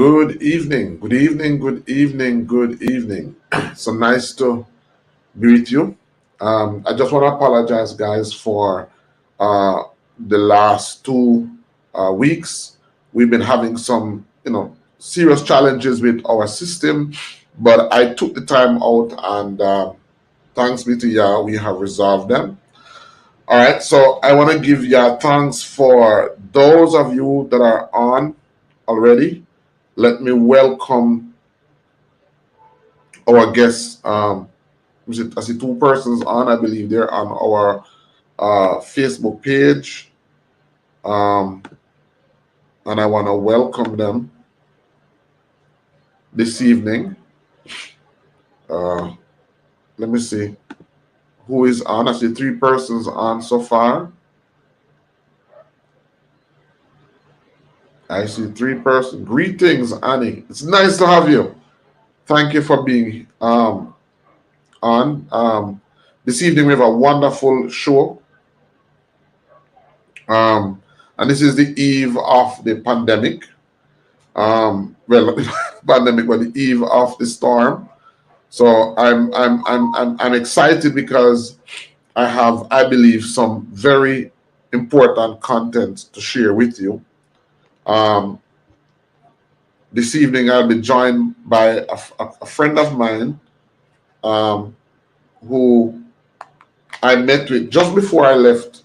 Good evening, good evening, good evening, good evening. So nice to greet you. I just want to apologize, guys, for uh, the last 2 weeks. We've been having some, serious challenges with our system, but I took the time out and thanks be to Yah, we have resolved them. All right, so I want to give Yah thanks for those of you that are on already. Let me welcome our guests. I see two persons on. I believe they're on our Facebook page, and I want to welcome them this evening. Let me see who is on. I see three persons on so far. I see three persons. Greetings, Annie. It's nice to have you. Thank you for being on. This evening we have a wonderful show. And this is the eve of the pandemic. Well, not the pandemic, but the eve of the storm. So I'm excited because I have, I believe, some very important content to share with you. This evening I'll be joined by a friend of mine who I met with just before I left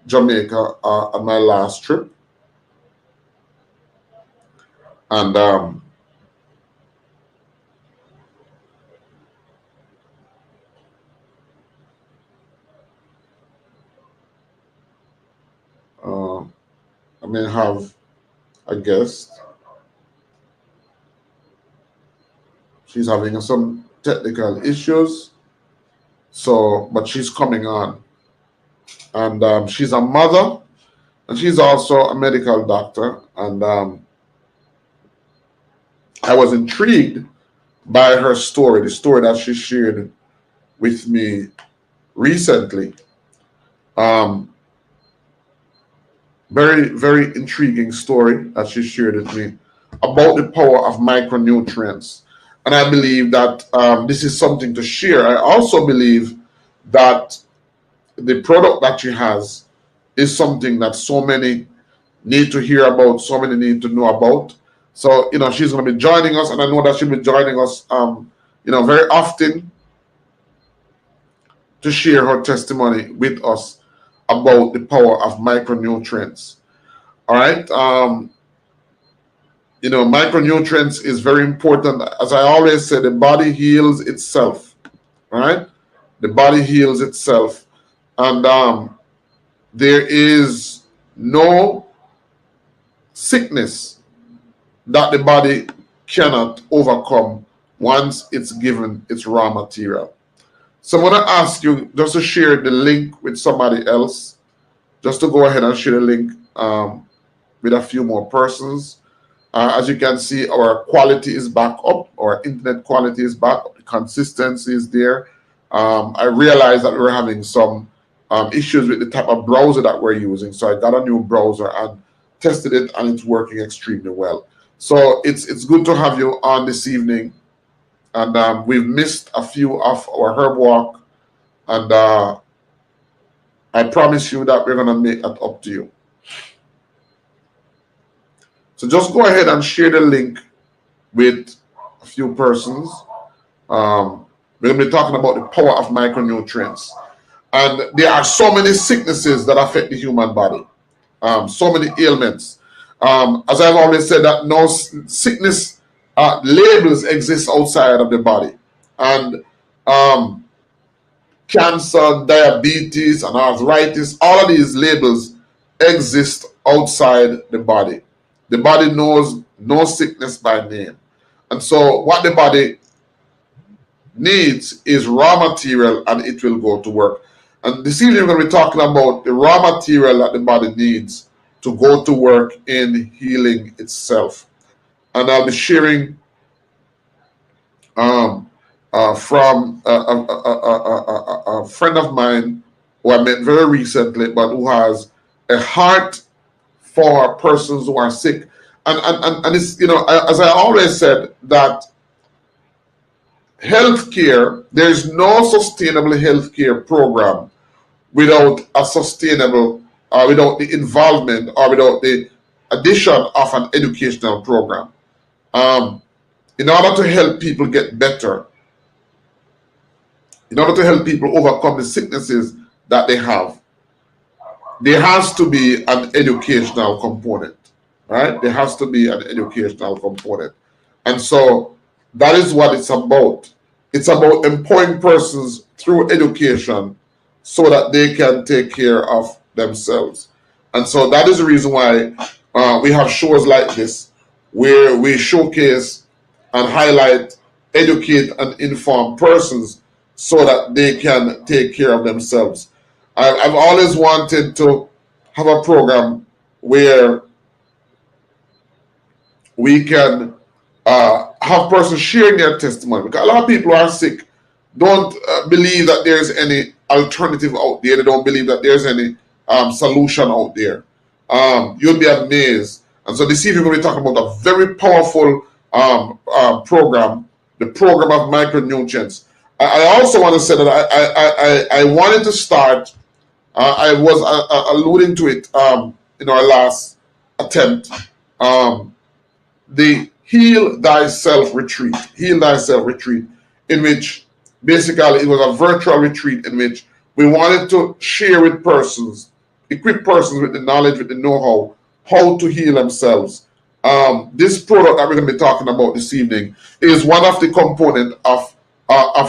Jamaica on my last trip. And I may have a guest. She's having some technical issues, but she's coming on. And she's a mother, and she's also a medical doctor. And I was intrigued by her story, the story that she shared with me recently. Very, very intriguing story that she shared with me about the power of micronutrients. And I believe that this is something to share. I also believe that the product that she has is something that so many need to hear about, so many need to know about. So, she's going to be joining us, and I know that she'll be joining us, very often to share her testimony with us about the power of micronutrients. All right. Micronutrients is very important. As I always say, the body heals itself. All right. The body heals itself. And there is no sickness that the body cannot overcome once it's given its raw material. So I'm going to ask you just to share the link with somebody else, just to go ahead and share the link with a few more persons. As you can see, our quality is back up. Our internet quality is back up. The consistency is there. I realized that we were having some issues with the type of browser that we're using. So I got a new browser and tested it, and it's working extremely well. So it's good to have you on this evening. And we've missed a few of our herb walk, and I promise you that we're going to make that up to you. So just go ahead and share the link with a few persons. We're going to be talking about the power of micronutrients. And there are so many sicknesses that affect the human body, so many ailments. As I've always said, that no sickness labels exist outside of the body. And cancer, diabetes, and arthritis, all of these labels exist outside the body. The body knows no sickness by name. And so what the body needs is raw material, and it will go to work. And this evening we're going to be talking about the raw material that the body needs to go to work in healing itself. And I'll be sharing from a friend of mine who I met very recently, but who has a heart for persons who are sick. and it's, as I always said, that healthcare, there's no sustainable healthcare program without a sustainable, without the involvement or without the addition of an educational program. In order to help people get better, in order to help people overcome the sicknesses that they have, there has to be an educational component, right? There has to be an educational component. And so that is what it's about. It's about empowering persons through education so that they can take care of themselves. And so that is the reason why we have shows like this, where we showcase and highlight, educate, and inform persons so that they can take care of themselves. I've always wanted to have a program where we can have persons sharing their testimony, because a lot of people are sick, don't believe that there's any alternative out there. They don't believe that there's any solution out there. You'll be amazed. And so this evening we'll be talking about a very powerful program, the program of micronutrients. I also want to say that I wanted to start, I was alluding to it in our last attempt, the Heal Thyself Retreat, in which basically it was a virtual retreat in which we wanted to share with persons, equip persons with the knowledge, with the know-how, how to heal themselves. This product that we're going to be talking about this evening is one of the components of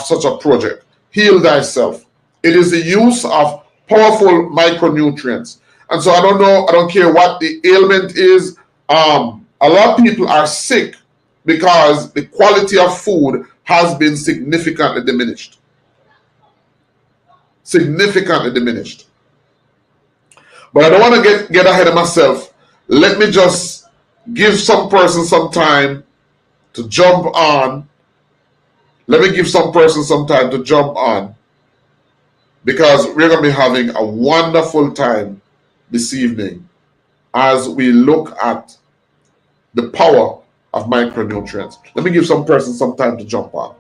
such a project, Heal Thyself. It is the use of powerful micronutrients. And so I don't care what the ailment is. A lot of people are sick because the quality of food has been significantly diminished. Significantly diminished. But I don't want to get ahead of myself. Let me just give some person some time to jump on. Let me give some person some time to jump on, because we're going to be having a wonderful time this evening as we look at the power of micronutrients. Let me give some person some time to jump on.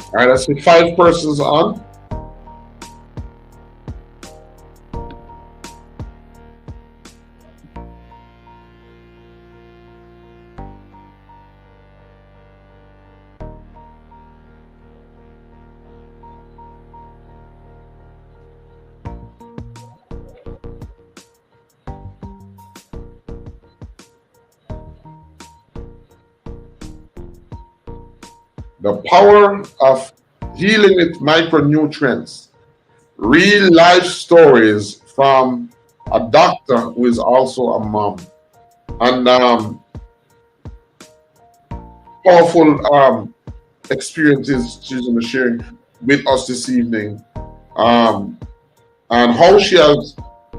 All right, I see 5 persons on. The power of healing with micronutrients. Real life stories from a doctor who is also a mom. And powerful experiences she's going to share with us this evening. And how she has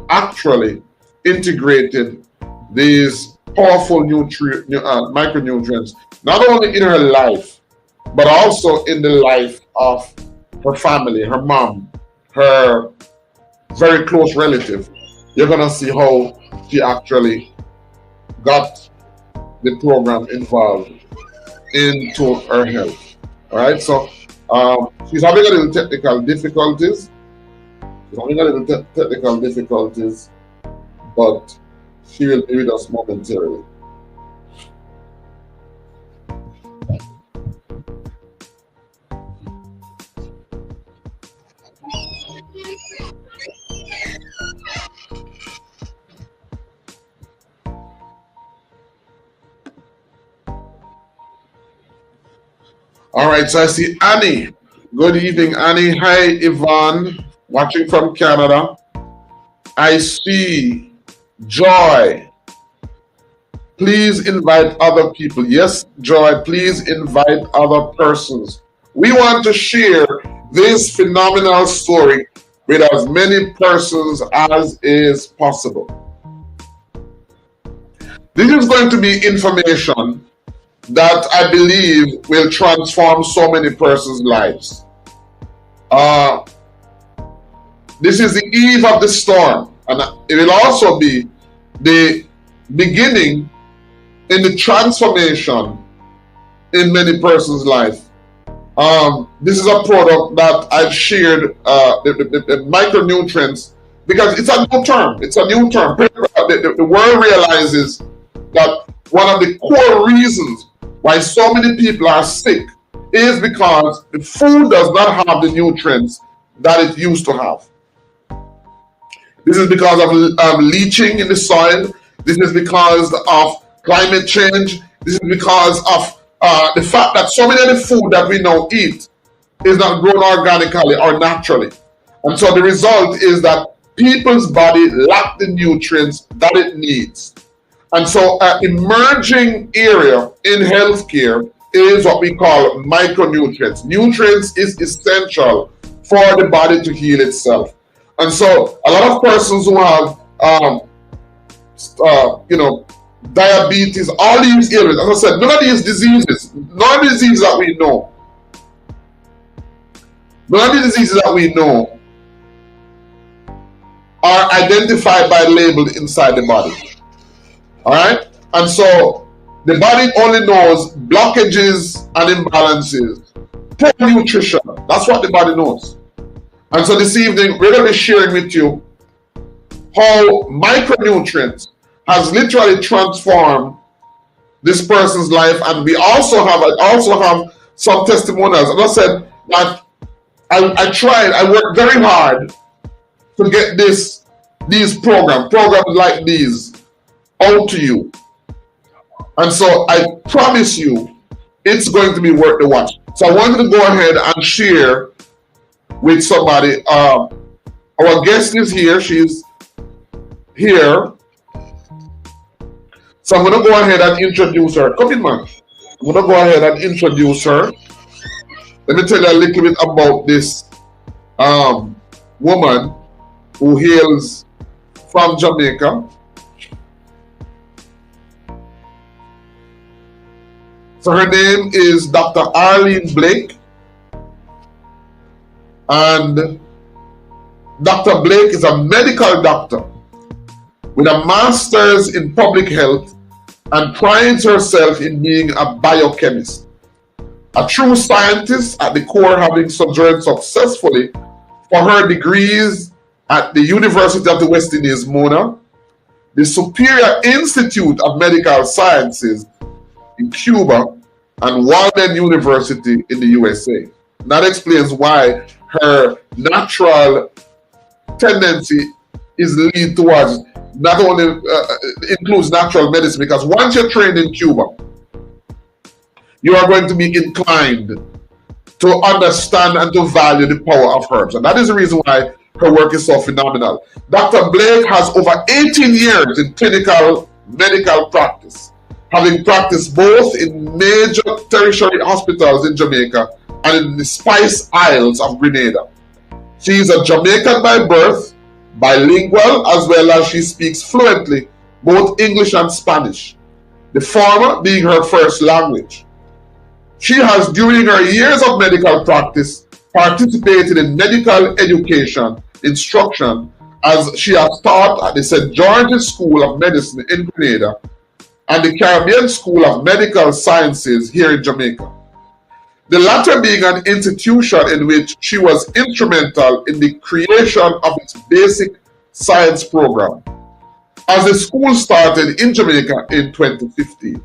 actually integrated these powerful micronutrients, not only in her life, but also in the life of her family, her mom, her very close relative. You're going to see how she actually got the program involved into her health. All right, so she's having a little technical difficulties. But she will be with us momentarily. All right, so I see Annie. Good evening, Annie. Hi, Yvonne, watching from Canada. I see Joy. Please invite other people. Yes, Joy, please invite other persons. We want to share this phenomenal story with as many persons as is possible. This is going to be information that I believe will transform so many persons' lives. This is the eve of the storm, and it will also be the beginning in the transformation in many persons' life. This is a product that I've shared, the micronutrients, because it's a new term. It's a new term. The world realizes that one of the core reasons why so many people are sick is because the food does not have the nutrients that it used to have. This is because of leaching in the soil. This is because of climate change. This is because of the fact that so many of the food that we now eat is not grown organically or naturally. And so the result is that people's body lack the nutrients that it needs. And so an emerging area in healthcare is what we call micronutrients. Nutrients is essential for the body to heal itself. And so a lot of persons who have, diabetes, all these areas, as I said, none of the diseases that we know are identified by label inside the body. All right? And so the body only knows blockages and imbalances, poor nutrition. That's what the body knows. And so this evening, we're going to be sharing with you how micronutrients has literally transformed this person's life. And we also have some testimonials. And I said that I worked very hard to get these programs like these out to you. And so I promise you, it's going to be worth the watch. So I wanted to go ahead and share with somebody. Our guest is here. She's here. So I'm going to go ahead and introduce her. Come in, man. I'm going to go ahead and introduce her. Let me tell you a little bit about this woman who hails from Jamaica. So her name is Dr. Arlene Blake. And Dr. Blake is a medical doctor with a master's in public health and prides herself in being a biochemist. A true scientist at the core, having sojourned successfully for her degrees at the University of the West Indies, Mona, the Superior Institute of Medical Sciences in Cuba, and Walden University in the USA. That explains why her natural tendency is lead towards not only includes natural medicine, because once you're trained in Cuba, you are going to be inclined to understand and to value the power of herbs. And that is the reason why her work is so phenomenal. Dr. Blake has over 18 years in clinical medical practice, having practiced both in major tertiary hospitals in Jamaica and in the Spice Isles of Grenada. She is a Jamaican by birth, bilingual, as well as she speaks fluently both English and Spanish, the former being her first language. She has, during her years of medical practice, participated in medical education instruction, as she has taught at the St. George's School of Medicine in Grenada and the Caribbean School of Medical Sciences here in Jamaica. The latter being an institution in which she was instrumental in the creation of its basic science program. As the school started in Jamaica in 2015,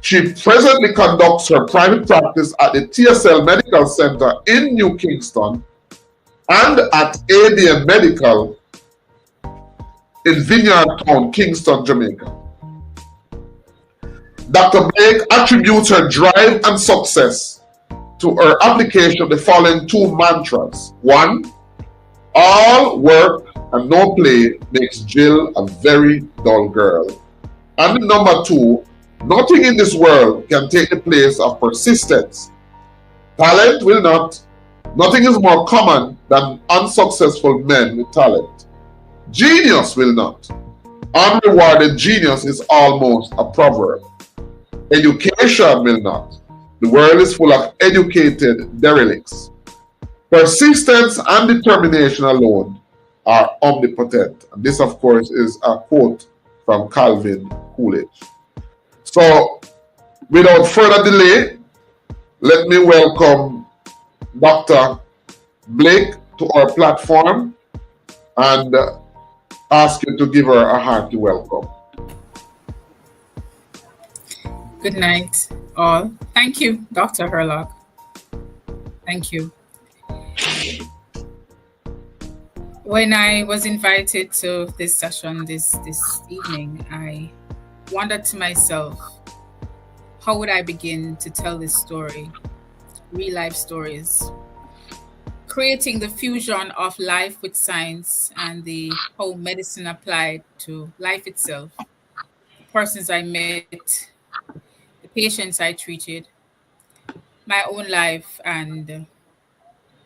she presently conducts her private practice at the TSL Medical Center in New Kingston and at ADM Medical in Vineyard Town, Kingston, Jamaica. Dr. Blake attributes her drive and success to her application of the following two mantras. 1, all work and no play makes Jill a very dull girl. And number two, nothing in this world can take the place of persistence. Talent will not. Nothing is more common than unsuccessful men with talent. Genius will not. Unrewarded genius is almost a proverb. Education will not. The world is full of educated derelicts. Persistence and determination alone are omnipotent. And this, of course, is a quote from Calvin Coolidge. So, without further delay, let me welcome Dr. Blake to our platform and ask you to give her a hearty welcome. Good night, all. Thank you, Dr. Herlock. Thank you. When I was invited to this session this evening, I wondered to myself, how would I begin to tell this story? Real life stories. Creating the fusion of life with science and the whole medicine applied to life itself. The persons I met, the patients I treated, my own life and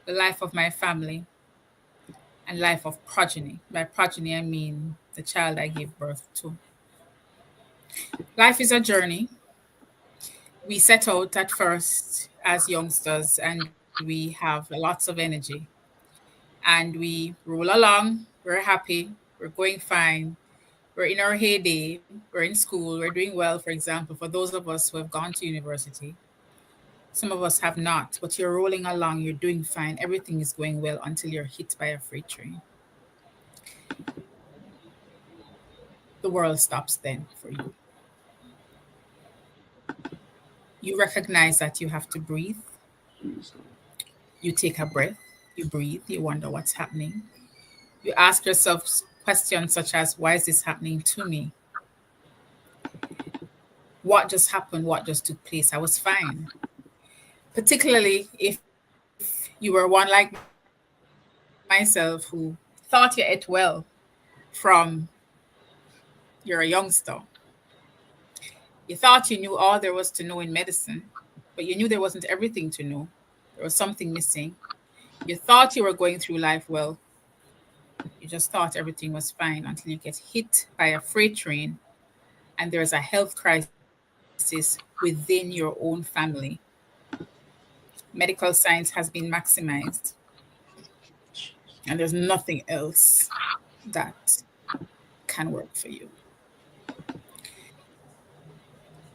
the life of my family and life of progeny. By progeny, I mean the child I gave birth to. Life is a journey. We set out at first as youngsters and we have lots of energy. And we roll along, we're happy, we're going fine, we're in our heyday, we're in school, we're doing well, for example, for those of us who have gone to university. Some of us have not, but you're rolling along, you're doing fine, everything is going well until you're hit by a freight train. The world stops then for you. You recognize that you have to breathe. You take a breath, you breathe, you wonder what's happening. You ask yourself questions such as, why is this happening to me? What just happened? What just took place? I was fine. Particularly if you were one like myself who thought you ate well from you're a youngster. You thought you knew all there was to know in medicine, but you knew there wasn't everything to know. There was something missing. You thought you were going through life well. You just thought everything was fine until you get hit by a freight train and there's a health crisis within your own family. Medical science has been maximized and there's nothing else that can work for you.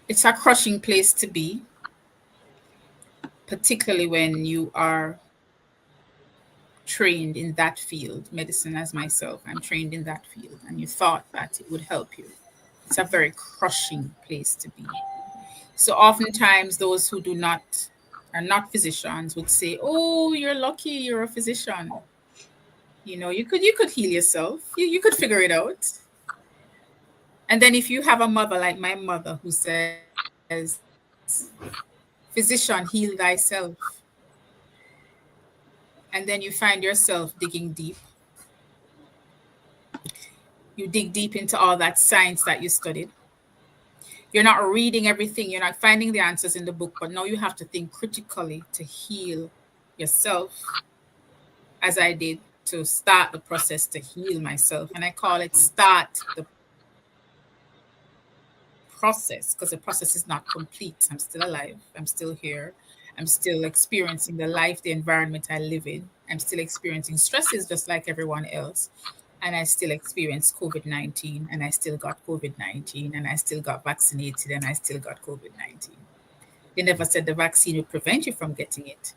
It's a crushing place to be, particularly when you are trained in that field, medicine as myself, I'm trained in that field, and you thought that it would help you. It's a very crushing place to be. So oftentimes those who are not physicians would say, oh, you're lucky, you're a physician. You know, you could heal yourself. You could figure it out. And then if you have a mother like my mother who says, physician, heal thyself. And then you find yourself digging deep. You dig deep into all that science that you studied. You're not reading everything. You're not finding the answers in the book, but now you have to think critically to heal yourself, as I did to start the process to heal myself. And I call it start the process because the process is not complete. I'm still alive. I'm still here. I'm still experiencing the life, the environment I live in. I'm still experiencing stresses just like everyone else. And I still experienced COVID-19 and I still got COVID-19 and I still got vaccinated and I still got COVID-19. They never said the vaccine would prevent you from getting it.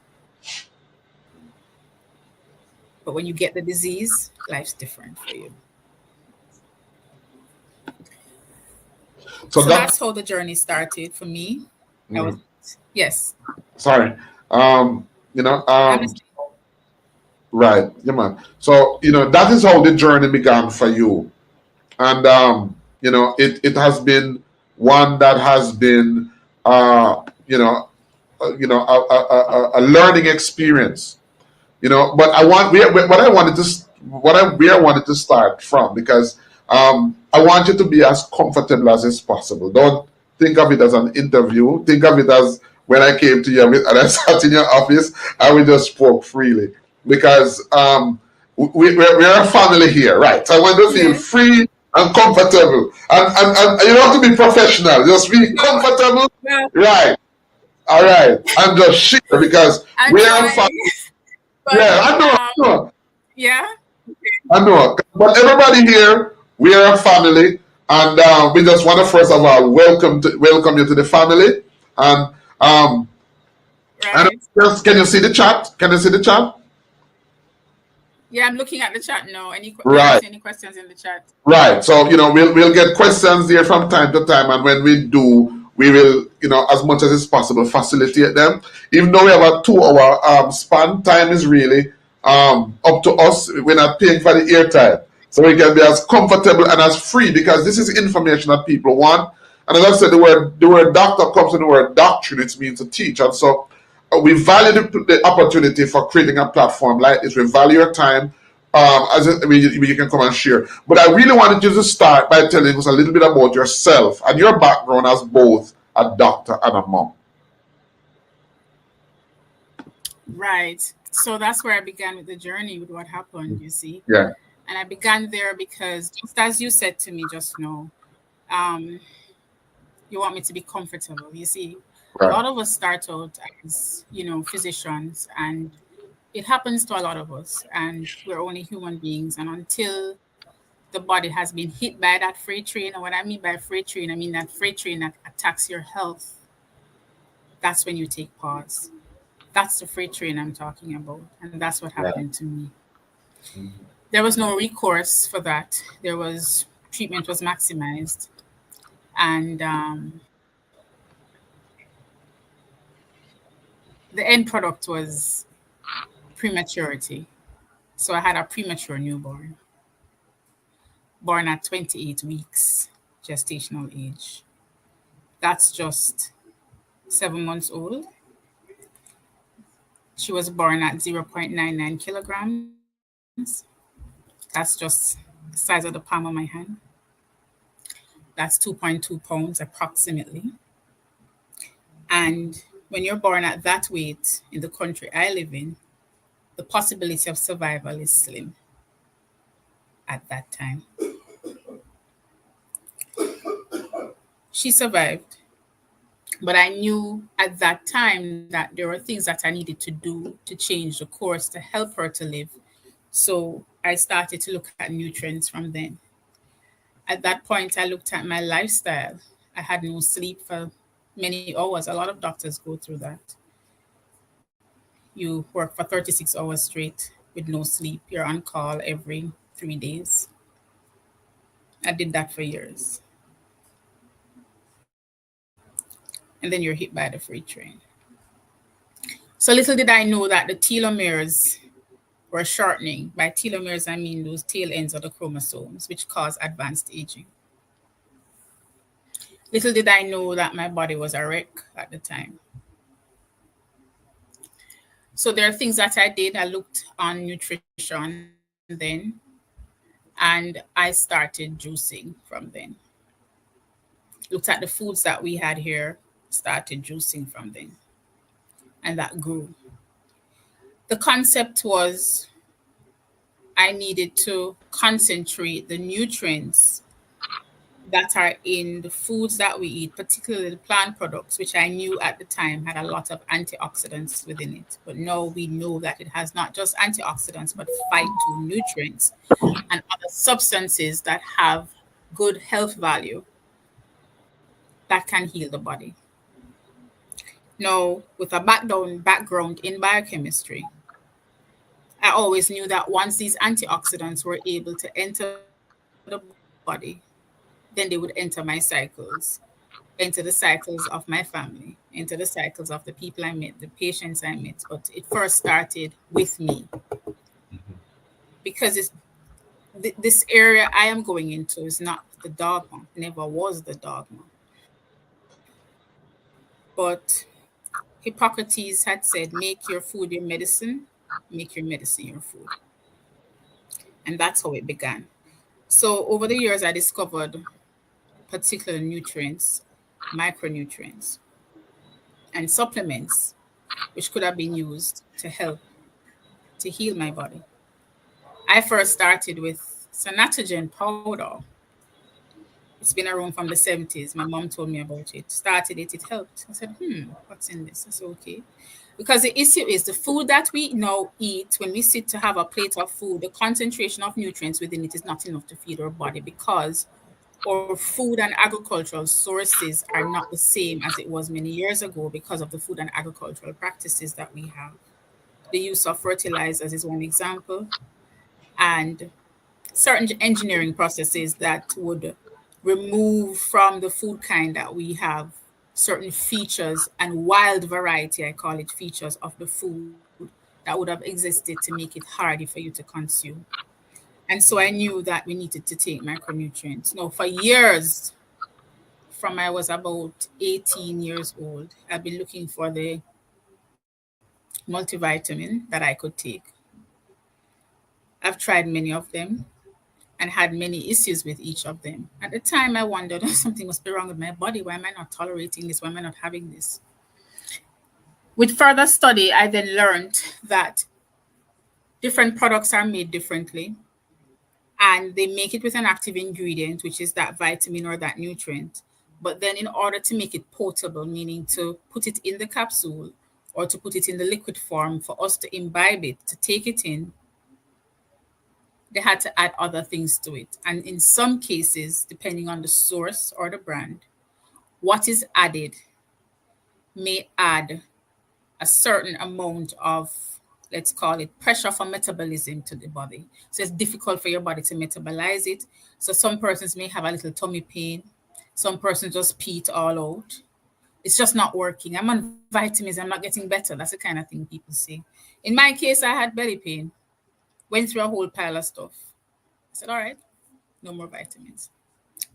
But when you get the disease, life's different for you. So that's how the journey started for me. Yes. Sorry. Right. Yeah, man. So, that is how the journey began for you. And, it has been one that has been, a learning experience, but what I wanted where I wanted to start from, because I want you to be as comfortable as is possible. Don't think of it as an interview. Think of it as when I came to you and I sat in your office and we just spoke freely, because we're a family here, right? So I want to feel free and comfortable, and you don't have to be professional. Just be comfortable, right? All right, and just share, because we're a family. Yeah, I know. Yeah. I know. But everybody here, we are a family, and we just want to first of all welcome you to the family. And and can you see the chat? Can you see the chat? Yeah, I'm looking at the chat now. Any questions in the chat? Right. So we'll get questions there from time to time, and when we do, we will as much as it's possible facilitate them. Even though we have a 2-hour span, time is really up to us. We're not paying for the airtime, so we can be as comfortable and as free, because this is information that people want. And as I said, the word doctor comes from the word doctrine. It means to teach, and so we value the opportunity for creating a platform like this. We value your time. You can come and share. But I really wanted you to start by telling us a little bit about yourself and your background as both a doctor and a mom. Right. So that's where I began with the journey, with what happened, you see. Yeah. And I began there because, just as you said to me just now, you want me to be comfortable. You see, right. A lot of us start out as, physicians, and it happens to a lot of us, and we're only human beings. And until the body has been hit by that freight train, and what I mean by freight train, I mean that freight train that attacks your health, that's when you take pause. That's the freight train I'm talking about. And that's what happened to me. Mm-hmm. There was no recourse for that. Treatment was maximized. And the end product was prematurity. So I had a premature newborn, born at 28 weeks gestational age. That's just 7 months old. She was born at 0.99 kilograms. That's just the size of the palm of my hand. That's 2.2 pounds approximately. And when you're born at that weight in the country I live in, the possibility of survival is slim at that time. She survived, but I knew at that time that there were things that I needed to do to change the course to help her to live. So I started to look at nutrients from then. At that point, I looked at my lifestyle. I had no sleep for many hours. A lot of doctors go through that. You work for 36 hours straight with no sleep. You're on call every 3 days. I did that for years. And then you're hit by the freight train. So little did I know that the telomeres were shortening. By telomeres, I mean those tail ends of the chromosomes, which cause advanced aging. Little did I know that my body was a wreck at the time. So there are things that I did. I looked on nutrition then, and I started juicing from then. Looked at the foods that we had here, started juicing from then, and that grew. The concept was I needed to concentrate the nutrients that are in the foods that we eat, particularly the plant products, which I knew at the time had a lot of antioxidants within it. But now we know that it has not just antioxidants, but phytonutrients and other substances that have good health value that can heal the body. Now, with a background in biochemistry, I always knew that once these antioxidants were able to enter the body, then they would enter my cycles, enter the cycles of my family, enter the cycles of the people I met, the patients I met. But it first started with me. Because this area I am going into is not the dogma, never was the dogma. But Hippocrates had said, make your food your medicine, make your medicine your food. And that's how it began. So over the years, I discovered particular nutrients, micronutrients, and supplements which could have been used to help to heal my body. I first started with sanatogen powder. It's been around from the 70s. My mom told me about it. Started it, it helped. I said, what's in this? I said, okay. Because the issue is the food that we now eat, when we sit to have a plate of food, the concentration of nutrients within it is not enough to feed our body because our food and agricultural sources are not the same as it was many years ago because of the food and agricultural practices that we have. The use of fertilizers is one example, and certain engineering processes that would remove from the food kind that we have certain features and wild variety, I call it features of the food that would have existed to make it harder for you to consume. And so I knew that we needed to take micronutrients. Now, for years, from I was about 18 years old, I've been looking for the multivitamin that I could take. I've tried many of them and had many issues with each of them. At the time, I wondered if something must be wrong with my body. Why am I not tolerating this? Why am I not having this? With further study, I then learned that different products are made differently and they make it with an active ingredient, which is that vitamin or that nutrient. But then, in order to make it potable, meaning to put it in the capsule or to put it in the liquid form for us to imbibe it, to take it in, they had to add other things to it. And in some cases, depending on the source or the brand, what is added may add a certain amount of, let's call it, pressure for metabolism to the body. So it's difficult for your body to metabolize it. So some persons may have a little tummy pain. Some persons just pee it all out. It's just not working. I'm on vitamins. I'm not getting better. That's the kind of thing people say. In my case, I had belly pain. Went through a whole pile of stuff. I said, all right, no more vitamins.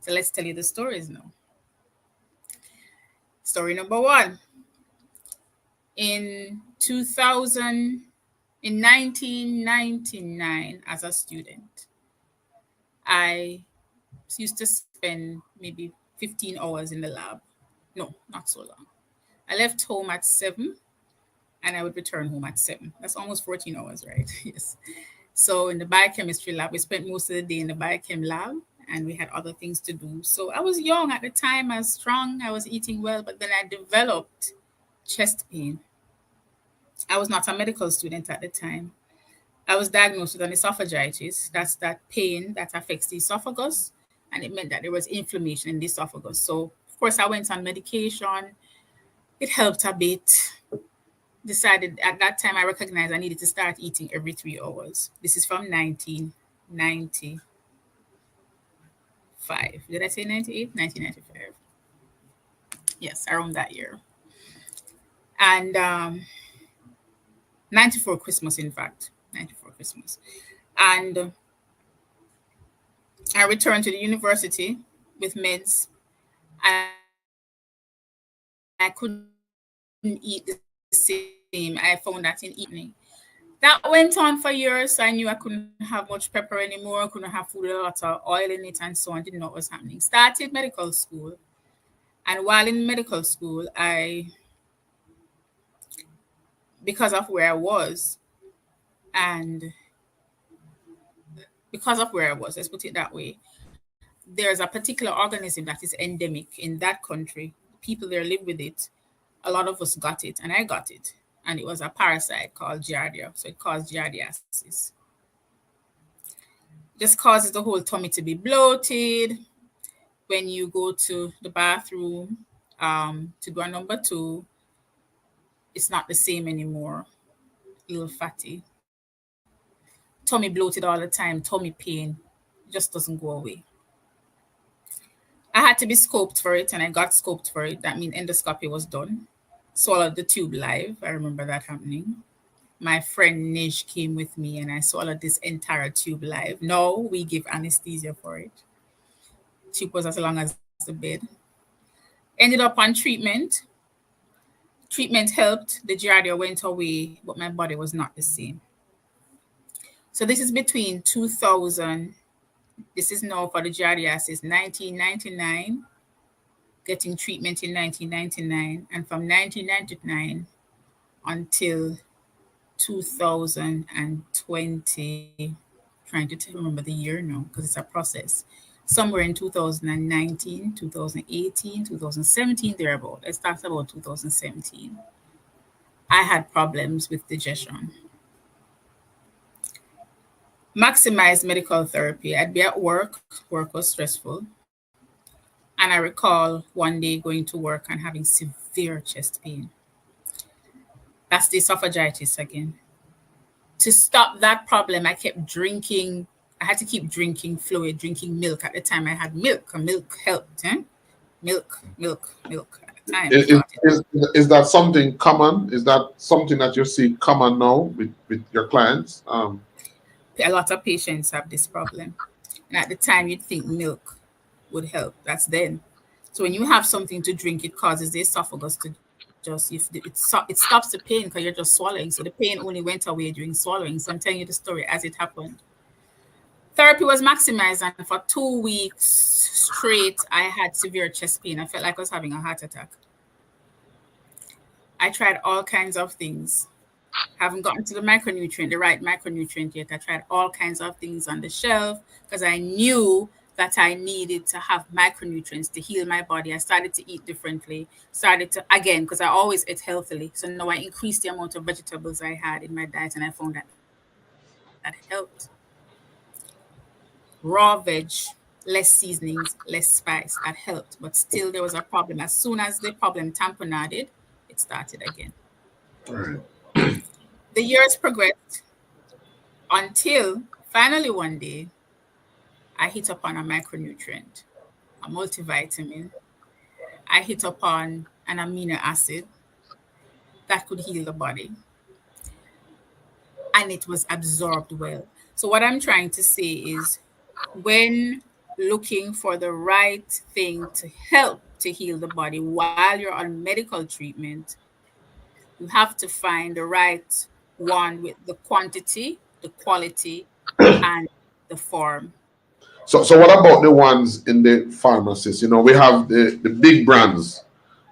So let's tell you the stories now. Story number one. In 1999, as a student, I used to spend maybe 15 hours in the lab. No, not so long. I left home at 7 and I would return home at 7. That's almost 14 hours, right? Yes. So in the biochemistry lab, we spent most of the day in the biochem lab and we had other things to do. So I was young at the time, I was strong, I was eating well, but then I developed chest pain. I was not a medical student at the time. I was diagnosed with an esophagitis. That's that pain that affects the esophagus. And it meant that there was inflammation in the esophagus. So, of course, I went on medication. It helped a bit. Decided at that time I recognized I needed to start eating every 3 hours. This is from 1995. Did I say 98? 1995. Yes, around that year. And 94 Christmas, in fact. 94 Christmas. And I returned to the university with meds. I couldn't eat the same. I found that in eating. That went on for years. I knew I couldn't have much pepper anymore. I couldn't have food with a lot of oil in it and so on. Didn't know what was happening. Started medical school. And while in medical school, because of where I was, let's put it that way, there's a particular organism that is endemic in that country. People there live with it. A lot of us got it, and I got it. And it was a parasite called Giardia. So it caused giardiasis. Just causes the whole tummy to be bloated. When you go to the bathroom to do a number 2, it's not the same anymore. A little fatty. Tummy bloated all the time, tummy pain. It just doesn't go away. I had to be scoped for it, and I got scoped for it. That means endoscopy was done. Swallowed the tube live. I remember that happening. My friend Nish came with me, and I swallowed this entire tube live. No, we give anesthesia for it. Tube was as long as the bed. Ended up on treatment. Treatment helped. The giardia went away, but my body was not the same. So this is between 2000, this is now for the giardiasis, 1999, getting treatment in 1999, and from 1999 until 2020, trying to remember the year now because it's a process. Somewhere in 2019, 2018, 2017, thereabout. Let's talk about 2017. I had problems with digestion. Maximized medical therapy. I'd be at work, work was stressful. And I recall one day going to work and having severe chest pain. That's the esophagitis again. To stop that problem, I kept drinking. I had to keep drinking fluid, drinking milk. At the time, I had milk, and milk helped. Milk at the time. Is that something common? Is that something that you see common now with your clients? A lot of patients have this problem. And at the time, you'd think milk would help. That's then. So when you have something to drink, it causes the esophagus to just, it stops the pain because you're just swallowing. So the pain only went away during swallowing. So I'm telling you the story as it happened. Therapy was maximized, and for 2 weeks straight, I had severe chest pain. I felt like I was having a heart attack. I tried all kinds of things. Haven't gotten to the right micronutrient yet. I tried all kinds of things on the shelf because I knew that I needed to have micronutrients to heal my body. I started to eat differently, again, because I always ate healthily. So now I increased the amount of vegetables I had in my diet, and I found that helped. Raw veg, less seasonings, less spice, that helped. But still there was a problem. As soon as the problem tamponaded, it started again. All right. The years progressed until finally one day I hit upon a micronutrient, a multivitamin. I hit upon an amino acid that could heal the body. And it was absorbed well. So what I'm trying to say is when looking for the right thing to help to heal the body while you're on medical treatment, you have to find the right one with the quantity, the quality, and the form. So what about the ones in the pharmacies? We have the big brands,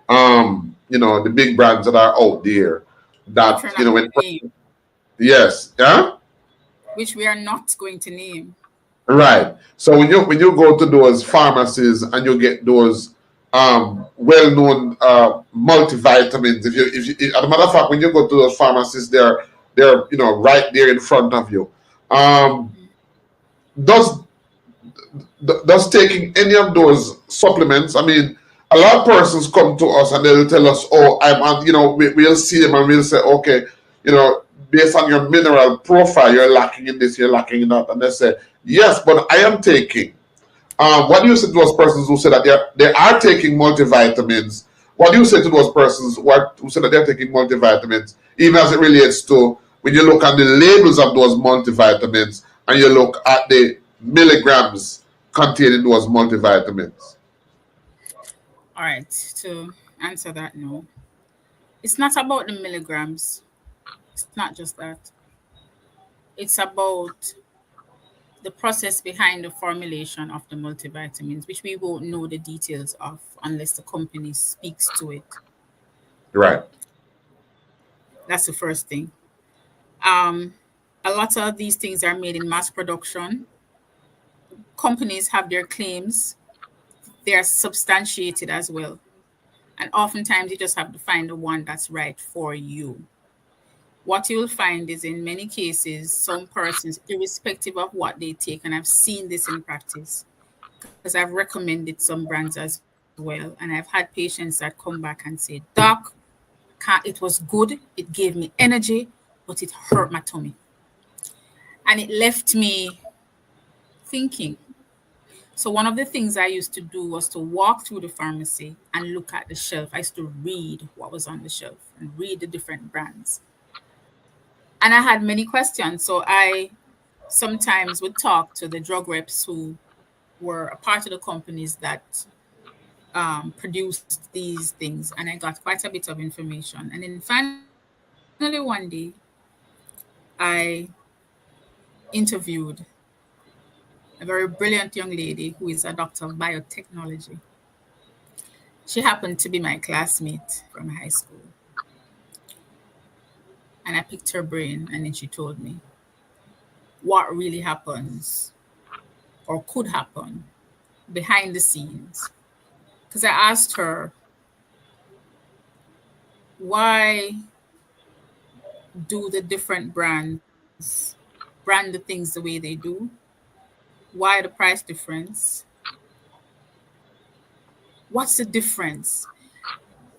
the big brands that are out there that, yes, yeah? Which we are not going to name. Right. So when you go to those pharmacies and you get those well-known multivitamins, if you, as a matter of fact, when you go to those pharmacies, they're right there in front of you. Does taking any of those supplements? I mean, a lot of persons come to us and they'll tell us, "Oh, I'm on." We'll see them and we'll say, "Okay, based on your mineral profile, you're lacking in this, you're lacking in that," and they say, "Yes, but I am taking." What do you say to those persons who say that they are taking multivitamins? What do you say to those persons who say that they're taking multivitamins, even as it relates to when you look at the labels of those multivitamins and you look at the milligrams containing those multivitamins? All right, to answer that, no. It's not about the milligrams. It's not just that. It's about the process behind the formulation of the multivitamins, which we won't know the details of unless the company speaks to it. Right. That's the first thing. A lot of these things are made in mass production. Companies have their claims. They are substantiated as well. And oftentimes you just have to find the one that's right for you. What you will find is in many cases, some persons, irrespective of what they take, and I've seen this in practice, because I've recommended some brands as well, and I've had patients that come back and say, "Doc, it was good, it gave me energy, but it hurt my tummy." And it left me thinking. So one of the things I used to do was to walk through the pharmacy and look at the shelf. I used to read what was on the shelf and read the different brands. And I had many questions. So I sometimes would talk to the drug reps who were a part of the companies that produced these things. And I got quite a bit of information. And then finally one day, I interviewed a very brilliant young lady who is a doctor of biotechnology. She happened to be my classmate from high school. And I picked her brain, and then she told me what really happens or could happen behind the scenes. Because I asked her, why do the different brands brand the things the way they do? Why the price difference? What's the difference?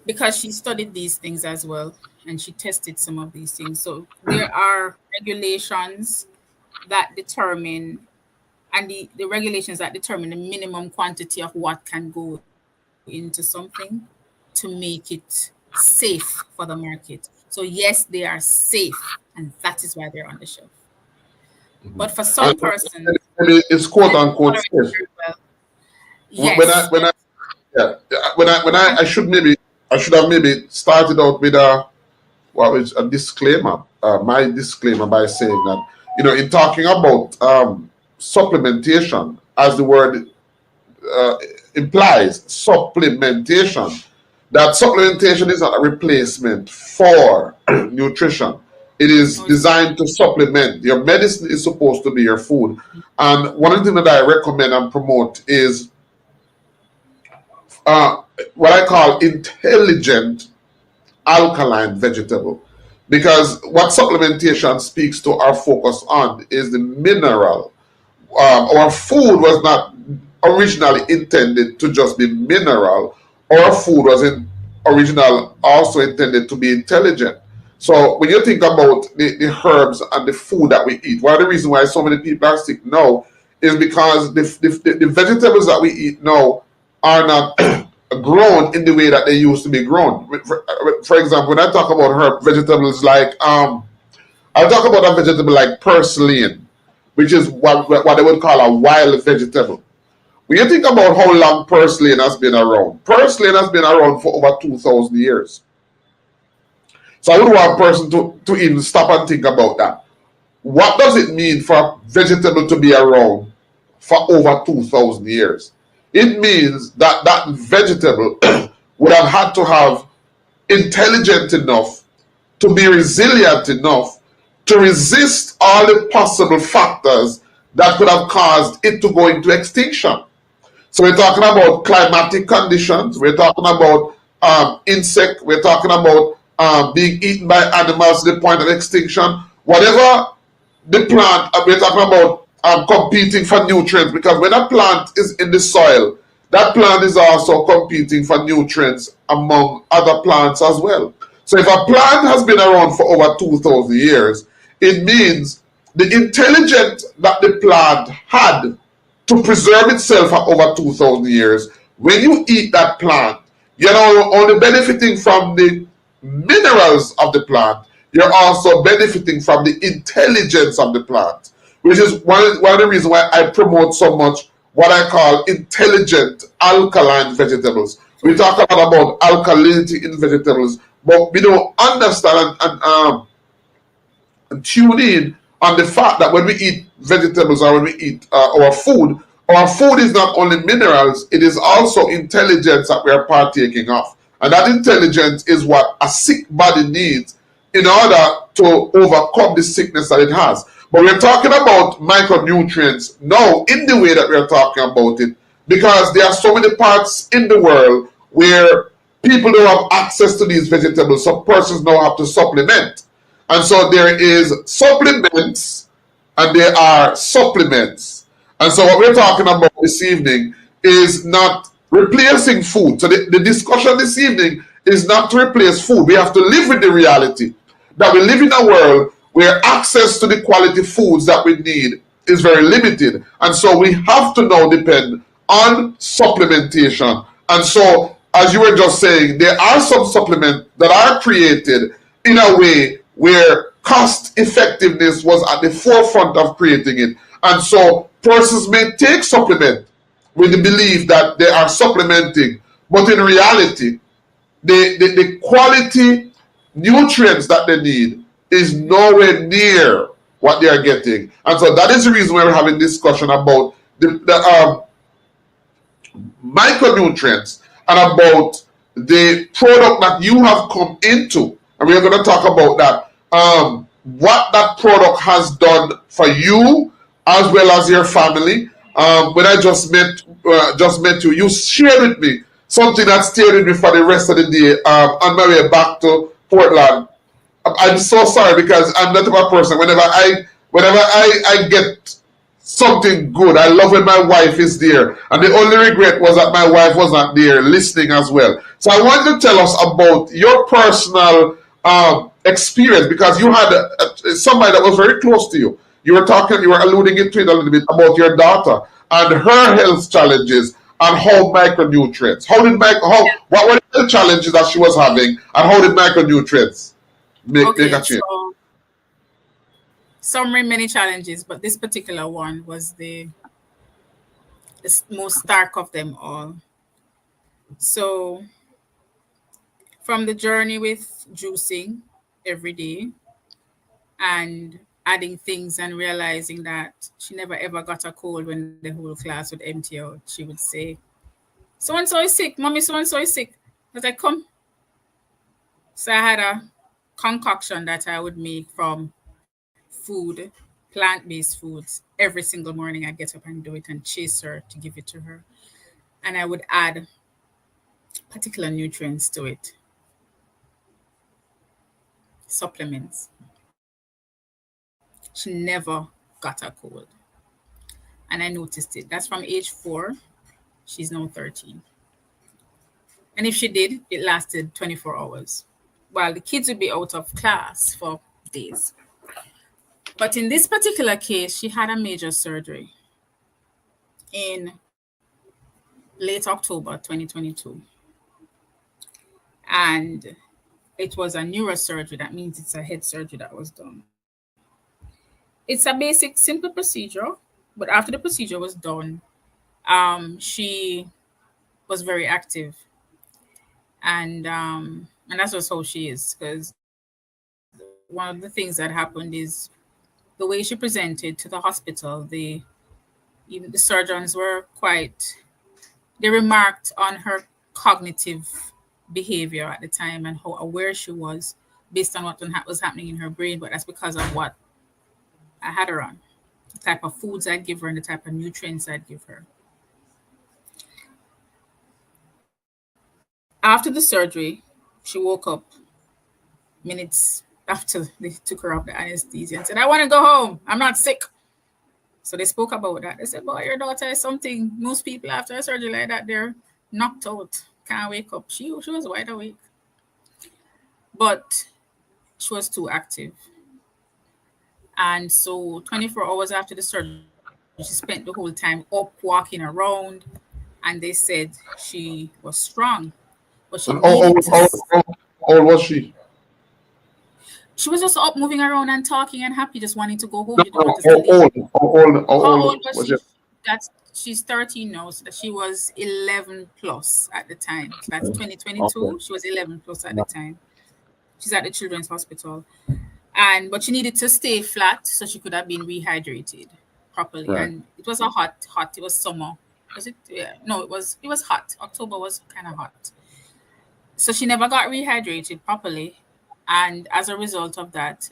Because she studied these things as well, and she tested some of these things. So there are regulations that determine, and the regulations that determine the minimum quantity of what can go into something to make it safe for the market. So yes, they are safe, and that is why they're on the shelf. But for some persons, it's quote unquote safe. well, Yes. yes, I should have maybe started out with a disclaimer, my disclaimer, by saying that, in talking about supplementation, as the word implies, supplementation, that supplementation is not a replacement for nutrition. It is designed to supplement. Your medicine is supposed to be your food. And one of the things that I recommend and promote is what I call intelligent alkaline vegetable. Because what supplementation speaks to our focus on is the mineral. Our food was not originally intended to just be mineral. Our food was also intended to be intelligent. So when you think about the herbs and the food that we eat, one of the reasons why so many people are sick now is because the vegetables that we eat now are not grown in the way that they used to be grown. For example, when I talk about herb vegetables, like I'll talk about a vegetable like purslane, which is what they would call a wild vegetable. When you think about how long purslane has been around, purslane has been around for over 2,000 years. So I would want a person to even stop and think about that. What does it mean for a vegetable to be around for over 2,000 years? It means that that vegetable would have had to have intelligent enough to be resilient enough to resist all the possible factors that could have caused it to go into extinction. So we're talking about climatic conditions, we're talking about insect, we're talking about being eaten by animals to the point of extinction. Whatever the plant, we're talking about competing for nutrients, because when a plant is in the soil, that plant is also competing for nutrients among other plants as well. So if a plant has been around for over 2,000 years, it means the intelligence that the plant had to preserve itself for over 2,000 years, when you eat that plant, you're not only benefiting from the minerals of the plant, you're also benefiting from the intelligence of the plant, which is one of the reasons why I promote so much what I call intelligent alkaline vegetables. We talk a lot about alkalinity in vegetables, but we don't understand and tune in on the fact that when we eat vegetables or when we eat our food is not only minerals, it is also intelligence that we are partaking of. And that intelligence is what a sick body needs in order to overcome the sickness that it has. But we're talking about micronutrients now in the way that we're talking about it, because there are so many parts in the world where people don't have access to these vegetables, so persons now have to supplement. And so there is supplements and there are supplements. And so what we're talking about this evening is not replacing food. So the discussion this evening is not to replace food. We have to live with the reality that we live in a world where access to the quality foods that we need is very limited. And so we have to now depend on supplementation. And so, as you were just saying, there are some supplements that are created in a way where cost effectiveness was at the forefront of creating it. And so persons may take supplement with the belief that they are supplementing, but in reality, the quality nutrients that they need is nowhere near what they are getting. And so that is the reason why we're having discussion about the micronutrients and about the product that you have come into. And we're going to talk about that. What that product has done for you as well as your family. When I just met you, you shared with me something that stayed with me for the rest of the day on my way back to Portland. I'm so sorry because I'm that type of person. Whenever I get something good, I love when my wife is there. And the only regret was that my wife was not there listening as well. So I want you to tell us about your personal experience, because you had somebody that was very close to you. You were alluding into it a little bit about your daughter and her health challenges and how micronutrients. What were the challenges that she was having, and how did micronutrients make a change? So many challenges, but this particular one was the most stark of them all. So from the journey with juicing every day and adding things and realizing that she never ever got a cold when the whole class would empty out, she would say, so and so is sick, mommy, so and so is sick. I was like, come. So I had a concoction that I would make from food, plant-based foods. Every single morning I'd get up and do it and chase her to give it to her. And I would add particular nutrients to it. Supplements. She never got a cold. And I noticed it. That's from age 4. She's now 13. And if she did, it lasted 24 hours. While the kids would be out of class for days. But in this particular case, she had a major surgery in late October 2022. And it was a neurosurgery. That means it's a head surgery that was done. It's a basic, simple procedure. But after the procedure was done, she was very active. And that's just how she is. Because one of the things that happened is the way she presented to the hospital, even the surgeons were they remarked on her cognitive behavior at the time and how aware she was based on what was happening in her brain. But that's because of what I had her on, the type of foods I'd give her and the type of nutrients I'd give her. After the surgery, she woke up minutes after they took her off the anesthesia and said, I want to go home. I'm not sick. So they spoke about that. They said, boy, your daughter is something. Most people after a surgery like that, they're knocked out, can't wake up. She was wide awake. But she was too active. And so 24 hours after the surgery, she spent the whole time up, walking around. And they said she was strong. But she how old was she? She was just up, moving around and talking and happy, just wanting to go home. How old was she? She's 13 now, so she was 11 plus at the time. So that's 2022. Okay. She was 11 plus at the time. She's at the Children's Hospital. But she needed to stay flat so she could have been rehydrated properly. Right. And it was hot. It was summer. Was it? Yeah. No, it was hot. October was kind of hot. So she never got rehydrated properly. And as a result of that,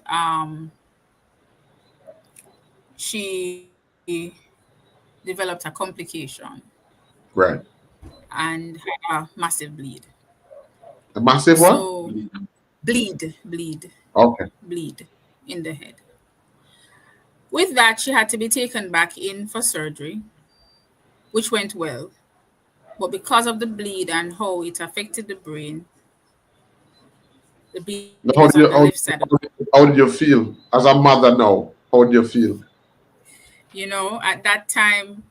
she developed a complication. Right. And had a massive bleed. A massive what? So, bleed. Okay. Bleed in the head. With that, she had to be taken back in for surgery, which went well. But because of the bleed and how it affected the brain, the bleed was on the left side. How did you feel as a mother now? How do you feel? You know, at that time,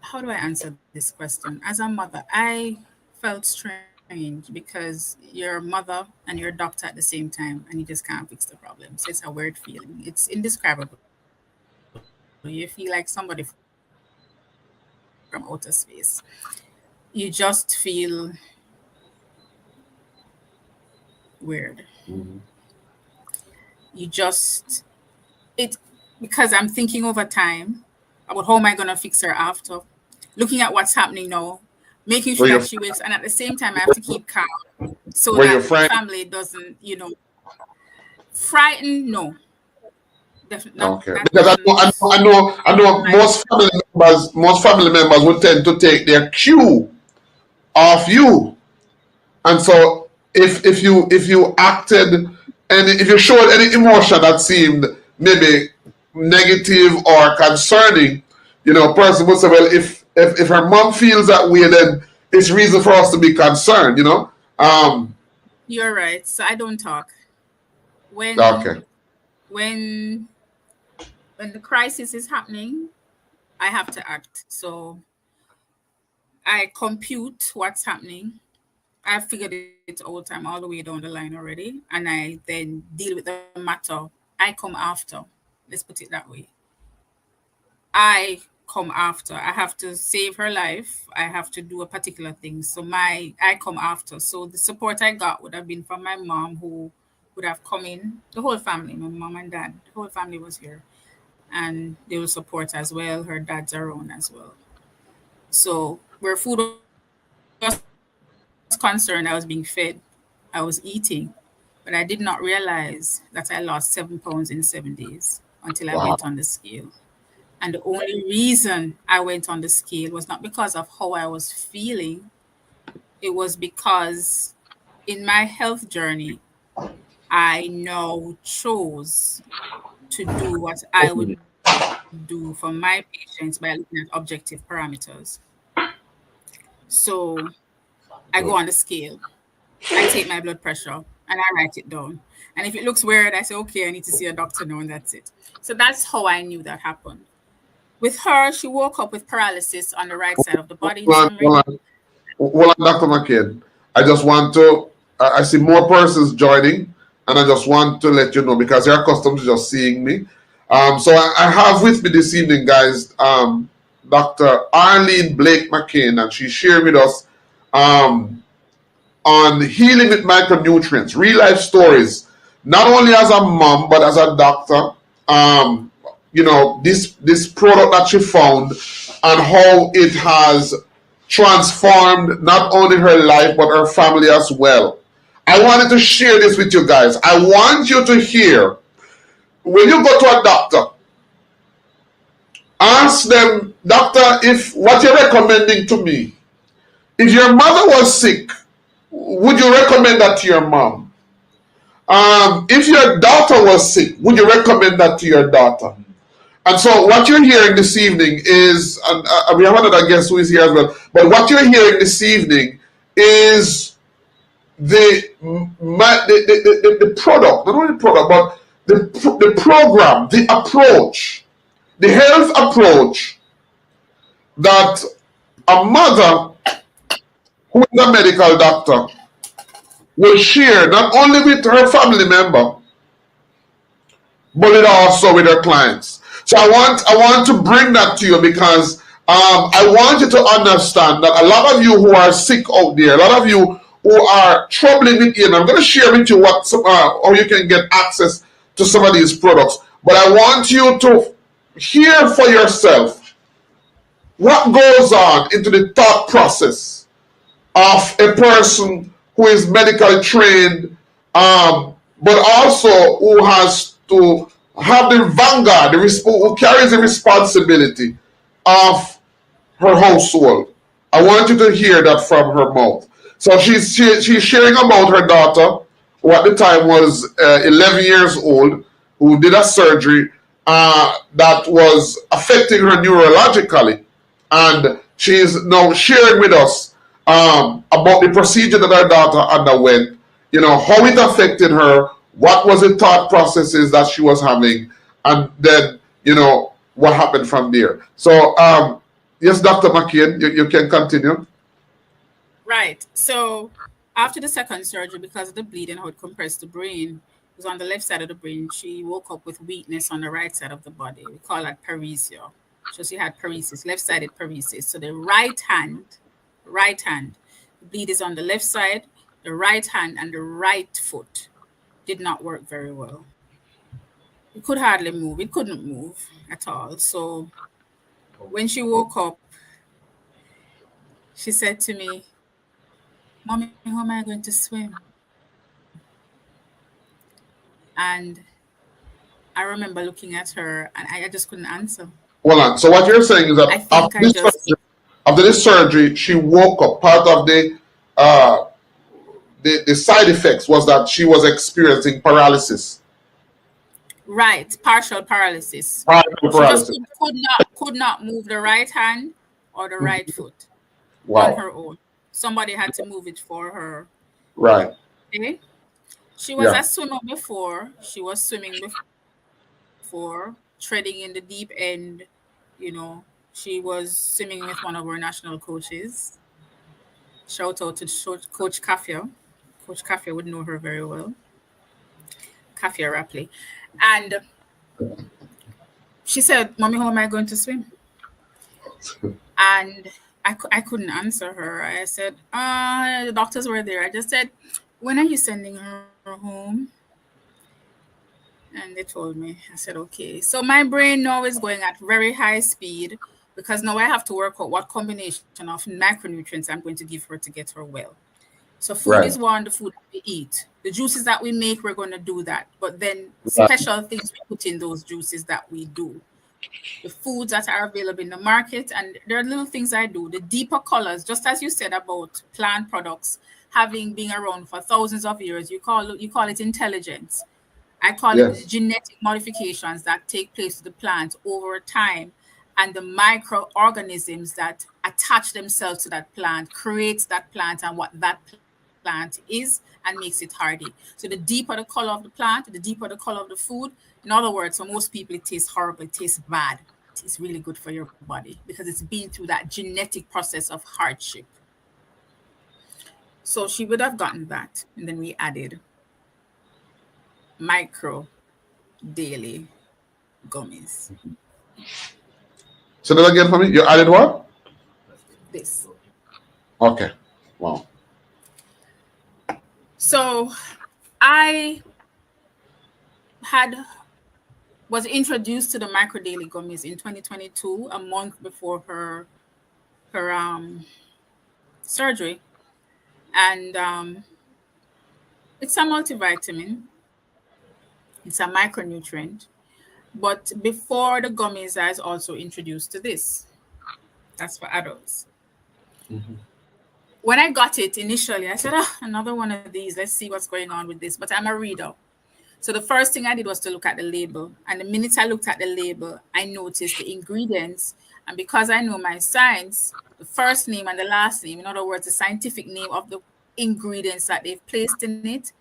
how do I answer this question? As a mother, I felt strange because you're a mother and you're a doctor at the same time and you just can't fix the problem. So it's a weird feeling. It's indescribable. You feel like somebody from outer space. You just feel weird. Mhm. You just, it, because I'm thinking over time about how am I going to fix her after, looking at what's happening now, making Were sure you that she wakes, and at the same time, I have to keep calm so were you that the friend? family doesn't, frightened. No, definitely not. Okay, That because wasn't I know my. most family members would tend to take their cue off you, and so if you acted and if you showed any emotion that seemed maybe negative or concerning, person would say, well, if her mom feels that way, then it's reason for us to be concerned, You're right. So I don't talk when Okay. when when the crisis is happening. I have to act. So I compute what's happening. I figured it out. I'm all the way down the line already, and I then deal with the matter. I come after. Let's put it that way. I come after. I have to save her life. I have to do a particular thing. So I come after. So the support I got would have been from my mom, who would have come in. The whole family, my mom and dad, the whole family was here, and they will support as well. Her dad's around as well. So where food was concerned, I was being fed. I was eating, but I did not realize that I lost 7 pounds in 7 days until I went on the scale. Wow. And the only reason I went on the scale was not because of how I was feeling, it was because in my health journey, I now chose to do what I would do for my patients by looking at objective parameters. So I go on the scale, I take my blood pressure, and I write it down. And if it looks weird, I say, okay, I need to see a doctor now, and that's it. So that's how I knew that happened. With her, she woke up with paralysis on the right side of the body in Hold some on, region. hold on, Dr. McCain. I just want to, I see more persons joining, and I just want to let you know because you're accustomed to just seeing me. So I have with me this evening, guys, Dr. Arlene Blake-McCain, and she shared with us um, on healing with micronutrients, real life stories, not only as a mom, but as a doctor. This product that she found and how it has transformed not only her life but her family as well. I wanted to share this with you guys. I want you to hear when you go to a doctor, ask them, doctor, if what you're recommending to me, if your mother was sick, would you recommend that to your mom? If your daughter was sick, would you recommend that to your daughter? And so what you're hearing this evening is, and we have another guest who is here as well, but what you're hearing this evening is the product, not only the product, but the program, the approach, the health approach that a mother who is a medical doctor will share not only with her family member, but it also with her clients. So I want to bring that to you because I want you to understand that a lot of you who are sick out there, a lot of you who are troubling with you, and I'm going to share with you how you can get access to some of these products. But I want you to hear for yourself what goes on into the thought process of a person who is medically trained, but also who has to have the vanguard, who carries the responsibility of her household. I want you to hear that from her mouth. So she's sharing about her daughter, who at the time was 11 years old, who did a surgery that was affecting her neurologically, and she's now sharing with us about the procedure that her daughter underwent. How it affected her, what was the thought processes that she was having, and then what happened from there. So yes, Dr. McCain, you can continue. Right. So after the second surgery, because of the bleeding, how it compressed the brain, it was on the left side of the brain. She woke up with weakness on the right side of the body. We call that paresia. So she had paresis, left-sided paresis. So the right hand, the bleed is on the left side. the right hand and the right foot did not work very well. It could hardly move. It couldn't move at all. So when she woke up, she said to me, "Mommy, how am I going to swim?" And I remember looking at her and I just couldn't answer. Hold on. So what you're saying is I that think I just, after this surgery, she woke up. Part of uh, the side effects was that she was experiencing paralysis. right, partial paralysis. Partial She just paralysis. could not move the right hand or the right foot on Wow. her own. Somebody had to move it for her. Right. Okay? She was Yeah. a swimmer before. She was swimming before, treading in the deep end. You know, she was swimming with one of our national coaches. Shout out to Coach Kafia. Coach Kafia would know her very well. Kafia Rapley. And she said, "Mommy, how am I going to swim?" And I couldn't answer her. I said, the doctors were there. I just said, "When are you sending her home?" And they told me. I said, "Okay." So my brain now is going at very high speed because now I have to work out what combination of micronutrients I'm going to give her to get her well. So food is one, the food that we eat. The juices that we make, we're going to do that. But then special things we put in those juices that we do. The foods that are available in the market, and there are little things I do. The deeper colors, just as you said about plant products having been around for thousands of years, you call it intelligence. I call it the genetic modifications that take place to the plant over time, and the microorganisms that attach themselves to that plant, creates that plant and what that plant is and makes it hardy. So the deeper the color of the plant, the deeper the color of the food. In other words, for most people, it tastes horrible, it tastes bad. It's really good for your body because it's been through that genetic process of hardship. So she would have gotten that. And then we added micro daily gummies. So that again for me. You added what? This. Okay. Wow. So I was introduced to the micro daily gummies in 2022, a month before her surgery, and it's a multivitamin. It's a micronutrient. But before the gummies, I was also introduced to this. That's for adults. When I got it initially, I said, another one of these. Let's see what's going on with this. But I'm a reader. So the first thing I did was to look at the label. And the minute I looked at the label, I noticed the ingredients. And because I know my science, the first name and the last name, in other words, the scientific name of the ingredients that they've placed in it,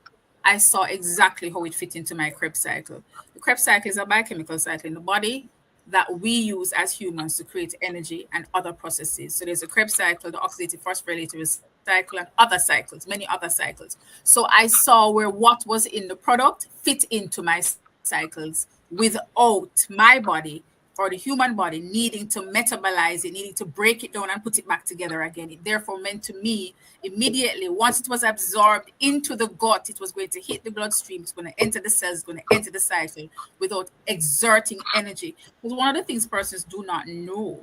I saw exactly how it fit into my Krebs cycle. The Krebs cycle is a biochemical cycle in the body that we use as humans to create energy and other processes. So there's a Krebs cycle, the oxidative phosphorylated cycle, and other cycles, many other cycles. So I saw where what was in the product fit into my cycles without my body or the human body needing to metabolize it, needing to break it down and put it back together again. It therefore meant to me immediately, once it was absorbed into the gut, it was going to hit the bloodstream, it's going to enter the cells, it's going to enter the cycle without exerting energy. Because one of the things persons do not know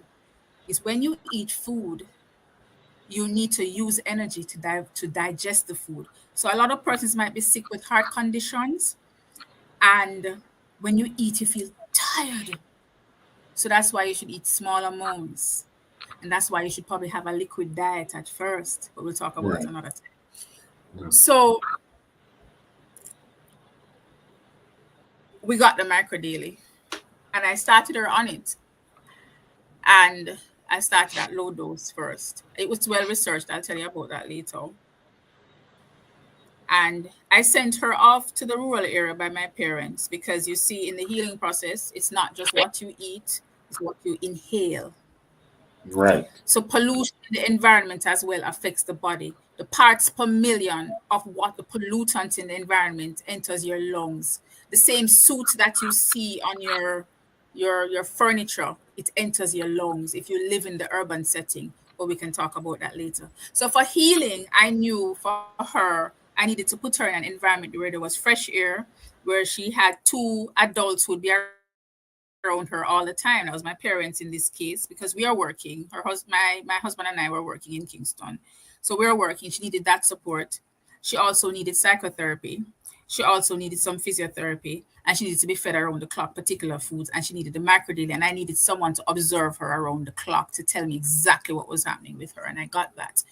is when you eat food, you need to use energy to digest the food. So a lot of persons might be sick with heart conditions, and when you eat, you feel tired. So that's why you should eat small amounts. And that's why you should probably have a liquid diet at first, but we'll talk about it another time. Yeah. So we got the micro daily, and I started her on it. And I started at low dose first. It was well researched. I'll tell you about that later. And I sent her off to the rural area by my parents because you see, in the healing process, it's not just what you eat, it's what you inhale. Right. So pollution in the environment as well affects the body. The parts per million of what the pollutants in the environment enters your lungs. The same soot that you see on your furniture, it enters your lungs if you live in the urban setting. but we can talk about that later. So for healing, I knew for her, I needed to put her in an environment where there was fresh air, where she had two adults who would be around her all the time. That was my parents in this case, because we are working. My husband and I were working in Kingston. So we were working. She needed that support. She also needed psychotherapy. She also needed some physiotherapy, and she needed to be fed around the clock, particular foods, and she needed the microdaily. And I needed someone to observe her around the clock to tell me exactly what was happening with her. And I got that.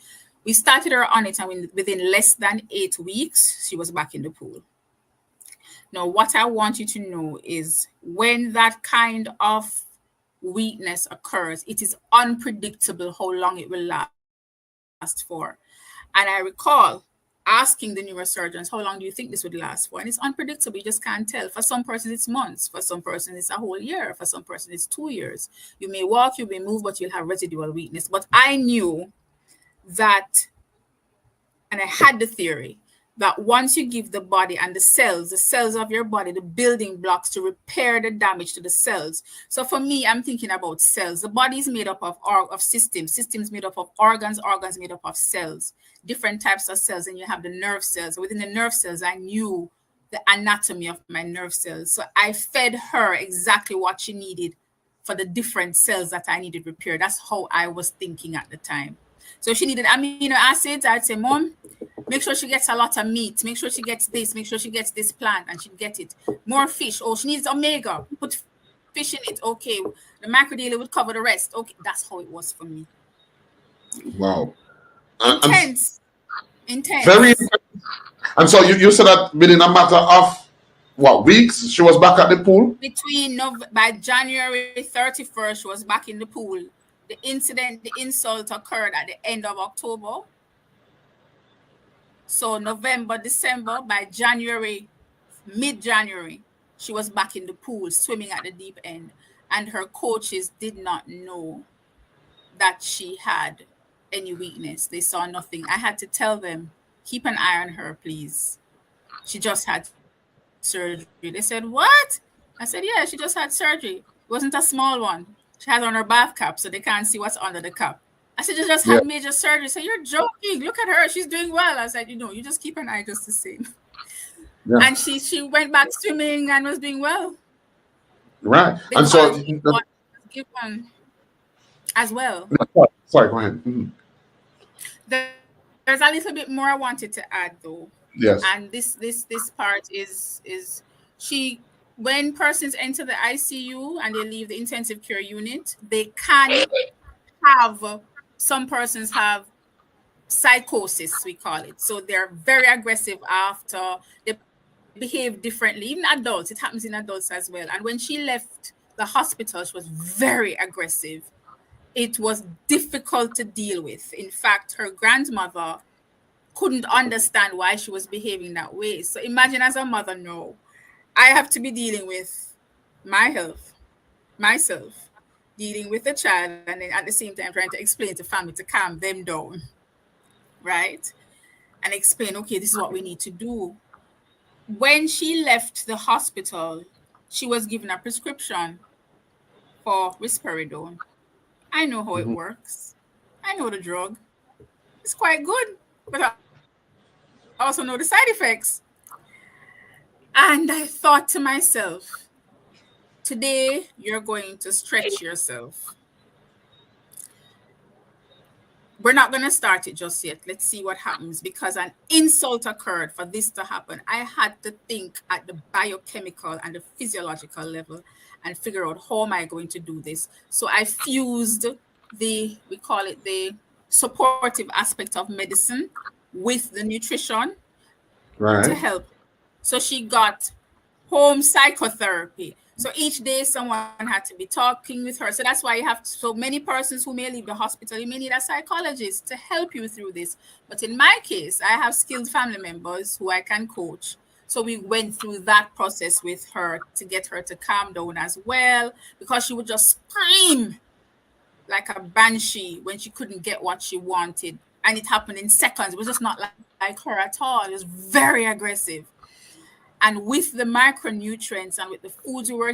We started her on it, and within less than 8 weeks, she was back in the pool. Now, what I want you to know is when that kind of weakness occurs, it is unpredictable how long it will last for. And I recall asking the neurosurgeons, how long do you think this would last for? And it's unpredictable. You just can't tell. For some persons, it's months. For some persons, it's a whole year. For some persons, it's 2 years. You may walk, you may move, but you'll have residual weakness. But I knew that, and I had the theory that once you give the body and the cells of your body, the building blocks to repair the damage to the cells. So for me, I'm thinking about cells. The body is made up of systems made up of organs made up of cells, different types of cells. And you have the nerve cells. Within the nerve cells, I knew the anatomy of my nerve cells. So I fed her exactly what she needed for the different cells that I needed repaired. That's how I was thinking at the time. So if she needed amino acids, I'd say, Mom, make sure she gets a lot of meat. Make sure she gets this. Make sure she gets this plant, and she'd get it. More fish. Oh, she needs omega. Put fish in it. Okay. The macrodaily would cover the rest. Okay. That's how it was for me. Wow. Intense. Very intense. And so you said that within a matter of what, weeks, she was back at the pool? By January 31st, she was back in the pool. The insult occurred at the end of October. So November, December, by January, mid-January, she was back in the pool, swimming at the deep end. And her coaches did not know that she had any weakness. They saw nothing. I had to tell them, keep an eye on her, please. She just had surgery. They said, what? I said, yeah, she just had surgery. It wasn't a small one. She had on her bath cap, so they can't see what's under the cap. I said, you just had major surgery. So you're joking. Look at her. She's doing well. I said, you just keep an eye just the same. Yeah. And she went back swimming and was doing well. Right. And so given as well. Sorry, go ahead. Mm-hmm. There's a little bit more I wanted to add though. Yes. And this part is when persons enter the ICU and they leave the intensive care unit, they can have, some persons have psychosis, we call it. So they're very aggressive after, they behave differently. Even adults, it happens in adults as well. And when she left the hospital, she was very aggressive. It was difficult to deal with. In fact, her grandmother couldn't understand why she was behaving that way. So imagine as a mother, no, I have to be dealing with my health, myself, dealing with the child, and then at the same time trying to explain to family to calm them down, right? And explain, okay, this is what we need to do. When she left the hospital, she was given a prescription for risperidone. I know how it works. I know the drug. It's quite good, but I also know the side effects. And I thought to myself, today you're going to stretch yourself. We're not going to start it just yet. Let's see what happens, because an insult occurred for this to happen. I had to think at the biochemical and the physiological level and figure out how am I going to do this. So I fused we call it the supportive aspect of medicine with the nutrition to help. So she got home psychotherapy. So each day someone had to be talking with her. So that's why you have so many persons who may leave the hospital, you may need a psychologist to help you through this. But in my case, I have skilled family members who I can coach. So we went through that process with her to get her to calm down as well, because she would just scream like a banshee when she couldn't get what she wanted. And it happened in seconds. It was just not like her at all. It was very aggressive. And with the micronutrients and with the foods we were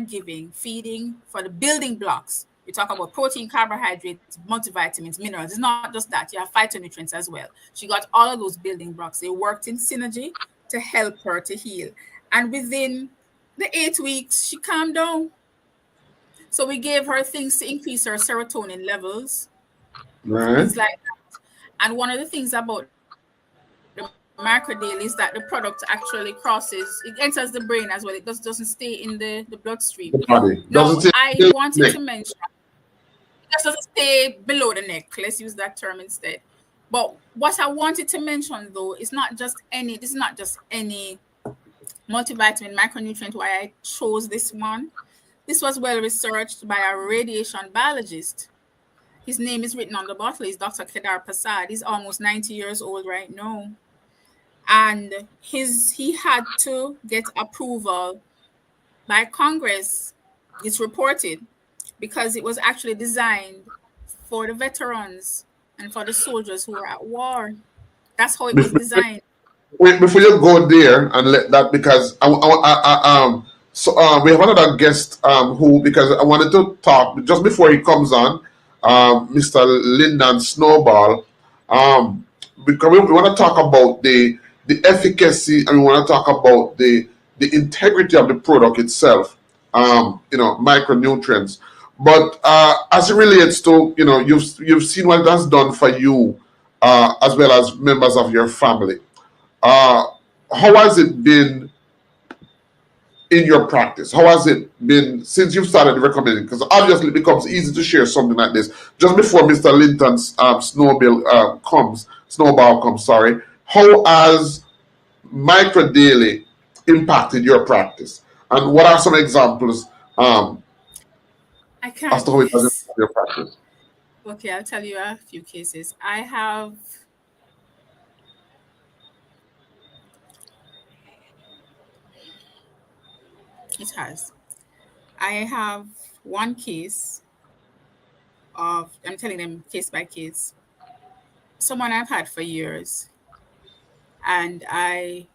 feeding for the building blocks, We talk about protein, carbohydrates, multivitamins, minerals. It's not just that. You have phytonutrients as well. She got all of those building blocks. They worked in synergy to help her to heal. And within the 8 weeks, she calmed down. So we gave her things to increase her serotonin levels, Right. things like that. And one of the things about the microdaily is that the product actually crosses, it enters the brain as well. It doesn't stay in the bloodstream. The Now, body I doesn't say wanted to mention, neck. it just doesn't stay below the neck. Let's use that term instead. But what I wanted to mention though is not just any, this is not just any multivitamin micronutrient why I chose this one. This was well researched by a radiation biologist. His name is written on the bottle. He's Dr. Kedar Prasad. He's almost 90 years old right now. And he had to get approval by Congress, it's reported, because it was actually designed for the veterans and for the soldiers who were at war. That's how it was Before, designed. wait, before you go there and let that, because we have another guest who, because I wanted to talk just before he comes on, Mr. Lyndon Snowball, because we want to talk about the efficacy, and we want to talk about the integrity of the product itself, micronutrients. But as it relates to, you've seen what it has done for you, as well as members of your family. Uh, how has it been in your practice? How has it been since you've started recommending? Because obviously it becomes easy to share something like this. Just before Mr. Linton's snowball comes, sorry. How has Micro Daily impacted your practice? And what are some examples I as can't. to how it has impacted your practice? Okay, I'll tell you a few cases. It has. I have one case of, I'm telling them case by case, someone I've had for years, and I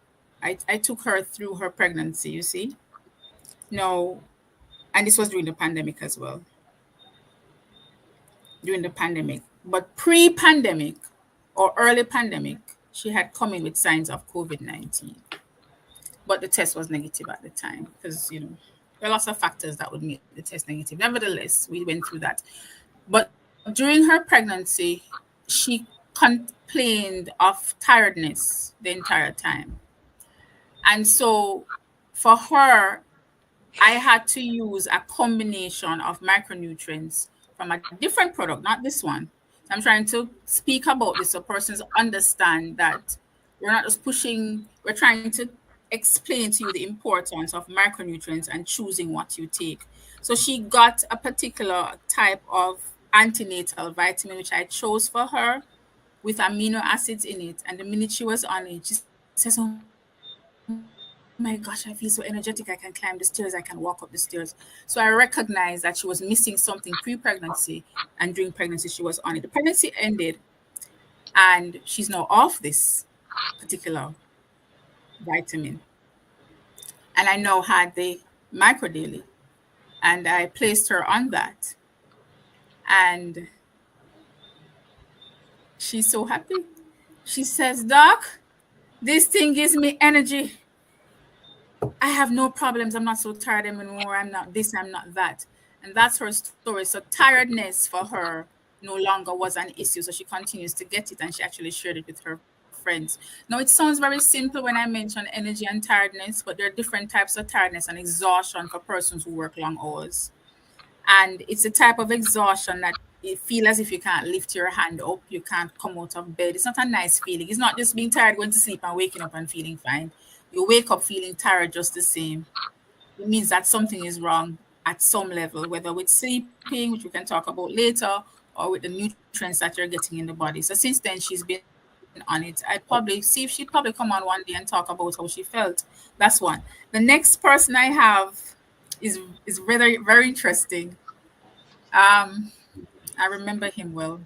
took her through her pregnancy, you see. No, and this was during the pandemic as well. During the pandemic. But pre-pandemic or early pandemic, she had come in with signs of COVID-19. But the test was negative at the time because, there are lots of factors that would make the test negative. Nevertheless, we went through that. But during her pregnancy, she complained of tiredness the entire time. And so for her, I had to use a combination of micronutrients from a different product, not this one. I'm trying to speak about this so persons understand that we're not just pushing, we're trying to explain to you the importance of micronutrients and choosing what you take. So she got a particular type of antenatal vitamin, which I chose for her with amino acids in it. And the minute she was on it, she says, "Oh my gosh, I feel so energetic. I can climb the stairs. I can walk up the stairs." So I recognized that she was missing something pre-pregnancy, and during pregnancy she was on it. The pregnancy ended, and she's now off this particular vitamin. And I now had the micro daily, and I placed her on that, and she's so happy. She says, "Doc, this thing gives me energy. I have no problems. I'm not so tired anymore. I'm not this, I'm not that." And that's her story. So tiredness for her no longer was an issue. So she continues to get it, and she actually shared it with her friends. Now, it sounds very simple when I mention energy and tiredness, but there are different types of tiredness and exhaustion for persons who work long hours. And it's a type of exhaustion that you feel as if you can't lift your hand up, you can't come out of bed. It's not a nice feeling. It's not just being tired, going to sleep and waking up and feeling fine. You wake up feeling tired just the same. It means that something is wrong at some level, whether with sleeping, which we can talk about later, or with the nutrients that you're getting in the body. So since then, she's been on it. I'd probably see if she'd probably come on one day and talk about how she felt. That's one. The next person I have is very, very interesting. Um, I remember him well.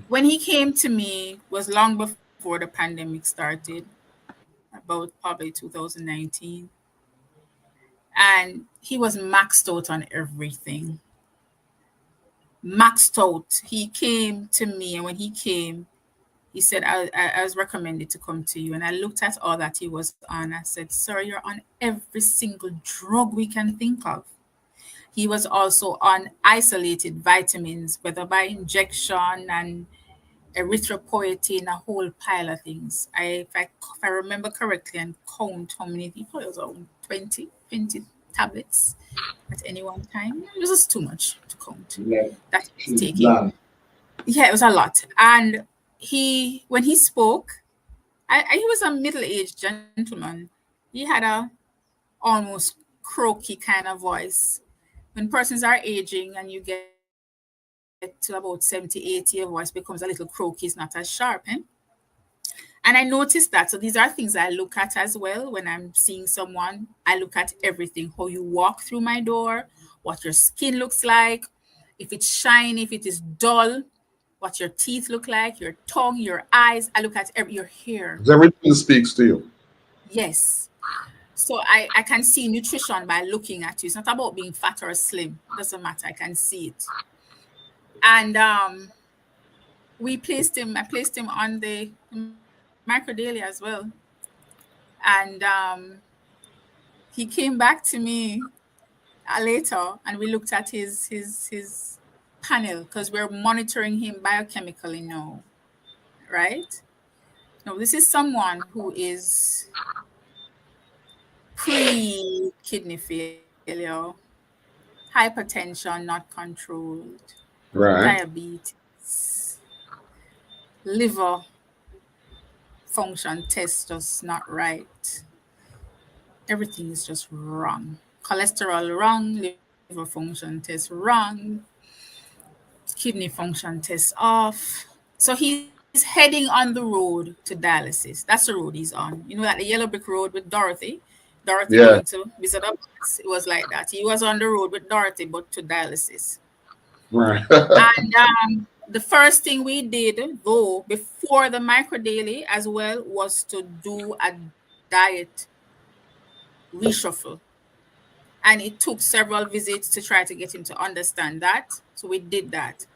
When he came to me was long before the pandemic started, about probably 2019. And he was maxed out on everything. maxed out. He came to me, and when he came, he said, I was recommended to come to you. And I looked at all that he was on. I said, sir, you're on every single drug we can think of. He was also on isolated vitamins, whether by injection and erythropoietin, a whole pile of things. If I remember correctly and count how many people, it was around 20 tablets at any one time. It was just too much to count. That he was taking. Yeah, it was a lot. And when he spoke, he was a middle-aged gentleman. He had a almost croaky kind of voice. When persons are aging and you get to about 70, 80, your voice becomes a little croaky, it's not as sharp. And I noticed that. So these are things I look at as well when I'm seeing someone. I look at everything, how you walk through my door, what your skin looks like, if it's shiny, if it is dull, what your teeth look like, your tongue, your eyes. I look at your hair. Everything speaks to you. Yes. So I can see nutrition by looking at you. It's not about being fat or slim. It doesn't matter. I can see it. And I placed him on the micro daily as well. And he came back to me later, and we looked at his panel, because we're monitoring him biochemically now, right? Now, this is someone who is pre-kidney failure, hypertension not controlled, right, diabetes, liver function test just not right. Everything is just wrong. Cholesterol wrong, liver function test wrong, kidney function test off. So he's heading on the road to dialysis. That's the road he's on. You know, that the yellow brick road with Dorothy going to visit us. It was like that. He was on the road with Dorothy, but to dialysis. Right. And the first thing we did, though, before the micro daily as well, was to do a diet reshuffle. And it took several visits to try to get him to understand that. So we did that.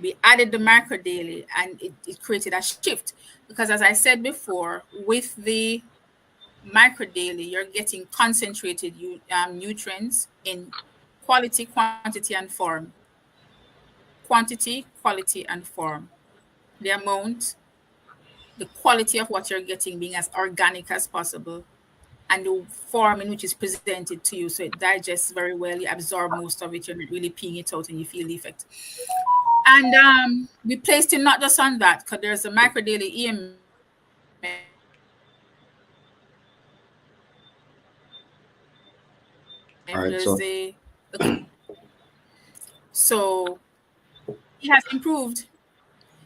We added the micro daily, and it created a shift. Because as I said before, with the micro daily, you're getting concentrated nutrients in quality, quantity, and form. Quantity, quality, and form. The amount, the quality of what you're getting being as organic as possible, and the form in which it's presented to you, so it digests very well, you absorb most of it, you're not really peeing it out, and you feel the effect. And we placed him not just on that, because there's a micro daily EM. So he has improved.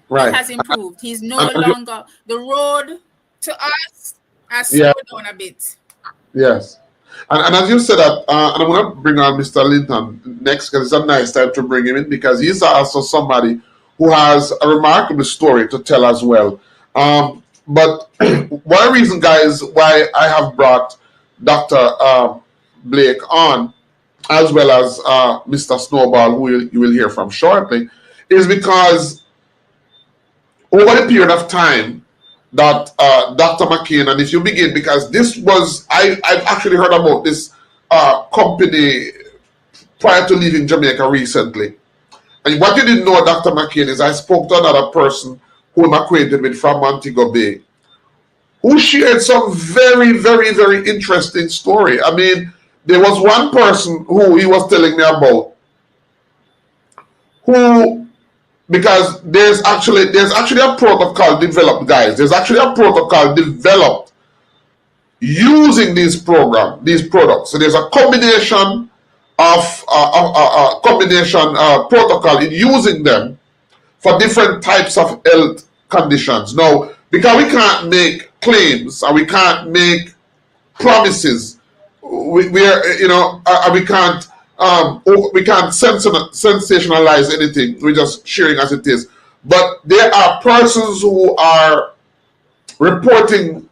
Right. He has improved. He's no longer, the road to us has slowed down a bit. Yes. And as you said that, and I'm going to bring on Mr. Linton next, because it's a nice time to bring him in, because he's also somebody who has a remarkable story to tell as well. But one reason, guys, why I have brought Dr. Blake on, as well as Mr. Snowball, who you will hear from shortly, is because over the period of time that Dr. McCain, and if you begin, because this was, I've actually heard about this company prior to leaving Jamaica recently. And what you didn't know, Dr. McCain, is I spoke to another person who I'm acquainted with from Montego Bay, who shared some very, very, very interesting story. I mean, there was one person who he was telling me about, who, because there's actually a protocol developed, guys. There's actually a protocol developed using these products. So there's a combination of protocol in using them for different types of health conditions. Now, because we can't make claims and we can't make promises, we can't sensationalize anything. We're just sharing as it is. But there are persons who are reporting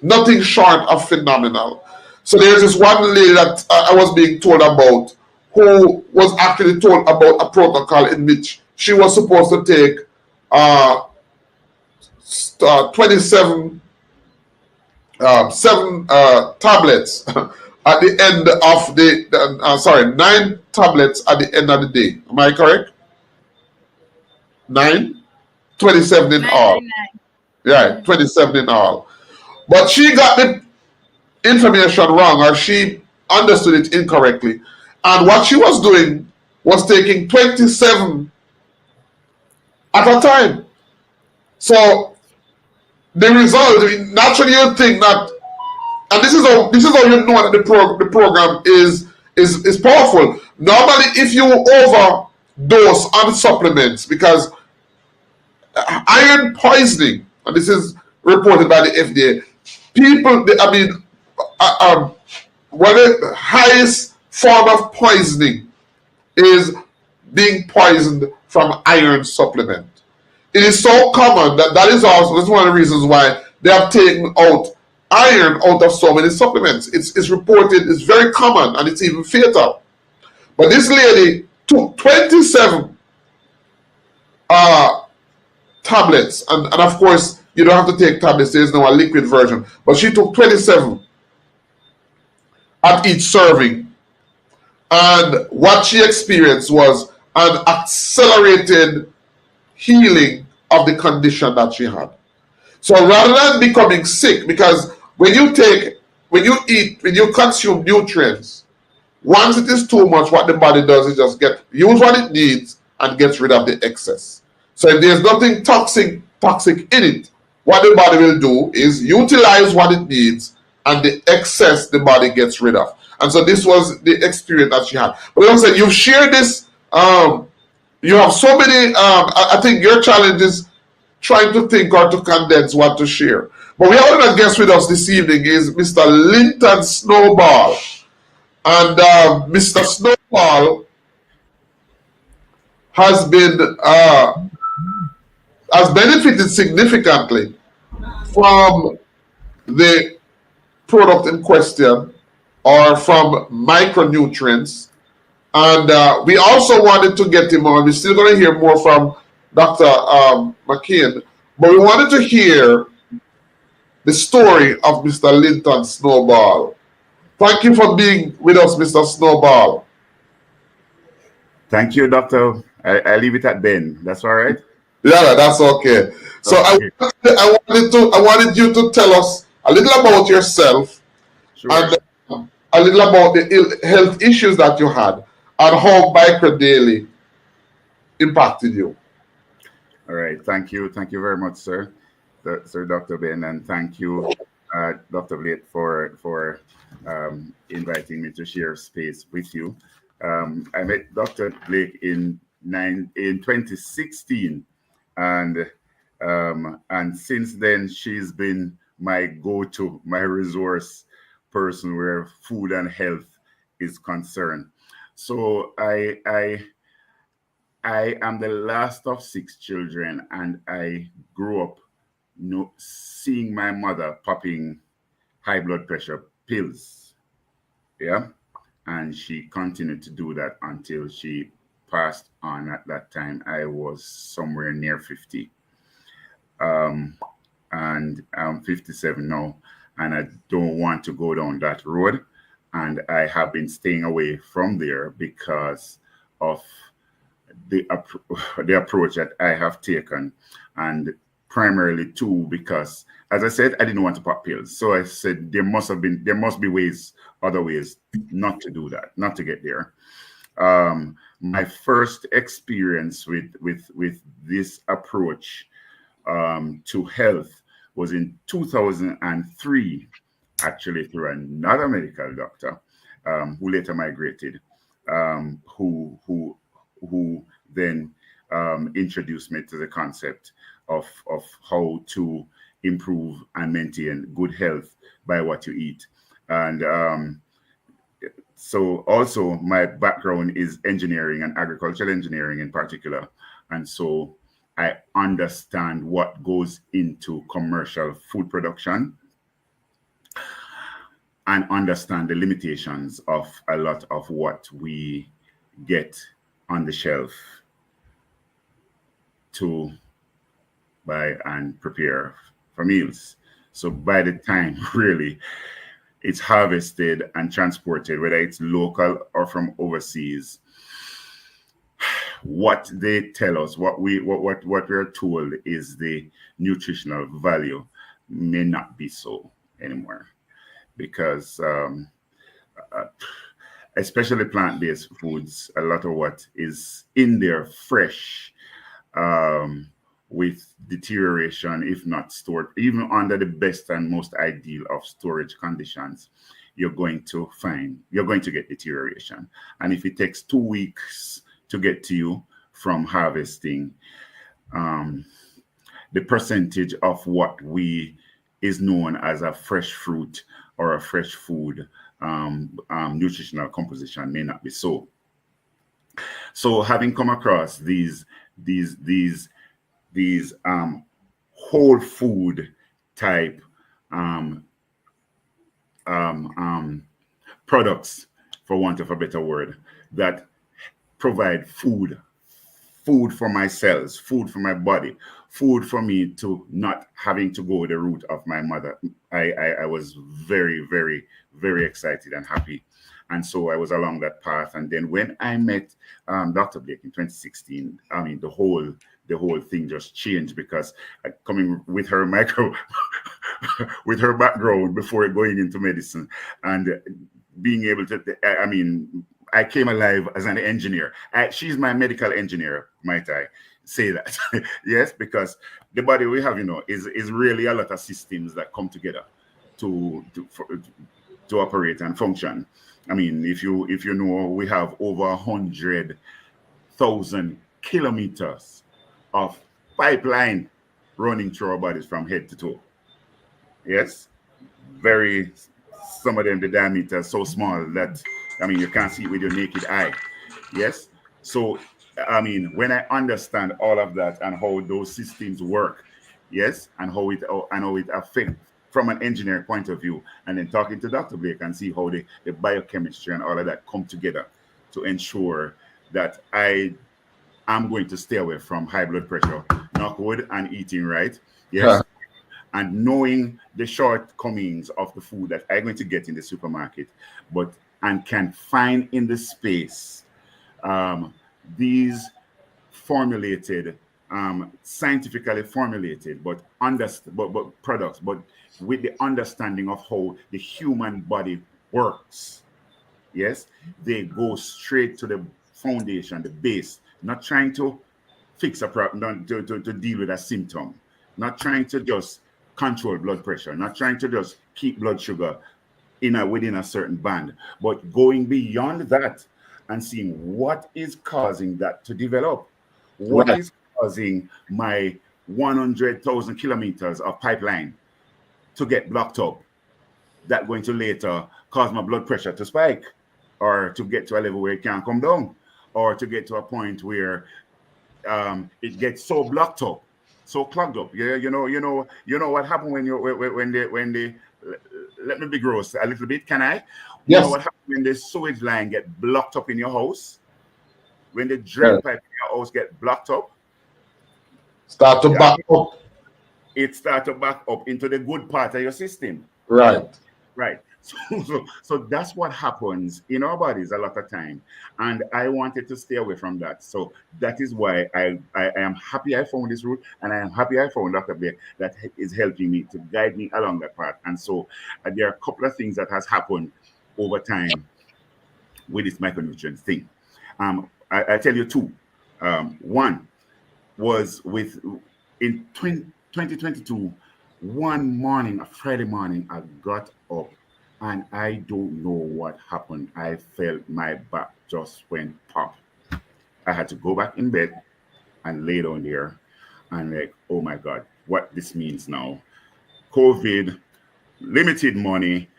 nothing short of phenomenal. So there's this one lady that I was being told about, who was actually told about a protocol in which she was supposed to take 27 tablets at the end of the 9 tablets at the end of the day. Am I correct? 9? 27 in all. 999. Yeah, 27 in all. But she got the information wrong, or she understood it incorrectly. And what she was doing was taking 27 at a time. So the result, naturally you think that, and this is how you know that the program is powerful. Normally, if you overdose on supplements, because iron poisoning, and this is reported by the FDA, people, one of the highest form of poisoning is being poisoned from iron supplement. It is so common that's one of the reasons why they have taken out iron out of so many supplements. It's reported, it's very common, and it's even fatal. But this lady took 27 tablets, and of course you don't have to take tablets, there's no liquid version, but she took 27 at each serving, and what she experienced was an accelerated healing of the condition that she had. So rather than becoming sick, because when you consume nutrients, once it is too much, what the body does is just use what it needs and gets rid of the excess. So if there's nothing toxic in it, what the body will do is utilize what it needs, and the excess the body gets rid of. And so this was the experience that she had. But like I said, you've shared this. You have so many. I think your challenge is trying to think or to condense what to share. But we have another guest with us this evening is Mr. Linton Snowball. And Mr. Snowball has benefited significantly from the product in question, or from micronutrients. And we also wanted to get him on. We're still going to hear more from Dr. McCain, but we wanted to hear the story of Mr. Linton Snowball. Thank you for being with us, Mr. Snowball. Thank you, Doctor. I leave it at Ben. That's all right? Yeah, that's okay. So okay. I wanted you to tell us a little about yourself, sure, and a little about the health issues that you had and how Micro Daily impacted you. All right. Thank you. Thank you very much, sir. Sir Dr. Ben, and thank you, Dr. Blake, for inviting me to share space with you. I met Dr. Blake in 2016, and since then she's been my go-to, my resource person where food and health is concerned. So I am the last of 6 children, and I grew up seeing my mother popping high blood pressure pills. Yeah. And she continued to do that until she passed on. At that time, I was somewhere near 50. And I'm 57 now, and I don't want to go down that road. And I have been staying away from there because of the approach that I have taken, and primarily too because, as I said, I didn't want to pop pills. So I said there must be other ways not to do that, not to get there. My first experience with this approach to health was in 2003, actually, through another medical doctor who later migrated, who then introduced me to the concept of how to improve and maintain good health by what you eat. And so also my background is engineering and agricultural engineering in particular. And so I understand what goes into commercial food production and understand the limitations of a lot of what we get on the shelf to buy and prepare for meals. So by the time really it's harvested and transported, whether it's local or from overseas, what they tell us, what we're told is the nutritional value may not be so anymore, because especially plant-based foods, a lot of what is in there fresh, with deterioration, if not stored, even under the best and most ideal of storage conditions, you're going to get deterioration. And if it takes 2 weeks to get to you from harvesting, the percentage of what is known as a fresh fruit or a fresh food nutritional composition may not be so. So having come across these whole food type products, for want of a better word, that provide food for my cells, food for my body, food for me to not having to go the route of my mother, I was very, very, very excited and happy. And so I was along that path. And then when I met Dr. Blake in 2016, I mean, the whole thing just changed, because coming with her with her background before going into medicine, and being able to, I mean, I came alive as an engineer. She's my medical engineer, might I say that? Yes, because the body we have, is really a lot of systems that come together to operate and function. I mean, if you know, we have over 100,000 kilometers of pipeline running through our bodies from head to toe. Yes, some of them, the diameter is so small that, I mean, you can't see it with your naked eye. Yes, so I mean, when I understand all of that and how those systems work, yes, and how it affects from an engineer point of view, and then talking to Dr. Blake and see how the biochemistry and all of that come together to ensure that I am going to stay away from high blood pressure, knock wood, and eating right. Yes. Yeah. And knowing the shortcomings of the food that I'm going to get in the supermarket, and can find in the space these formulated, scientifically formulated, but products, but with the understanding of how the human body works. Yes, they go straight to the foundation, the base, not trying to fix a problem, to deal with a symptom, not trying to just control blood pressure, not trying to just keep blood sugar within a certain band, but going beyond that and seeing what is causing that to develop, what is causing my 100,000 kilometers of pipeline to get blocked up, that going to later cause my blood pressure to spike, or to get to a level where it can't come down, or to get to a point where it gets so blocked up, so clogged up. Yeah, you know what happened when they let me be gross a little bit, can I? Yes. You know what happens when the sewage line get blocked up in your house? When the drain pipe in your house get blocked up? Start to back up. It starts to back up into the good part of your system. Right. So that's what happens in our bodies a lot of time. And I wanted to stay away from that. So that is why I am happy I found this route, and I am happy I found Dr. Blake that is helping me to guide me along that path. And so there are a couple of things that has happened over time with this micronutrient thing. I tell you two. One was in 2022, one morning, a Friday morning, I got up and I don't know what happened. I felt my back just went pop. I had to go back in bed and lay down there and like, oh my God, what this means now. COVID, limited money.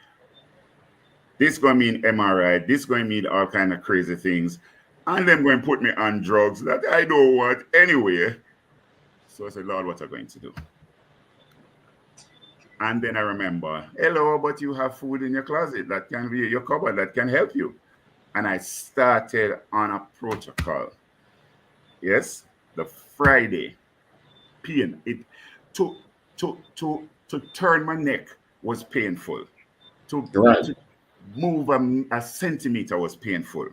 This going to mean MRI. This going to mean all kind of crazy things. And then going to put me on drugs that I don't want anyway. So I said, Lord, what am I going to do? And then I remember, hello, but you have food in your closet that can be your cupboard that can help you. and I started on a protocol. Yes, the Friday pain. It to turn my neck was painful. Right. To move a centimeter was painful.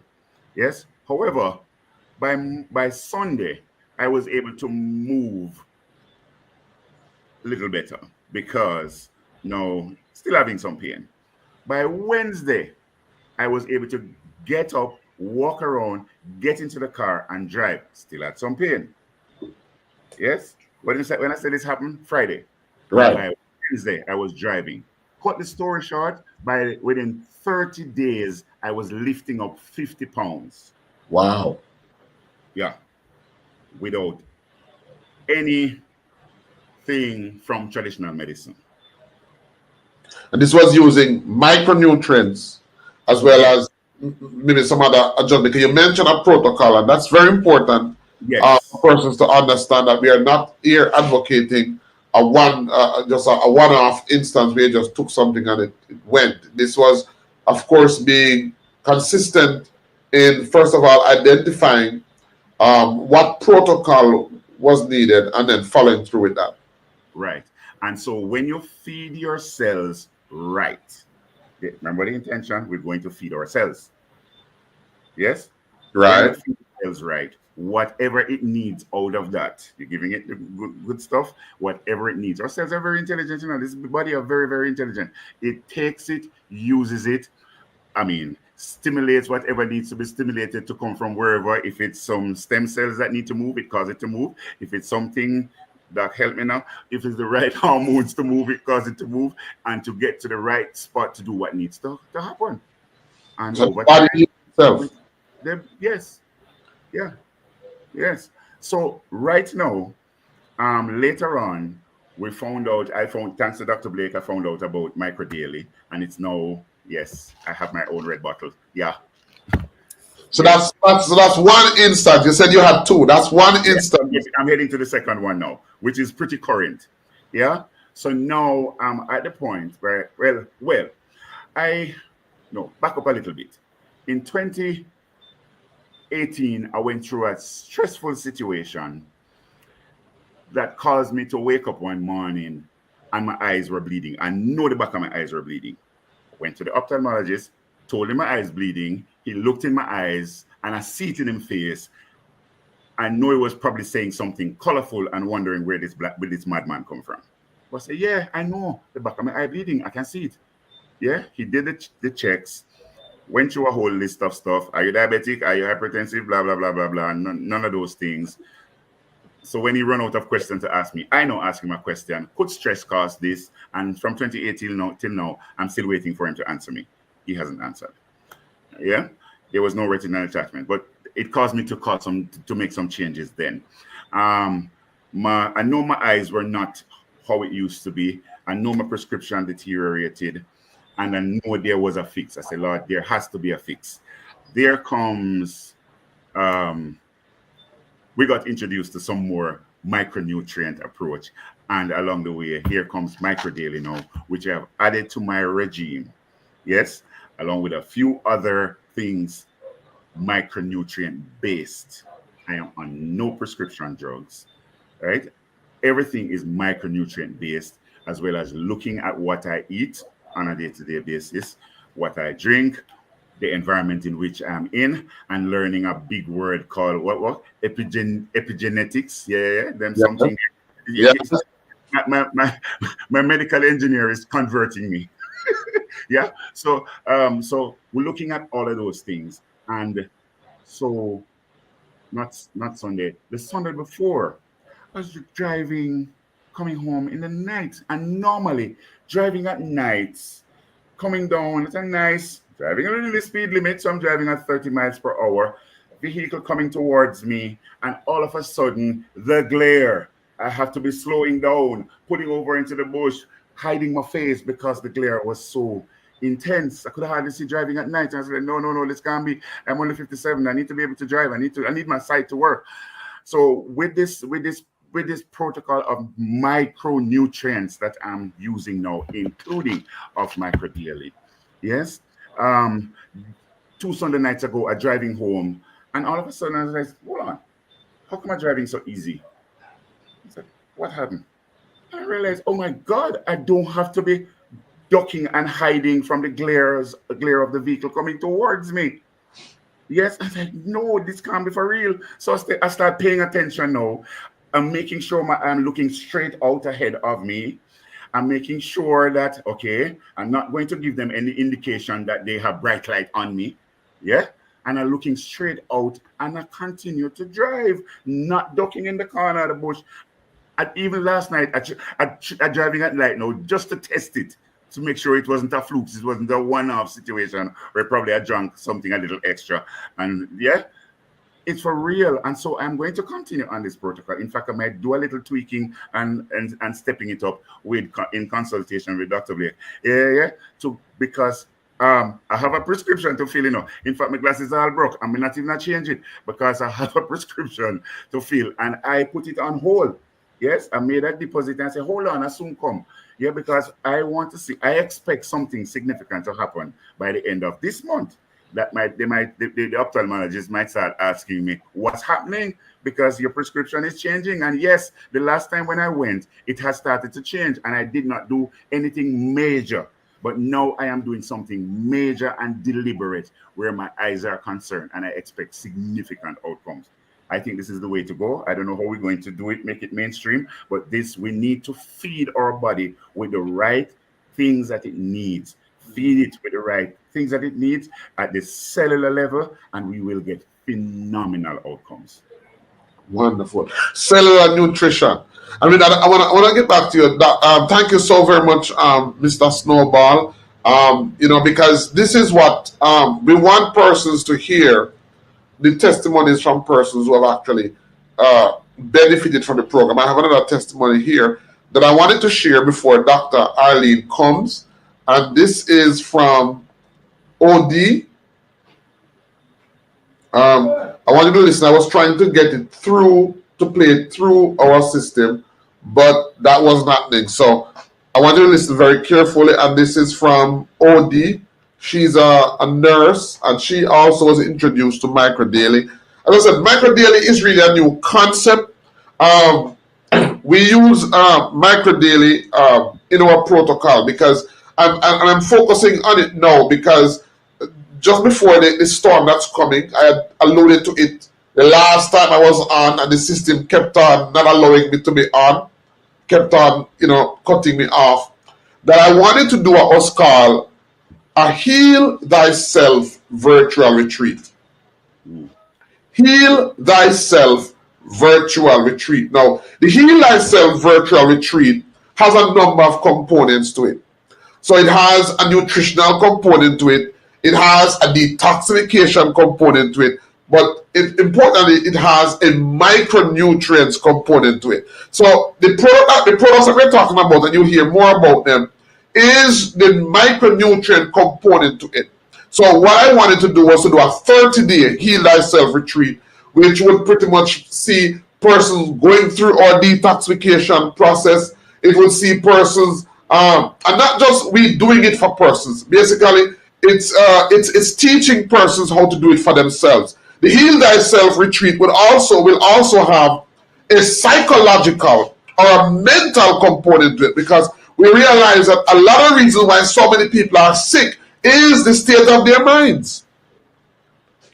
Yes. However, by Sunday, I was able to move a little better because no, still having some pain. By Wednesday, I was able to get up, walk around, get into the car, and drive. Still had some pain. Yes. When I said this happened Friday, and Right. by Wednesday I was driving. Cut the story short, by within 30 days, I was lifting up 50 pounds. Wow. Yeah. Without anything from traditional medicine. And this was using micronutrients as well as maybe some other adjustment. Because you mentioned a protocol, and that's very important Yes. for persons to understand that we are not here advocating a one-off instance where you just took something and it went. This was, of course, being consistent in, first of all, identifying what protocol was needed and then following through with that. Right. And so when you feed your cells right, remember the intention, we're going to feed our cells. Yes? Right. When you feed the cells right, whatever it needs out of that, you're giving it the good stuff, whatever it needs. Our cells are very intelligent, this body are very, very intelligent. It takes it, uses it, stimulates whatever needs to be stimulated to come from wherever. If it's some stem cells that need to move, it causes it to move. If it's something that help me now, if it's the right hormones to move, it causes it to move and to get to the right spot to do what needs to happen. And So over body time, itself. Yes. So right now, later on, thanks to Dr. Blake, I found out about Micro Daily, and it's now, yes, I have my own red bottle. Yeah. So that's one instance. You said you had two. That's one instance. I'm heading to the second one now, which is pretty current. Yeah. So now I'm at the point where, back up a little bit. In 2018, I went through a stressful situation that caused me to wake up one morning and my eyes were bleeding. I know the back of my eyes were bleeding. Went to the ophthalmologist, told him my eyes bleeding. He looked in my eyes and I see it in his face. I know he was probably saying something colorful and wondering where this madman come from. I said, yeah, I know the back of my eye bleeding. I can see it. Yeah, he did the checks, went through a whole list of stuff. Are you diabetic? Are you hypertensive? Blah, blah, blah, blah, blah. None of those things. So when he run out of questions to ask me, I now ask him a question. Could stress cause this? And from 2018 till now, I'm still waiting for him to answer me. He hasn't answered. Yeah, there was no retinal attachment, but it caused me to make some changes then. I know my eyes were not how it used to be. I know my prescription deteriorated, and I know there was a fix. I said, Lord, there has to be a fix. There comes, we got introduced to some more micronutrient approach. And along the way, here comes Micro Daily now, which I have added to my regime. Yes, along with a few other things, micronutrient based. I am on no prescription drugs, right? Everything is micronutrient based, as well as looking at what I eat on a day-to-day basis, what I drink, the environment in which I'm in, and learning a big word called epigenetics. Something. Yeah. My medical engineer is converting me. Yeah. So we're looking at all of those things, and so not Sunday. The Sunday before, I was driving, coming home in the night, and normally driving at nights, coming down, it's a nice driving under the speed limit, so I'm driving at 30 miles per hour. Vehicle coming towards me, and all of a sudden, the glare. I have to be slowing down, putting over into the bush, hiding my face because the glare was so intense. I could hardly see driving at night. I said, no, this can't be. I'm only 57. I need to be able to drive. I need my sight to work. So with this protocol of micronutrients that I'm using now, including of Micro Daily, yes, 2 Sunday nights ago, I'm driving home, and all of a sudden I was like, hold on, how come I'm driving so easy? I said, what happened? And I realized, oh my God, I don't have to be ducking and hiding from the glare of the vehicle coming towards me. Yes, I said, no, this can't be for real. So I start paying attention now. I'm making sure I'm looking straight out ahead of me. I'm making sure that, okay, I'm not going to give them any indication that they have bright light on me. Yeah. And I'm looking straight out and I continue to drive, not ducking in the corner of the bush. And even last night, I driving at night now just to test it, to make sure it wasn't a fluke. It wasn't a one-off situation where probably I drank something a little extra. And yeah, it's for real. And so I'm going to continue on this protocol. In fact, I might do a little tweaking and stepping it up in consultation with Dr. Blake. Because I have a prescription to fill, In fact, my glasses are all broke. I'm not even change it because I have a prescription to fill and I put it on hold. Yes, I made that deposit and I said, hold on, I soon come. Yeah, because I want to see, I expect something significant to happen by the end of this month. That the ophthalmologist might start asking me what's happening because your prescription is changing. And yes, the last time when I went, it has started to change and I did not do anything major. But now I am doing something major and deliberate where my eyes are concerned and I expect significant outcomes. I think this is the way to go. I don't know how we're going to do it, make it mainstream, but we need to feed our body with the right things that it needs. Feed it with the right things that it needs at the cellular level, and we will get phenomenal outcomes. Wonderful. Cellular nutrition. I mean, I want to get back to you. Thank you so very much, Mr. Snowball. Because this is what we want persons to hear. The testimonies from persons who have actually benefited from the program. I have another testimony here that I wanted to share before Dr. Arlene comes. And this is from OD. I want you to listen. I was trying to get it through, to play it through our system, but that wasn't happening. So I want you to listen very carefully. And this is from OD. She's a nurse, and she also was introduced to Microdaily. As I said, Microdaily is really a new concept. We use Microdaily in our protocol because I'm focusing on it now because just before the storm that's coming, I had alluded to it the last time I was on, and the system kept on not allowing me to be on, kept on, cutting me off. That I wanted to do what was called a Heal Thyself virtual retreat. Heal Thyself virtual retreat. Now, the Heal Thyself virtual retreat has a number of components to it. So it has a nutritional component to it. It has a detoxification component to it. But importantly, it has a micronutrients component to it. So the products that we're talking about, and you'll hear more about them, is the micronutrient component to it. So what I wanted to do was to do a 30-day Heal Thyself retreat, which would pretty much see persons going through our detoxification process. It would see persons, and not just we doing it for persons. Basically, it's teaching persons how to do it for themselves. The Heal Thyself retreat will also have a psychological or a mental component to it, because we realize that a lot of reasons why so many people are sick is the state of their minds,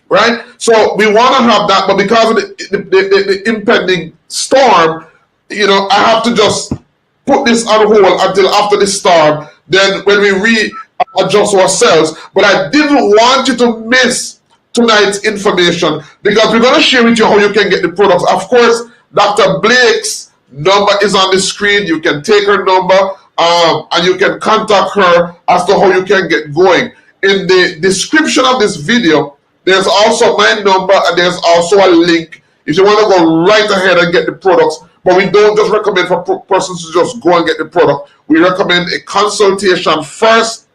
right? So we want to have that, but because of the impending storm, I have to just put this on hold until after the storm. Then when we readjust ourselves, but I didn't want you to miss tonight's information because we're going to share with you how you can get the products. Of course, Dr. Blake's number is on the screen. You can take her number. And you can contact her as to how you can get going. In the description of this video, there's also my number and there's also a link if you want to go right ahead and get the products. But we don't just recommend for persons to just go and get the product. We recommend a consultation first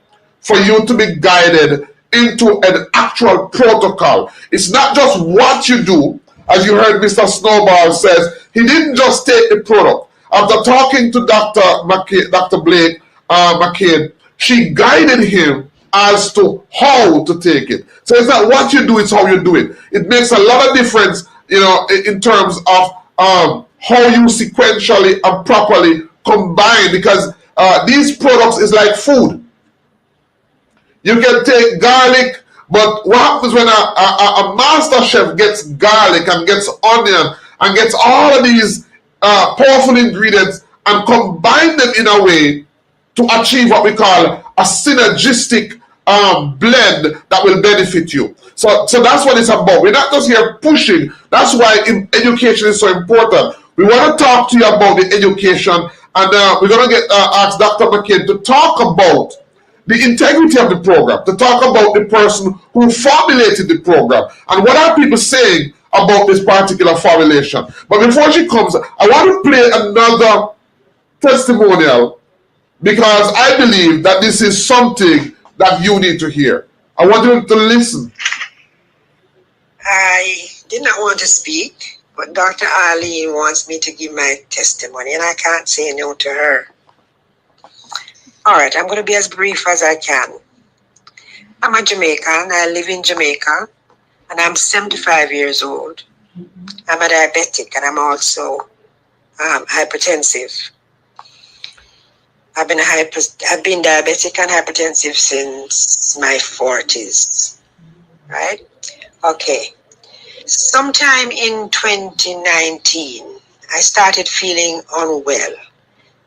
for you to be guided into an actual protocol. It's not just what you do. As you heard Mr. Snowball says, he didn't just take the product. After talking to Dr. Blake-McCain, she guided him as to how to take it. So it's not what you do, it's how you do it. It makes a lot of difference, in terms of how you sequentially and properly combine, because these products is like food. You can take garlic, but what happens when a master chef gets garlic and gets onion and gets all of these powerful ingredients and combine them in a way to achieve what we call a synergistic blend that will benefit you. So that's what it's about. We're not just here pushing. That's why education is so important. We want to talk to you about the education, and we're going to ask Dr. McCain to talk about the integrity of the program, to talk about the person who formulated the program, and what are people saying about this particular formulation. But before she comes, I want to play another testimonial, because I believe that this is something that you need to hear. I want you to listen. I did not want to speak, but Dr. Arlene wants me to give my testimony, and I can't say no to her. All right, I'm going to be as brief as I can. I'm a Jamaican. I live in Jamaica, and I'm 75 years old. I'm a diabetic, and I'm also hypertensive. I've been diabetic and hypertensive since my 40s, right? Okay. Sometime in 2019, I started feeling unwell.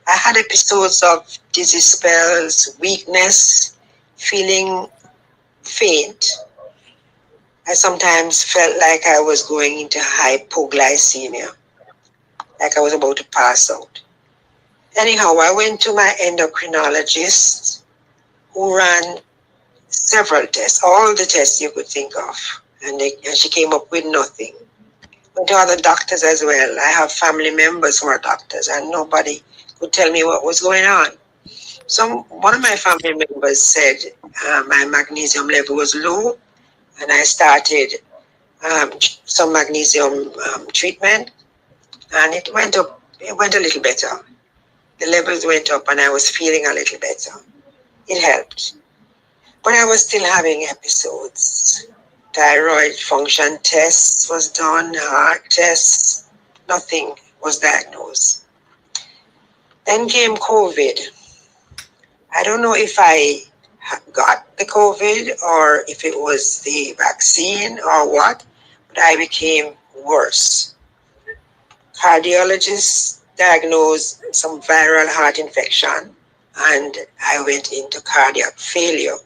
I had episodes of dizzy spells, weakness, feeling faint. I sometimes felt like I was going into hypoglycemia, like I was about to pass out. Anyhow, I went to my endocrinologist, who ran several tests, all the tests you could think of, and she came up with nothing. Went to other doctors as well. I have family members who are doctors, and nobody could tell me what was going on. So one of my family members said my magnesium level was low, and I started some magnesium treatment, and it went up. It went a little better. The levels went up, and I was feeling a little better. It helped. But I was still having episodes. Thyroid function tests was done, heart tests, nothing was diagnosed. Then came COVID. I don't know if I got the COVID or if it was the vaccine or what, but I became worse. Cardiologist diagnosed some viral heart infection, and I went into cardiac failure.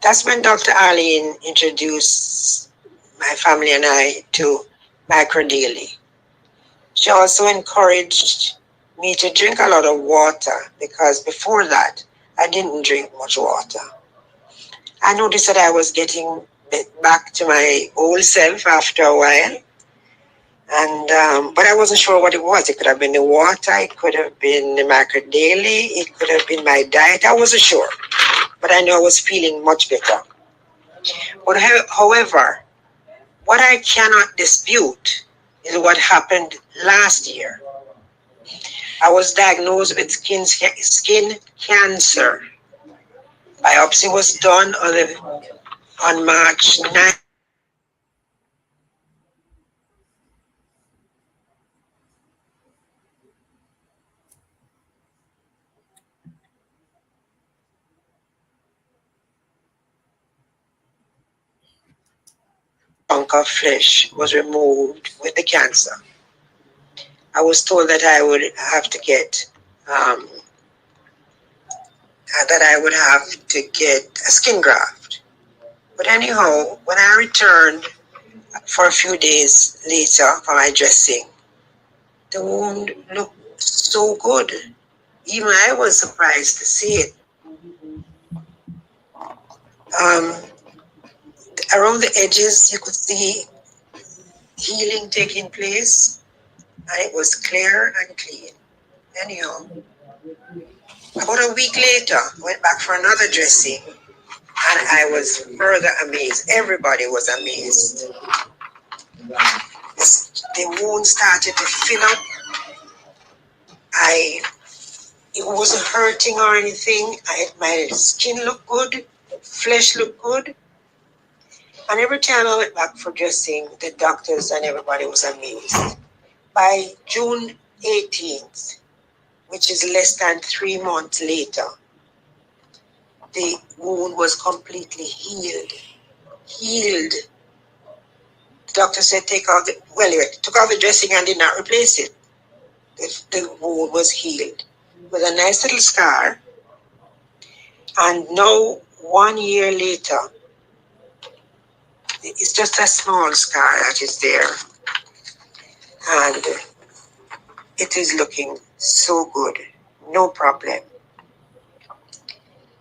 That's when Dr. Arlene introduced my family and I to microdaily. She also encouraged me to drink a lot of water, because before that, I didn't drink much water. I noticed that I was getting back to my old self after a while. And but I wasn't sure what it was. It could have been the water, it could have been the microdaily, it could have been my diet. I wasn't sure, but I know I was feeling much better. But however, what I cannot dispute is what happened last year. I was diagnosed with skin cancer. Biopsy was done on March 9th. Chunk of flesh was removed with the cancer. I was told that I would have to get a skin graft. But anyhow, when I returned for a few days later for my dressing, the wound looked so good. Even I was surprised to see it. Around the edges, you could see healing taking place, and it was clear and clean. Anyhow, about a week later, I went back for another dressing, and I was further amazed. Everybody was amazed. The wound started to fill up. It wasn't hurting or anything. My skin looked good, flesh looked good. And every time I went back for dressing, the doctors and everybody was amazed. By June 18th, which is less than 3 months later, the wound was completely healed. The doctor said, took off the dressing and did not replace it. The wound was healed with a nice little scar. And now, 1 year later, it's just a small scar that is there. And it is looking so good. No problem.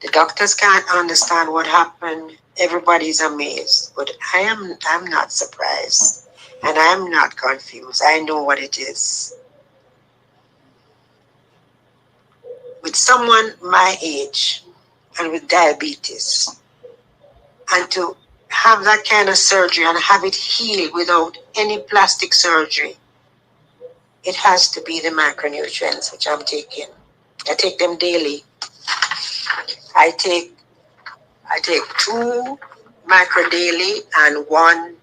The doctors can't understand what happened. Everybody's amazed. But I'm not surprised. And I'm not confused. I know what it is. With someone my age and with diabetes, and to have that kind of surgery and have it healed without any plastic surgery, it has to be the micronutrients which I'm taking. I take them daily. I take 2 micro daily and 1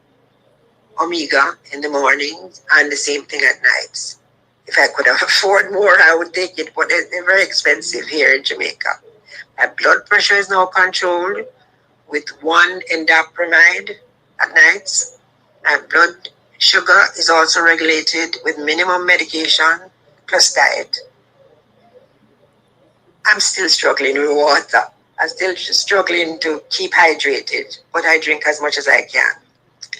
omega in the morning, and the same thing at nights. If I could afford more, I would take it, but they're very expensive here in Jamaica. My blood pressure is now controlled with 1 endopamide at nights. My blood sugar is also regulated with minimum medication plus diet. I'm still struggling with water. I'm still struggling to keep hydrated, but I drink as much as I can.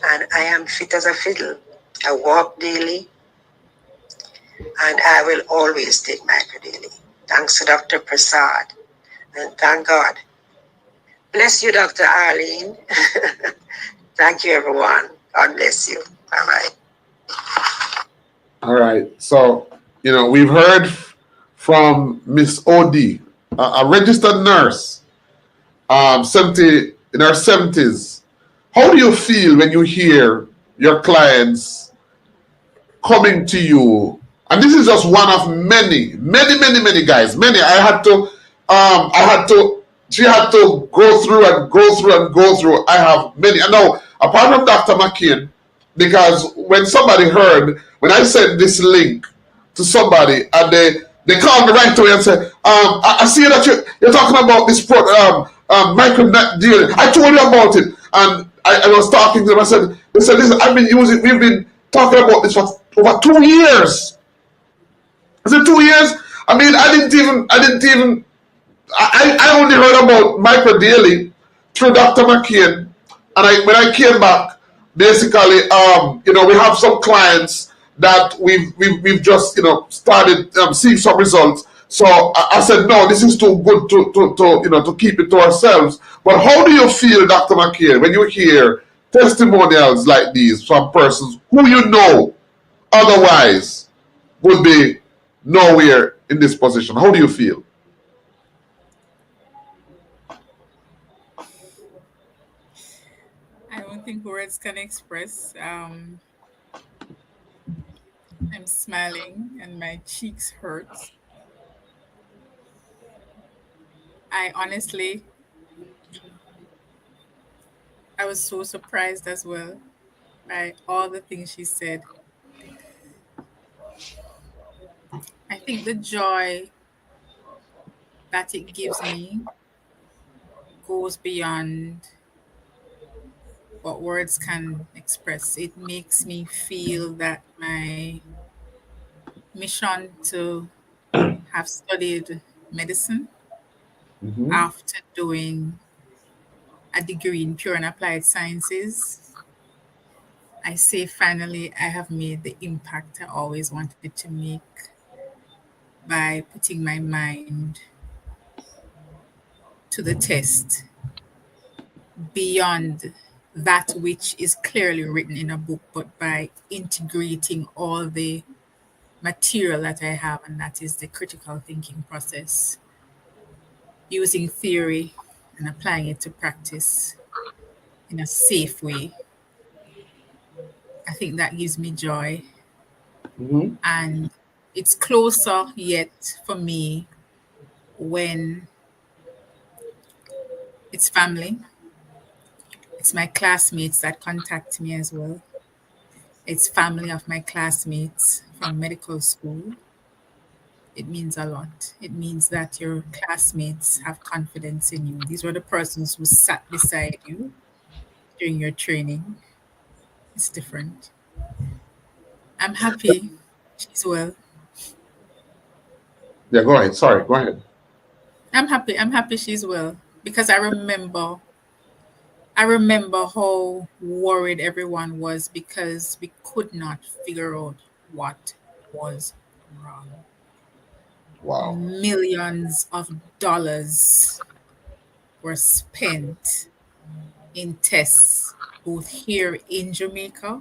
And I am fit as a fiddle. I walk daily, and I will always take micro daily. Thanks to Dr. Prasad, and thank God. Bless you, Dr. Arlene. Thank you, everyone. God bless you. Bye-bye. All right. So, we've heard from Miss OD, a registered nurse, 70 in her 70s. How do you feel when you hear your clients coming to you? And this is just one of many guys. Many. She had to go through. I have many. And now, apart from Dr. McCain, because when I sent this link to somebody and they called me right away and said, I see that you're talking about this micronutrients. I told you about it. And I was talking to them. They said, listen, we've been talking about this for over 2 years. I said, 2 years? I only heard about micro daily through Dr. McCain. And when I came back, basically, we have some clients that we've just, started seeing some results. So I said, no, this is too good to keep it to ourselves. But how do you feel, Dr. McCain, when you hear testimonials like these from persons who otherwise would be nowhere in this position? How do you feel? I don't think words can express. I'm smiling and my cheeks hurt. I was so surprised as well by all the things she said. I think the joy that it gives me goes beyond what words can express. It makes me feel that my mission to have studied medicine after doing a degree in pure and applied sciences, I say finally I have made the impact I always wanted to make by putting my mind to the test beyond that which is clearly written in a book, but by integrating all the material that I have, and that is the critical thinking process, using theory and applying it to practice in a safe way. I think that gives me joy. And it's closer yet for me when it's family, it's my classmates that contact me as well. It's family of my classmates from medical school. It means a lot. It means that your classmates have confidence in you. These were the persons who sat beside you during your training. It's different. I'm happy she's well. Yeah, go ahead. Sorry, go ahead. I'm happy. I'm happy she's well because I remember how worried everyone was because we could not figure out what was wrong. Wow. Millions of dollars were spent in tests both here in Jamaica,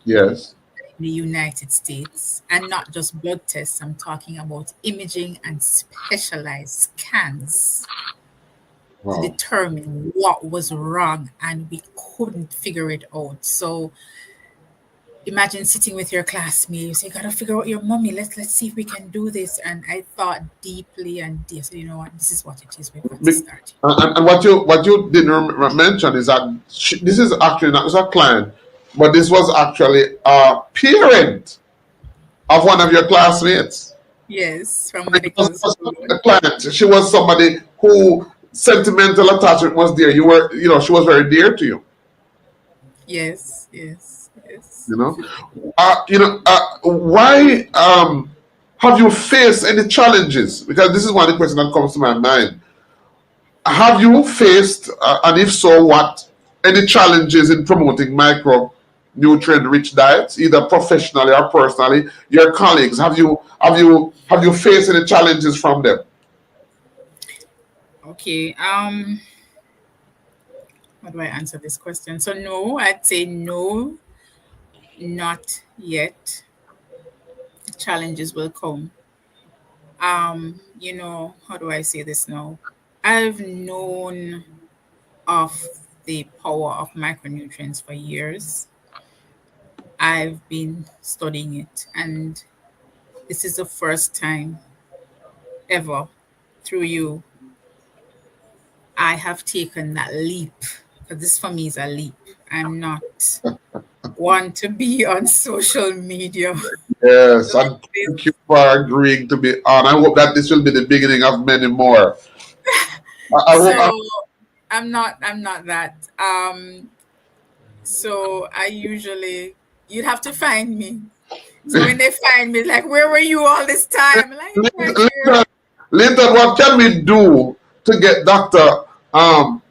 Yes. in the United States, and not just blood tests. I'm talking about imaging and specialized scans to Wow. determine what was wrong, and we couldn't figure it out. So imagine sitting with your classmate, you say, gotta figure out your mommy, let's see if we can do this. And I thought deeply and deeply, so you know what, this is what it is, we've got to Be- start. and what you didn't mention is that this is actually not a client, but this was actually a parent of one of your classmates. Yes, from It medical was school. a client. She was somebody who sentimental attachment was there. You were, she was very dear to you. Yes, yes, yes. You know, why have you faced any challenges? Because this is one of the questions that comes to my mind. Have you faced, and if so, what, any challenges in promoting micronutrient-rich diets, either professionally or personally? Your colleagues, have you faced any challenges from them? Okay, how do I answer this question? So no, I'd say no, not yet. Challenges will come. How do I say this now? I've known of the power of micronutrients for years. I've been studying it, and this is the first time ever through you I have taken that leap. Because this for me is a leap. I'm not one to be on social media. Yes, and thank you for agreeing to be on. I hope that this will be the beginning of many more. I hope. So I'm not that. So I usually you'd have to find me. So when they find me, like, where were you all this time? Like, right here. Linton, what can we do to get Dr.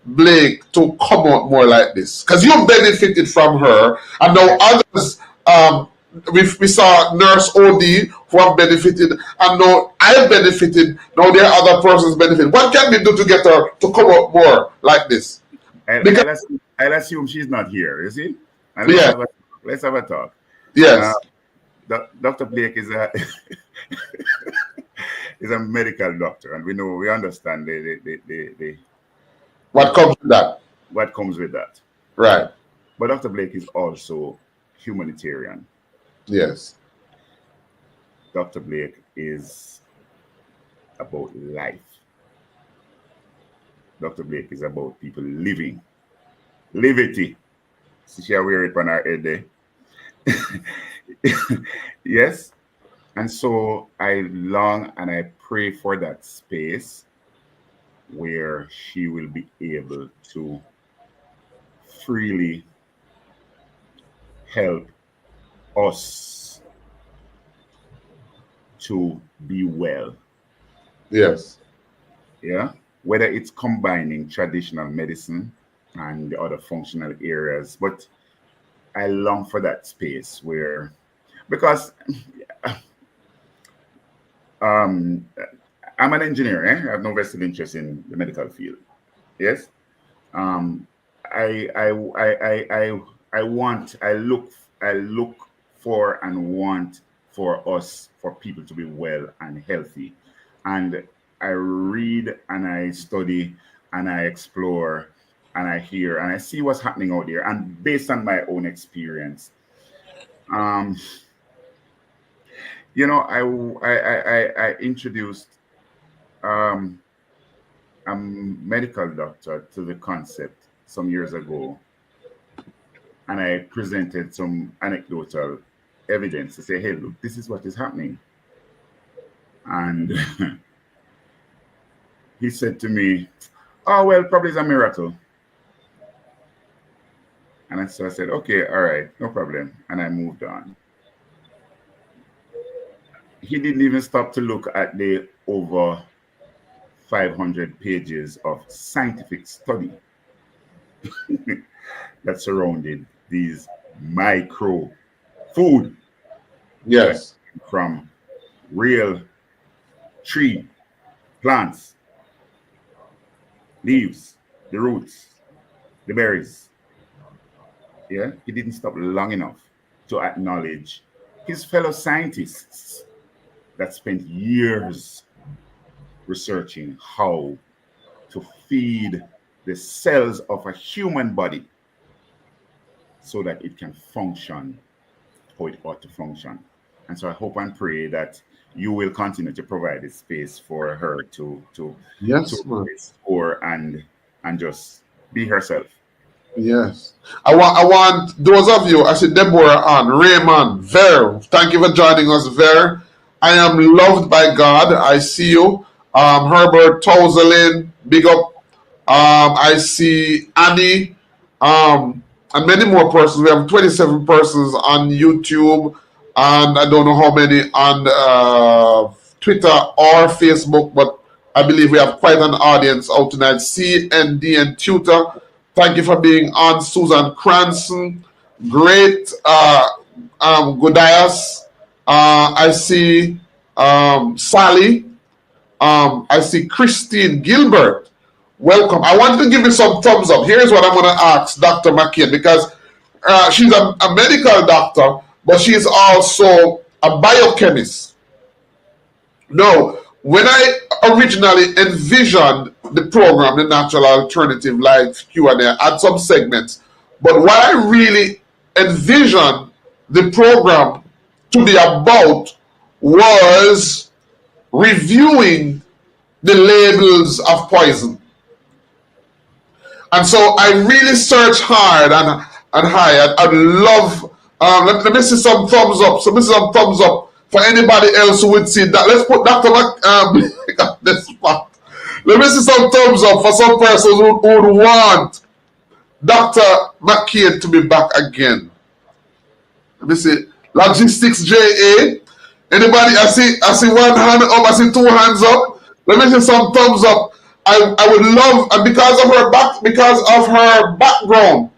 Blake to come out more like this? Because you benefited from her, and now others. We saw Nurse OD who have benefited, and now I benefited. Now there are other persons benefit. What can we do to get her to come out more like this? Because I'll assume she's not here, you see? And yeah, let's have a talk. yes, Dr. Blake is a is a medical doctor, and we understand what comes with that? what comes with that. Right. But Dr. Blake is also humanitarian. Yes. Dr. Blake is about life. Dr. Blake is about people living. Livity. See, she wear it on her head there. Yes. And so I long and I pray for that space where she will be able to freely help us to be well. Yes. Yeah. Whether it's combining traditional medicine and the other functional areas. But I long for that space where, because I'm an engineer, I have no vested interest in the medical field. Yes. I look for and want for people to be well and healthy. And I read and I study and I explore and I hear and I see what's happening out there. And based on my own experience, I introduced a medical doctor to the concept some years ago, and I presented some anecdotal evidence to say, hey, look, this is what is happening. And he said to me, oh, well, probably it's a miracle. And so I said, okay, all right, no problem. And I moved on. He didn't even stop to look at the over 500 pages of scientific study that surrounded these micro food. Yes. From real tree, plants, leaves, the roots, the berries. Yeah, he didn't stop long enough to acknowledge his fellow scientists that spent years researching how to feed the cells of a human body so that it can function how it ought to function. And so I hope and pray that you will continue to provide a space for her to explore and just be herself. Yes. I want those of you, I see Deborah on, Raymond, Ver, thank you for joining us, Ver. I am loved by God. I see you. Herbert Tozelin, big up. I see Annie, and many more persons. We have 27 persons on YouTube, and I don't know how many on Twitter or Facebook, but I believe we have quite an audience out tonight. CND and Tutor, thank you for being on. Susan Cranston, great. Godias, I see Sally, I see Christine Gilbert. Welcome. I want to give you some thumbs up. Here's what I'm going to ask Dr. McCain, because she's a medical doctor, but she's also a biochemist. Now, when I originally envisioned the program, the Natural Alternative Life Q&A, I had some segments, but what I really envisioned the program to be about was reviewing the labels of poison. And so I really searched hard and high. I'd love, let me see some thumbs up. So this is some thumbs up for anybody else who would see that. Let's put Dr. this spot. Let me see some thumbs up for some persons who would want Dr. McCain to be back again. Let me see. Logistics JA. Anybody? I see one hand up. I see two hands up. Let me see some thumbs up. I would love, and because of her background,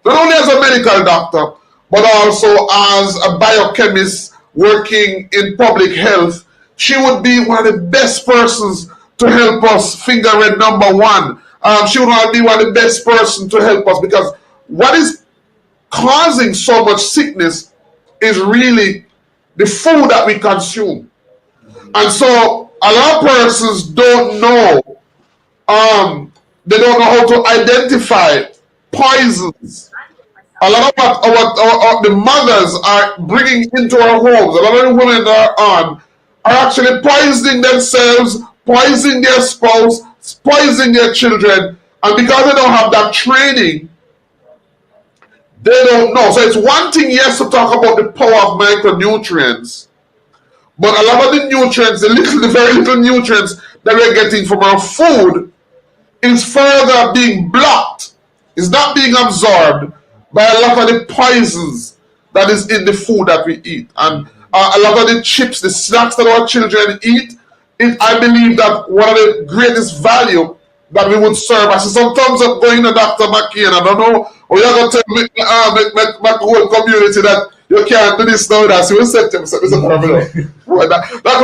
not only as a medical doctor, but also as a biochemist working in public health, she would be one of the best persons to help us figure out number one. She would be one of the best persons to help us, because what is causing so much sickness is really the food that we consume. And so a lot of persons don't know, they don't know how to identify poisons. A lot of what the mothers are bringing into our homes, a lot of the women that are actually poisoning themselves, poisoning their spouse, poisoning their children, and because they don't have that training, they don't know. So it's one thing, yes, to talk about the power of micronutrients, but a lot of the nutrients, the very little nutrients that we're getting from our food is further being blocked. It's not being absorbed by a lot of the poisons that is in the food that we eat. And a lot of the chips, the snacks that our children eat, I believe that one of the greatest value that we would serve. I see some thumbs up going to Dr. McCain. I don't know, or you're going to tell my whole community that you can't do this now. That's what said to him. Dr.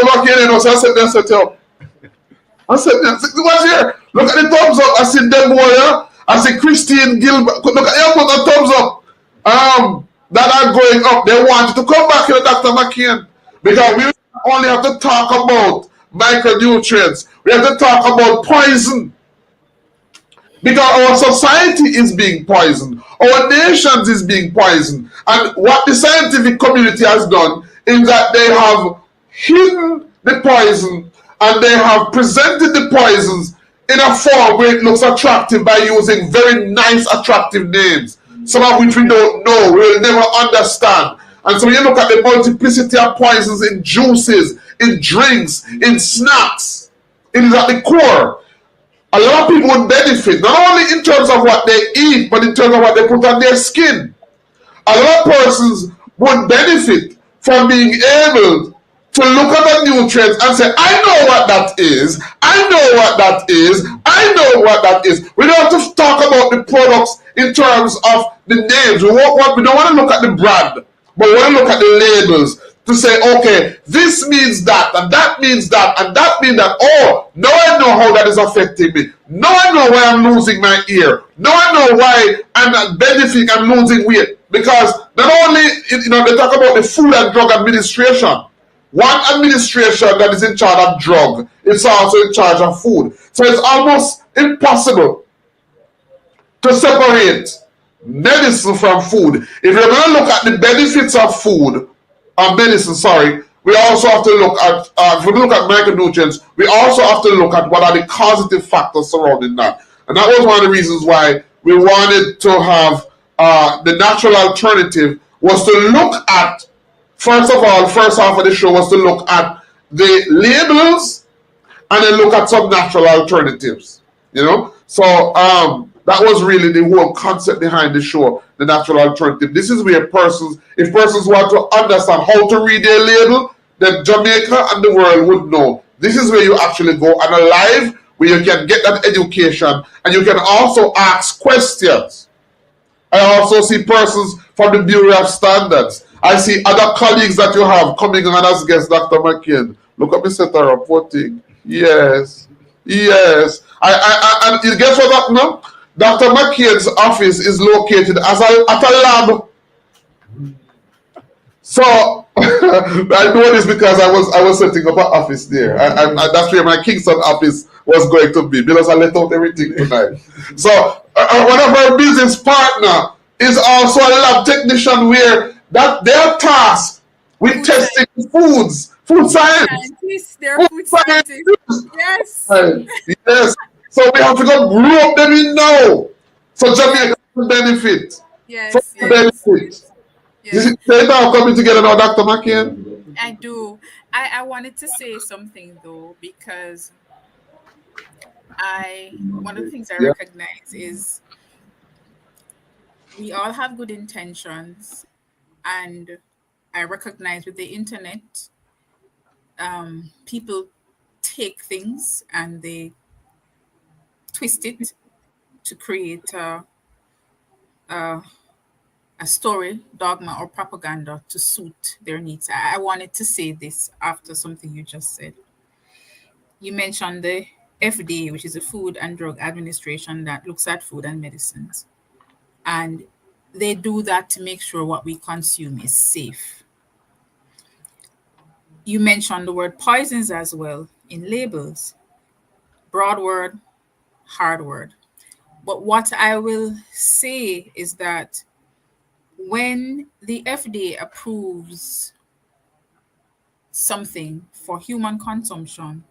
McCain, you know, so I said, I said, what's here? Look at the thumbs up. I see Deborah. I see Christine Gilbert. Look at you, put the thumbs up. That are going up. They want you to come back here, Dr. McCain, because we only have to talk about micronutrients. We have to talk about poison. Because our society is being poisoned. Our nations is being poisoned. And what the scientific community has done is that they have hidden the poison and they have presented the poisons in a form where it looks attractive by using very nice, attractive names, some of which we don't know, we'll never understand. And so when you look at the multiplicity of poisons in juices, in drinks, in snacks, it is at the core. A lot of people would benefit, not only in terms of what they eat, but in terms of what they put on their skin. A lot of persons would benefit from being able to look at the nutrients and say, I know what that is, I know what that is, I know what that is. We don't have to talk about the products in terms of the names. We don't want to look at the brand, but we want to look at the labels to say, okay, this means that, and that means that, and that means that. Oh, now I know how that is affecting me. Now I know why I'm losing my ear. Now I know why I'm not benefiting, I'm losing weight. Because not only, they talk about the Food and Drug Administration. One administration that is in charge of drug, it's also in charge of food. So it's almost impossible to separate medicine from food. If you're going to look at the benefits of food, medicine, sorry, we also have to look at, if we look at micronutrients, we also have to look at what are the causative factors surrounding that. And that was one of the reasons why we wanted to have the natural alternative, was to look at, first of all, first half of the show was to look at the labels and then look at some natural alternatives, So that was really the whole concept behind the show, the natural alternative. This is where if persons want to understand how to read their label, then Jamaica and the world would know. This is where you actually go on a live, where you can get that education, and you can also ask questions. I also see persons from the Bureau of Standards. I see other colleagues that you have coming on as guests, Dr. McCain. Look at me set her up, poor thing. Yes. And you guess what that now? Dr. McCain's office is located at a lab. So I know this because I was setting up an office there. And that's where my Kingston office was going to be, because I let out everything tonight. So one of our business partner is also a lab technician, where that their task with testing foods, food science. They're food scientists. Yes. Yes. So we have to go grow up them in now. So Jamaica can benefit. Yes. Benefit. Is it now coming together now, Dr. McCain? I do. I wanted to say something though, because one of the things I recognize is we all have good intentions, and I recognize with the internet, people take things and they twist it to create a story, dogma, or propaganda to suit their needs. I wanted to say this after something you just said. You mentioned the FDA, which is the Food and Drug Administration that looks at food and medicines. And they do that to make sure what we consume is safe. You mentioned the word poisons as well in labels. Broad word, hard word. But what I will say is that when the FDA approves something for human consumption,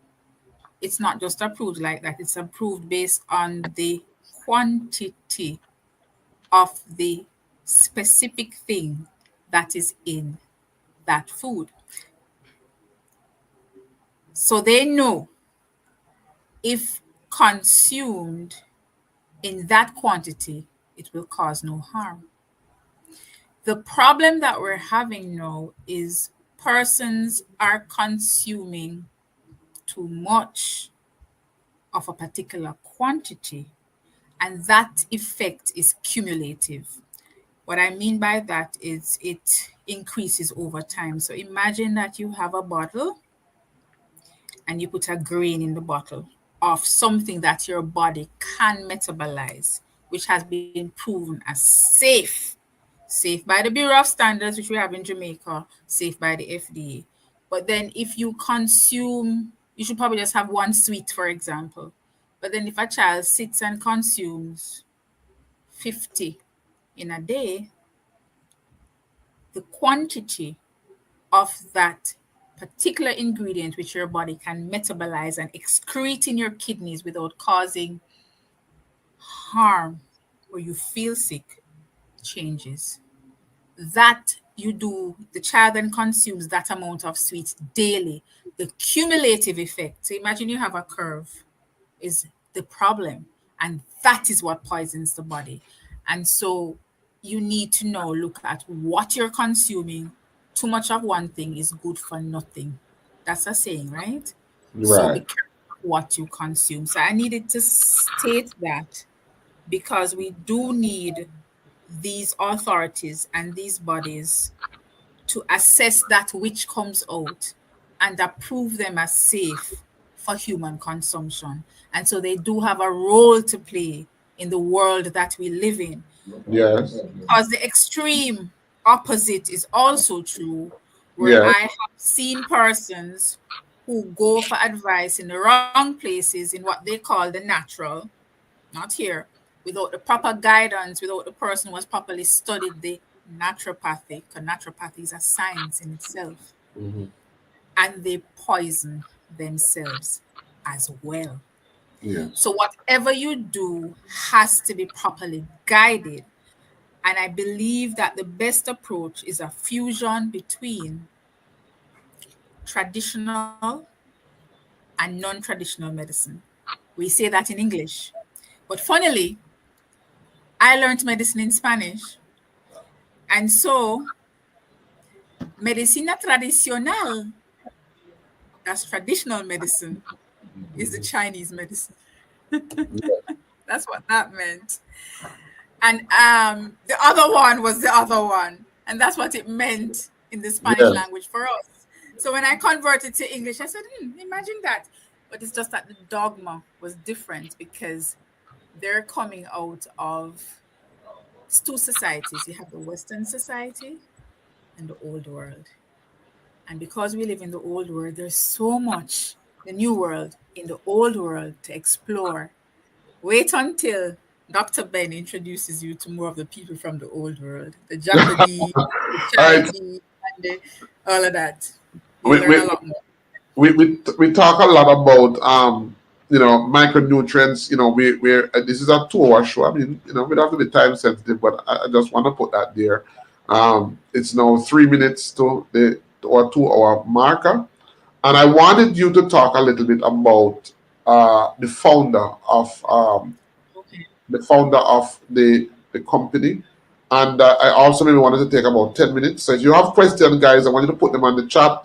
it's not just approved like that. It's approved based on the quantity of the specific thing that is in that food. So they know if consumed in that quantity, it will cause no harm. The problem that we're having now is persons are consuming too much of a particular quantity, and that effect is cumulative. What I mean by that is it increases over time. So imagine that you have a bottle and you put a grain in the bottle of something that your body can metabolize, which has been proven as safe by the Bureau of Standards, which we have in Jamaica, safe by the FDA. But then if you consume, you should probably just have one sweet, for example. But then if a child sits and consumes 50 in a day, the quantity of that particular ingredient which your body can metabolize and excrete in your kidneys without causing harm or you feel sick changes. That you do, the child then consumes that amount of sweets daily. The cumulative effect. So imagine you have a curve, is the problem. And that is what poisons the body. And so you need to now look at what you're consuming. Too much of one thing is good for nothing. That's a saying, right? So be Right. careful of what you consume. So I needed to state that because we do need these authorities and these bodies to assess that which comes out and approve them as safe for human consumption. And so they do have a role to play in the world that we live in. Yes. Because the extreme opposite is also true, where Yes. I have seen persons who go for advice in the wrong places in what they call the natural, not here, without the proper guidance, without the person who has properly studied the naturopathy, because naturopathy is a science in itself, Mhm. and they poison themselves as well. Yes. So whatever you do has to be properly guided. And I believe that the best approach is a fusion between traditional and non-traditional medicine. We say that in English. But funnily, I learned medicine in Spanish. And so, medicina tradicional, that's traditional medicine, is the Chinese medicine. That's what that meant. And the other one was the other one. And that's what it meant in the Spanish Yes. language for us. So when I converted to English, I said, imagine that. But it's just that the dogma was different because they're coming out of two societies. You have the Western society and the old world. And because we live in the old world, there's so much, the new world, in the old world to explore. Wait until Dr. Ben introduces you to more of the people from the old world, the Japanese, the All right. Chinese, and all of that. You We, learn a we, lot more. we talk a lot about micronutrients. This is a 2 hour show. I mean, we don't have to be time sensitive, but I just want to put that there. It's now 3 minutes to the or 2 hour marker, and I wanted you to talk a little bit about the founder of Okay. the company. And I also maybe wanted to take about 10 minutes. So if you have questions, guys, I want you to put them on the chat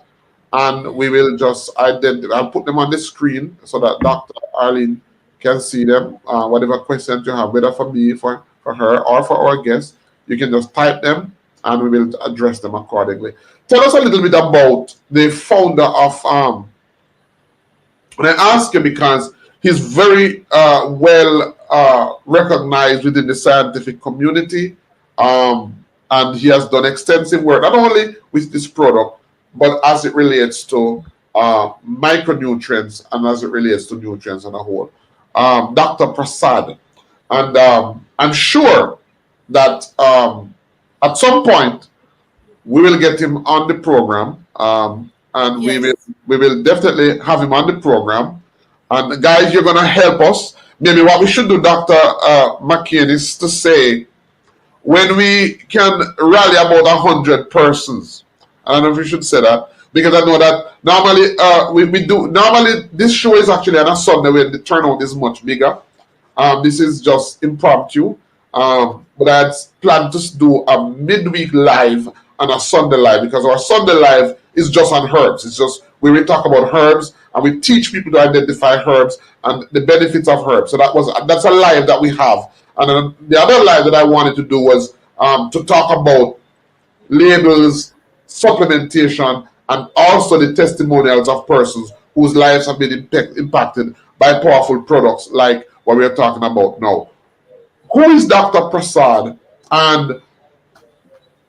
and we will just identify. I'll put them on the screen so that Dr. Arlene can see them. Whatever questions you have, whether for me, for her, or for our guests, you can just type them and we will address them accordingly. Tell us a little bit about the founder of and I ask you because he's very well recognized within the scientific community, and he has done extensive work not only with this product, but as it relates to micronutrients and as it relates to nutrients on a whole. Dr. Prasad, and I'm sure that at some point we will get him on the program, and Yes. we will definitely have him on the program. And guys, you're gonna help us. Maybe what we should do, Doctor McCain, is to say when we can rally about 100 persons. I don't know if we should say that because I know that normally we do. Normally, this show is actually on a Sunday when the turnout is much bigger. This is just impromptu. But I had planned to do a midweek live and a Sunday live because our Sunday live is just on herbs. It's just where we talk about herbs and we teach people to identify herbs and the benefits of herbs. So that's a live that we have. And then the other live that I wanted to do was to talk about labels, supplementation, and also the testimonials of persons whose lives have been impacted by powerful products like what we are talking about now. Who is Dr. Prasad, and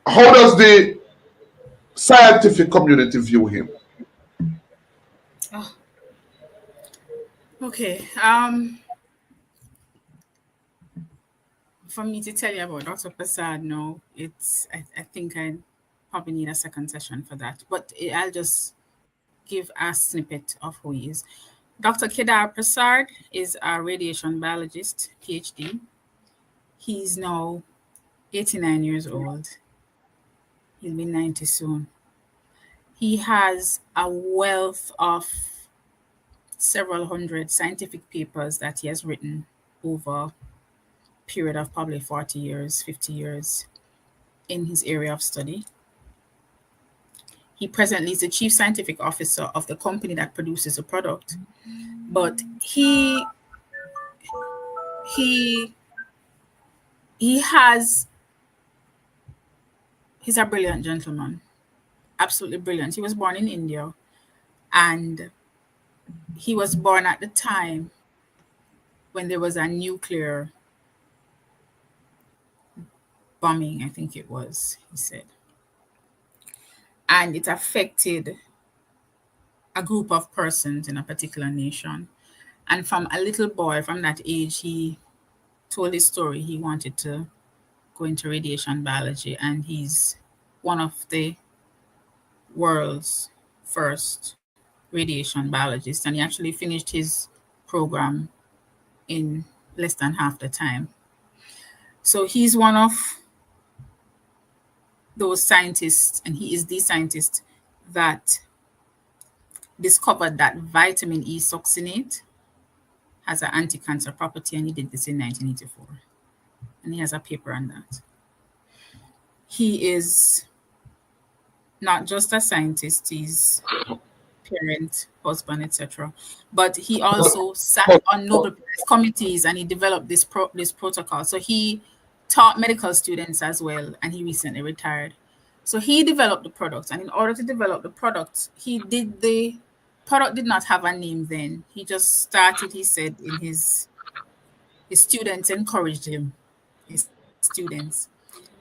how does the scientific community view him? Oh, okay. For me to tell you about Dr. Prasad, no, I think I probably need a second session for that. But I'll just give a snippet of who he is. Dr. Kedar Prasad is a radiation biologist, PhD. He's now 89 years old. He'll be 90 soon. He has a wealth of several hundred scientific papers that he has written over a period of probably 40 years, 50 years in his area of study. He presently is the chief scientific officer of the company that produces the product. But he's a brilliant gentleman, absolutely brilliant. He was born in India, and he was born at the time when there was a nuclear bombing, I think it was, he said. And it affected a group of persons in a particular nation. And from a little boy, from that age, he told his story. He wanted to go into radiation biology, and he's one of the world's first radiation biologists. And he actually finished his program in less than half the time. So he's one of those scientists, and he is the scientist that discovered that vitamin E succinate has an anti-cancer property, and he did this in 1984. And he has a paper on that. He is not just a scientist, he's parent, husband, etc. But he also sat on Nobel Prize committees, and he developed this protocol. So he taught medical students as well, and he recently retired. So he developed the product, and in order to develop the product, the product did not have a name then. He just started, he said, in his students encouraged him, his students,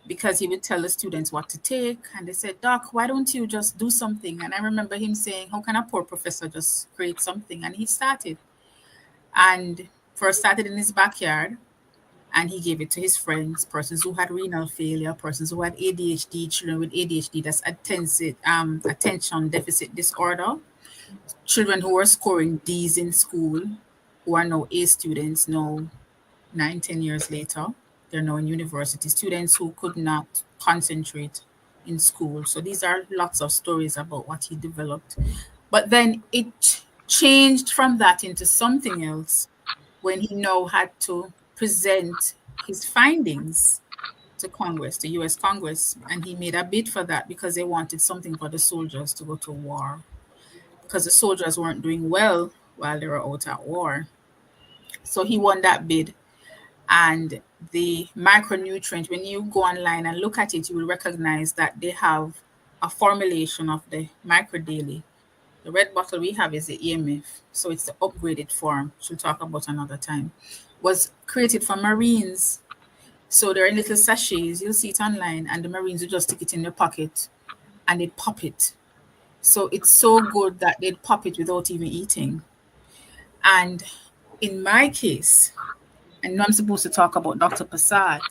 because he would tell the students what to take. And they said, Doc, why don't you just do something? And I remember him saying, how can a poor professor just create something? And he started. And first started in his backyard, and he gave it to his friends, persons who had renal failure, persons who had ADHD, children with ADHD, that's attention deficit disorder, children who were scoring D's in school, who are now A students, now 9-10 years later. They're now in university, students who could not concentrate in school. So these are lots of stories about what he developed. But then it changed from that into something else when he now had to present his findings to Congress, the US Congress. And he made a bid for that because they wanted something for the soldiers to go to war, because the soldiers weren't doing well while they were out at war. So he won that bid. And the micronutrient, when you go online and look at it, you will recognize that they have a formulation of the microdaily. The red bottle we have is the EMF. So it's the upgraded form, which we'll talk about another time. Was created for Marines. So they're in little sachets. You'll see it online, and the Marines will just stick it in their pocket and they'd pop it. So it's so good that they'd pop it without even eating. And in my case, I know I'm supposed to talk about Dr. Prasad,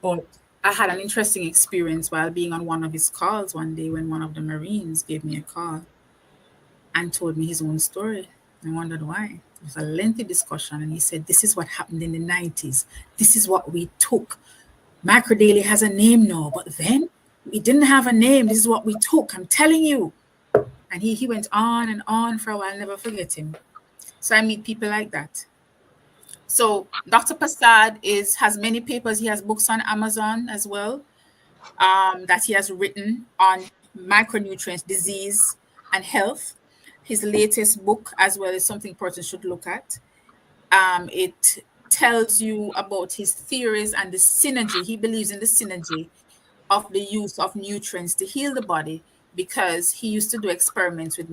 but I had an interesting experience while being on one of his calls one day when one of the Marines gave me a call and told me his own story. I wondered why. It was a lengthy discussion, and he said, this is what happened in the 90s. This is what we took. Microdaily has a name now, but then we didn't have a name. This is what we took. I'm telling you. And he went on and on for a while. I'll never forget him. So I meet people like that. So Dr. Prasad has many papers. He has books on Amazon as well that he has written on micronutrients, disease, and health. His latest book as well is something persons should look at. It tells you about his theories and the synergy. He believes in the synergy of the use of nutrients to heal the body, because he used to do experiments with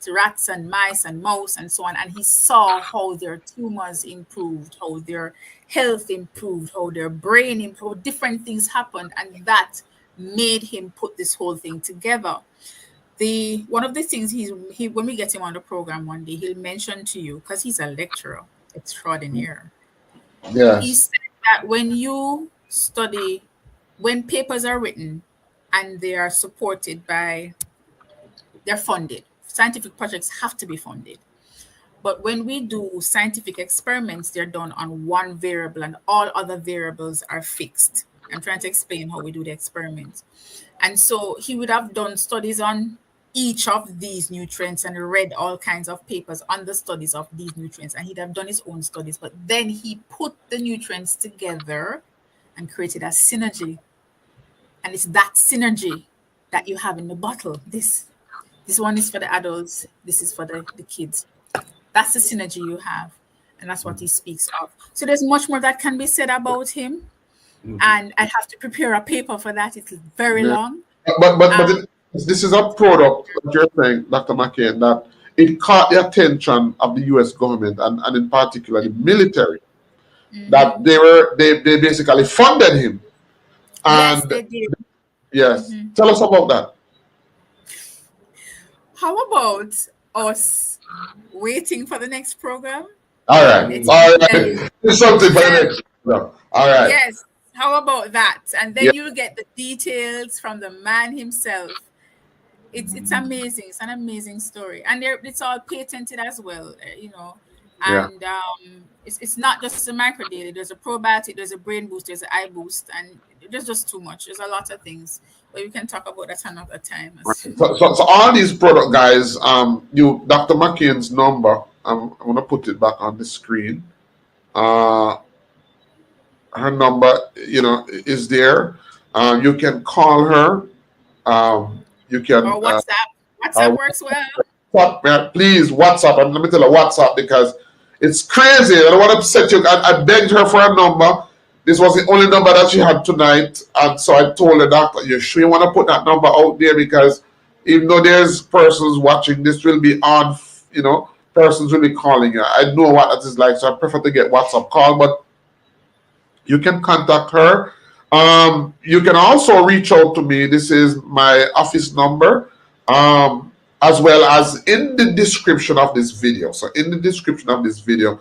rats and mice and mouse and so on. And he saw how their tumors improved, how their health improved, how their brain improved, how different things happened. And that made him put this whole thing together. One of the things he when we get him on the program one day, he'll mention to you, because he's a lecturer extraordinaire. Yes. He said that when you study, when papers are written and they are supported by, they're funded scientific projects have to be funded. But when we do scientific experiments, they're done on one variable and all other variables are fixed. I'm trying to explain how we do the experiments. And so he would have done studies on each of these nutrients and read all kinds of papers on the studies of these nutrients. And he'd have done his own studies. But then he put the nutrients together and created a synergy. And it's that synergy that you have in the bottle. This one is for the adults. This is for the kids. That's the synergy you have. And that's what he speaks of. So there's much more that can be said about him. And I have to prepare a paper for that. It's very long. But this is a product that you're saying, Dr. McCain, that it caught the attention of the U.S. government and in particular the military. That they basically funded him. And yes, they did. Yes. Tell us about that. How about us waiting for the next program? All right. It's something for the next program. All right. Yes. How about that? And then you'll get the details from the man himself. It's amazing. It's an amazing story. And it's all patented as well, you know. And it's not just a micro daily. There's a probiotic, there's a brain boost, there's an eye boost, and there's just too much. There's a lot of things. But we can talk about that another time. So all these product guys, Dr. McCain's number, I'm gonna put it back on the screen. Her number, is there. You can call her. You can. Or WhatsApp. WhatsApp works well. Please WhatsApp, and let me tell her WhatsApp because it's crazy. I don't want to upset you. I begged her for a number. This was the only number that she had tonight, and so I told her, Doctor, you sure you want to put that number out there, because even though there's persons watching, this will be on. Persons will be calling you. I know what that is like, so I prefer to get WhatsApp call, but you can contact her. You can also reach out to me. This is my office number, as well as in the description of this video. So in the description of this video,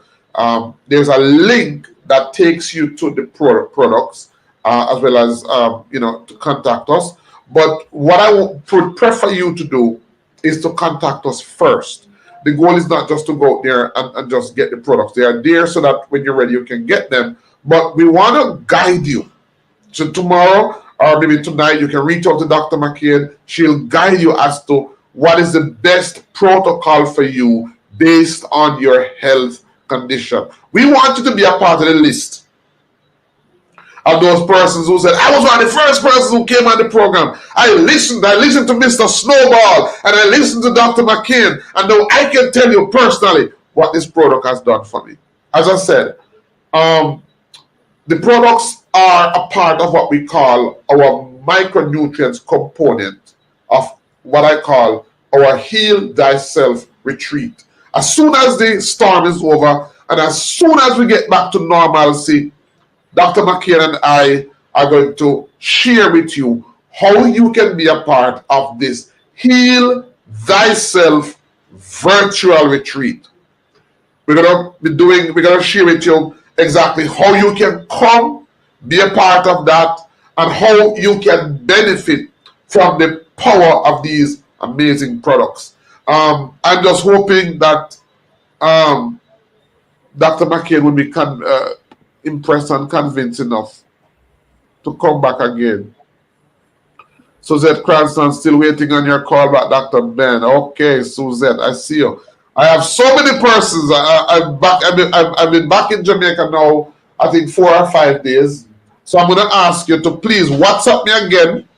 there's a link that takes you to the products, as well as, to contact us. But what I would prefer you to do is to contact us first. The goal is not just to go out there and just get the products. They are there so that when you're ready, you can get them. But we want to guide you. So tomorrow or maybe tonight, you can reach out to Dr. McCain. She'll guide you as to what is the best protocol for you based on your health condition. We want you to be a part of the list of those persons who said, I was one of the first persons who came on the program. I listened to Mr. Snowball, and I listened to Dr. McCain, and now I can tell you personally what this product has done for me. As I said, the products are a part of what we call our micronutrients component of what I call our Heal Thyself retreat. As soon as the storm is over and as soon as we get back to normalcy, Dr. McCain and I are going to share with you how you can be a part of this Heal Thyself virtual retreat. We're going to share with you exactly how you can come, be a part of that, and how you can benefit from the power of these amazing products. I'm just hoping that Dr. McCain will be impressed and convinced enough to come back again. Suzette Cranston, still waiting on your call back, Dr. Ben. Okay, Suzette, I see you. I have so many persons. I've been back in Jamaica now, I think 4 or 5 days. So I'm going to ask you to please WhatsApp me again.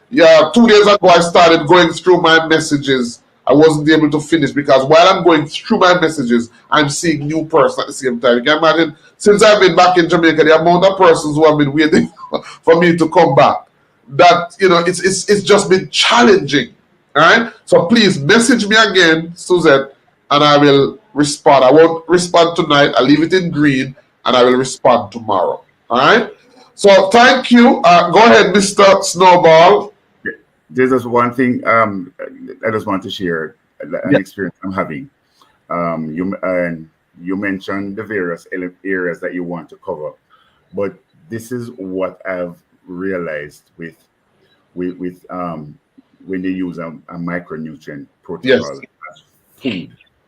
Yeah, 2 days ago I started going through my messages. I wasn't able to finish because while I'm going through my messages, I'm seeing new persons at the same time. You can imagine, since I've been back in Jamaica, the amount of persons who have been waiting for me to come back, that, it's just been challenging. All right? So please message me again, Suzette, and I will respond. I won't respond tonight. I'll leave it in green, and I will respond tomorrow. All right? So thank you. Go ahead, Mr. Snowball. There's just one thing I just want to share, an experience I'm having. You mentioned the various areas that you want to cover, but this is what I've realized with when they use a micronutrient protocol as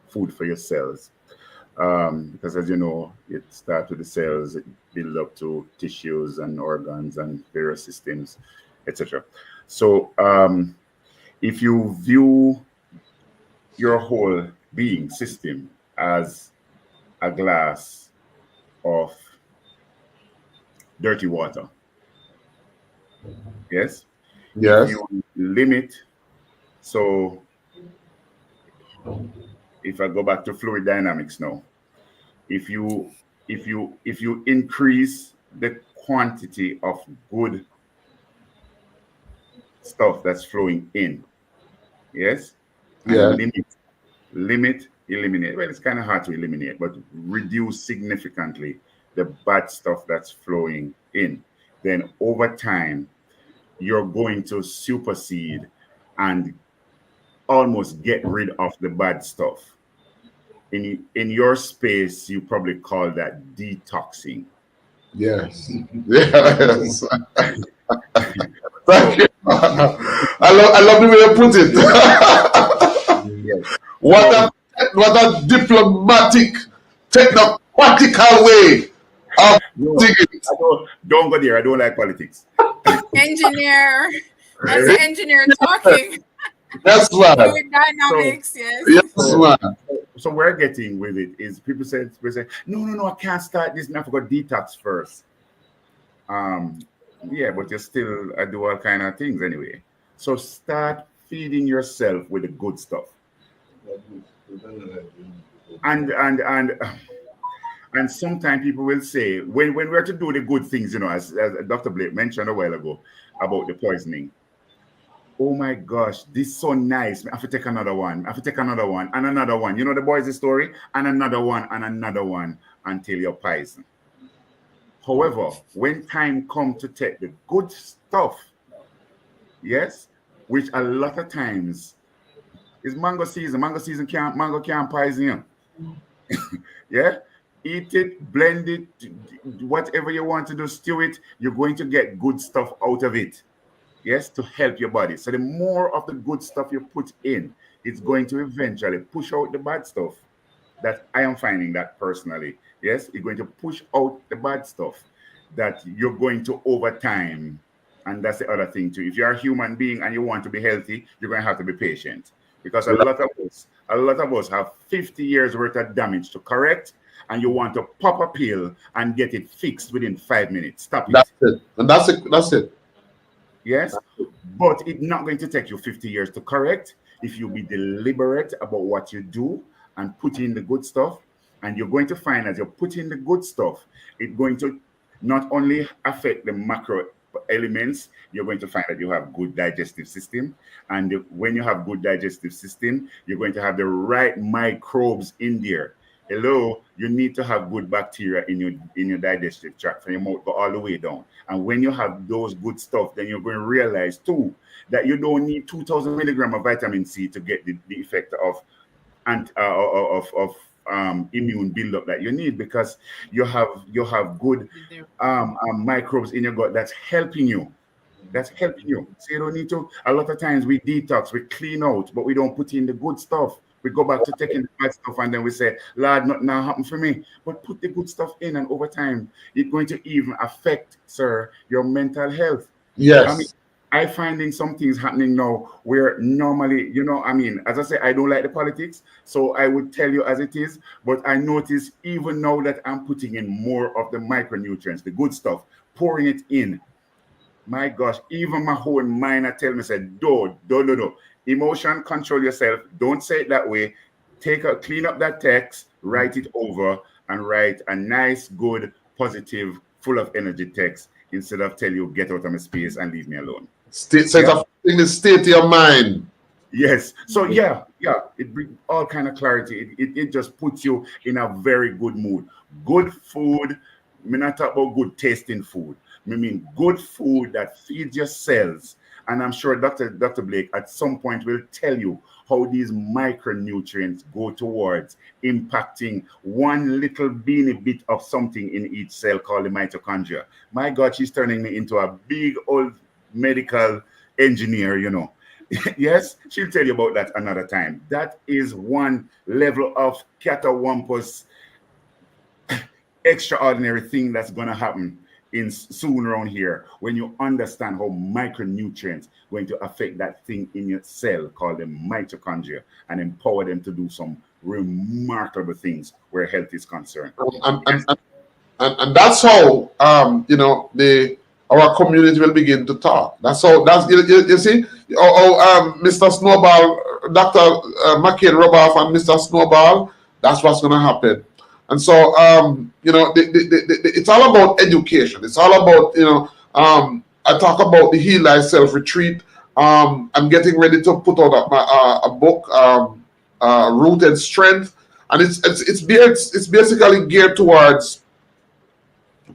food for your cells. Because as you know, it starts with the cells, it builds up to tissues and organs and various systems, etc. So if you view your whole being system as a glass of dirty water, yes, Yes. if you limit, so if I go back to fluid dynamics now, if you increase the quantity of good stuff that's flowing in, yes, and eliminate. Well, it's kind of hard to eliminate, but reduce significantly the bad stuff that's flowing in. Then over time, you're going to supersede and almost get rid of the bad stuff. In your space, you probably call that detoxing. Yes. Yes. Thank you. I love the way you put it. Yes. What a diplomatic, technocratical way of doing it. Don't go there. I don't like politics. Engineer. That's the engineer talking. That's right. Fluid dynamics, yes. Yes, man. So we're getting with it is people say, no, I can't start this. I forgot detox first. Yeah, but you still do all kind of things anyway. So start feeding yourself with the good stuff. And sometimes people will say when we're to do the good things, you know, as Dr. Blake mentioned a while ago about the poisoning. Oh my gosh, this is so nice. I have to take another one. I have to take another one and another one. You know the boys' story? And another one until you're poisoned. However, when time comes to take the good stuff, yes, which a lot of times is mango season. Mango can't poison you. Yeah? Eat it, blend it, whatever you want to do, stew it, you're going to get good stuff out of it. Yes, to help your body. So the more of the good stuff you put in, it's going to eventually push out the bad stuff. That I am finding that personally. Yes, it's going to push out the bad stuff that you're going to over time. And that's the other thing too. If you're a human being and you want to be healthy, you're going to have to be patient. Because a lot of us have 50 years worth of damage to correct, and you want to pop a pill and get it fixed within 5 minutes. Stop it. That's it. And that's it. Yes, but it's not going to take you 50 years to correct if you be deliberate about what you do and put in the good stuff. And you're going to find as you put in the good stuff, it's going to not only affect the macro elements, you're going to find that you have good digestive system. And when you have good digestive system, you're going to have the right microbes in there. Hello, you need to have good bacteria in your digestive tract from your mouth go all the way down. And when you have those good stuff, then you're going to realize too that you don't need 2,000 milligrams of vitamin C to get the effect of immune buildup that you need, because you have good microbes in your gut that's helping you. So you don't need to. A lot of times we detox, we clean out, but we don't put in the good stuff. We go back to taking the bad stuff and then we say, Lord, nothing now happened for me. But put the good stuff in, and over time, it's going to even affect, sir, your mental health. Yes. I mean, I'm finding some things happening now where normally, as I say, I don't like the politics, so I would tell you as it is, but I notice even now that I'm putting in more of the micronutrients, the good stuff, pouring it in. My gosh, even my whole mind, I tell me, say, no. Emotion, control yourself. Don't say it that way. Clean up that text, write it over, and write a nice, good, positive, full of energy text instead of tell you, get out of my space and leave me alone. State of your mind. Yes. So yeah, it brings all kind of clarity. It just puts you in a very good mood. Good food. I mean, not talk about good tasting food. I mean good food that feeds your cells. And I'm sure Dr. Blake at some point will tell you how these micronutrients go towards impacting one little beany bit of something in each cell called the mitochondria. My God, she's turning me into a big old medical engineer, Yes, she'll tell you about that another time. That is one level of catawampus extraordinary thing that's going to happen in soon around here when you understand how micronutrients going to affect that thing in your cell called the mitochondria and empower them to do some remarkable things where health is concerned. And that's how our community will begin to talk. That's how. That's you see. Mr. Snowball, Dr. McCain rub off on Mr. Snowball. That's what's going to happen. And so it's all about education. It's all about I talk about the Heal Thyself retreat. I'm getting ready to put out a book, Rooted Strength, and it's basically geared towards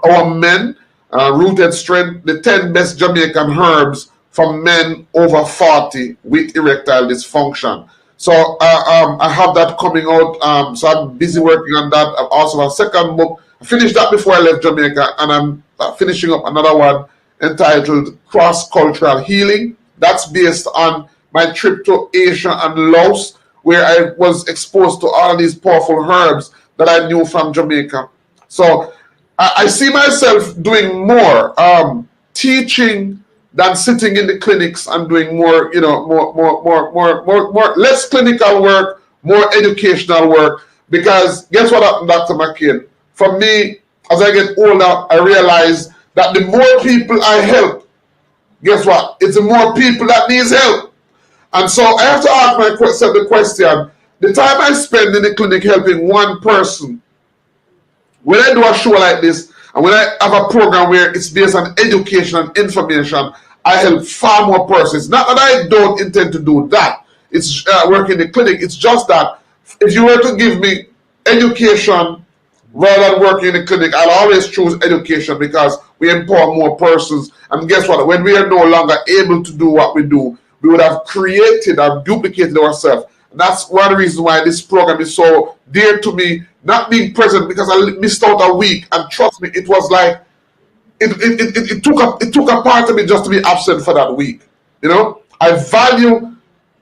our men. Rooted Strength, the 10 best Jamaican herbs for men over 40 with erectile dysfunction. So I have that coming out. So I'm busy working on that. I also have a second book. I finished that before I left Jamaica, and I'm finishing up another one entitled Cross-Cultural Healing. That's based on my trip to Asia and Laos, where I was exposed to all these powerful herbs that I knew from Jamaica. So I see myself doing more teaching than sitting in the clinics and doing more, less clinical work, more educational work. Because guess what happened, Dr. McCain? For me, as I get older, I realize that the more people I help, guess what? It's the more people that needs help. And so I have to ask myself the question, the time I spend in the clinic helping one person, when I do a show like this, and when I have a program where it's based on education and information, I help far more persons. Not that I don't intend to do that. It's work in the clinic. It's just that if you were to give me education rather than working in the clinic, I'll always choose education because we empower more persons. And guess what? When we are no longer able to do what we do, we would have created and duplicated ourselves. And that's one of the reasons why this program is so dear to me. Not being present because I missed out a week, and trust me, it was like it took a part of me just to be absent for that week. I value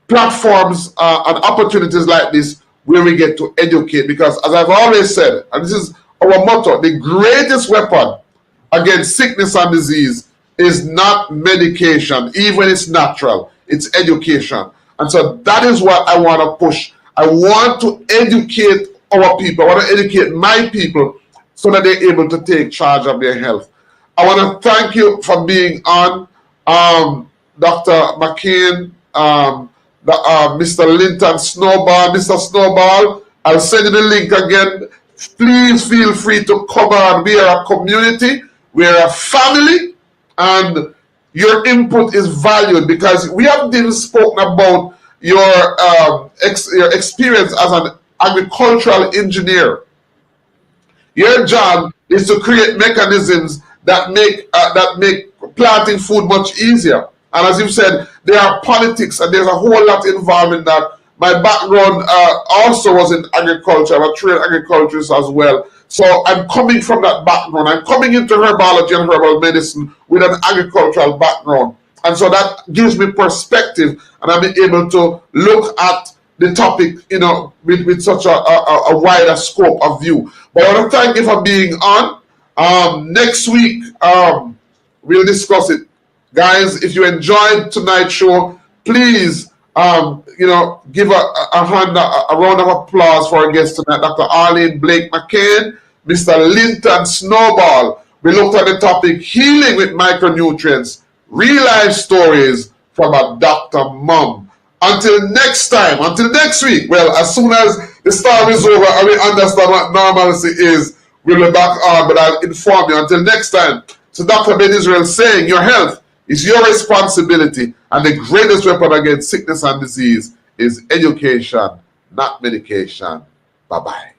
platforms and opportunities like this where we get to educate, because as I've always said, and this is our motto, the greatest weapon against sickness and disease is not medication, even when it's natural, it's education. And so that is what I want to push. I want to educate our people. I want to educate my people so that they're able to take charge of their health. I want to thank you for being on, Dr. McCain, Mr. Linton Snowball. Mr. Snowball, I'll send you the link again. Please feel free to come on. We are a community. We are a family. And your input is valued because we have been spoken about your experience as an agricultural engineer. Your job is to create mechanisms that make planting food much easier. And as you said, there are politics and there's a whole lot involved in that. My background also was in agriculture. I'm a trained agriculturist as well. So I'm coming from that background. I'm coming into herbology and herbal medicine with an agricultural background. And so that gives me perspective, and I'm able to look at the topic, with such a wider scope of view. But I want to thank you for being on. Next week, we'll discuss it. Guys, if you enjoyed tonight's show, please, give a round of applause for our guest tonight, Dr. Arlene Blake-McCain, Mr. Linton Snowball. We looked at the topic, healing with micronutrients, real life stories from a Dr. Mom. Until next time, until next week, well, as soon as the storm is over and we understand what normalcy is, we'll be back on, but I'll inform you. Until next time, so Dr. Ben Yisrael saying your health is your responsibility, and the greatest weapon against sickness and disease is education, not medication. Bye-bye.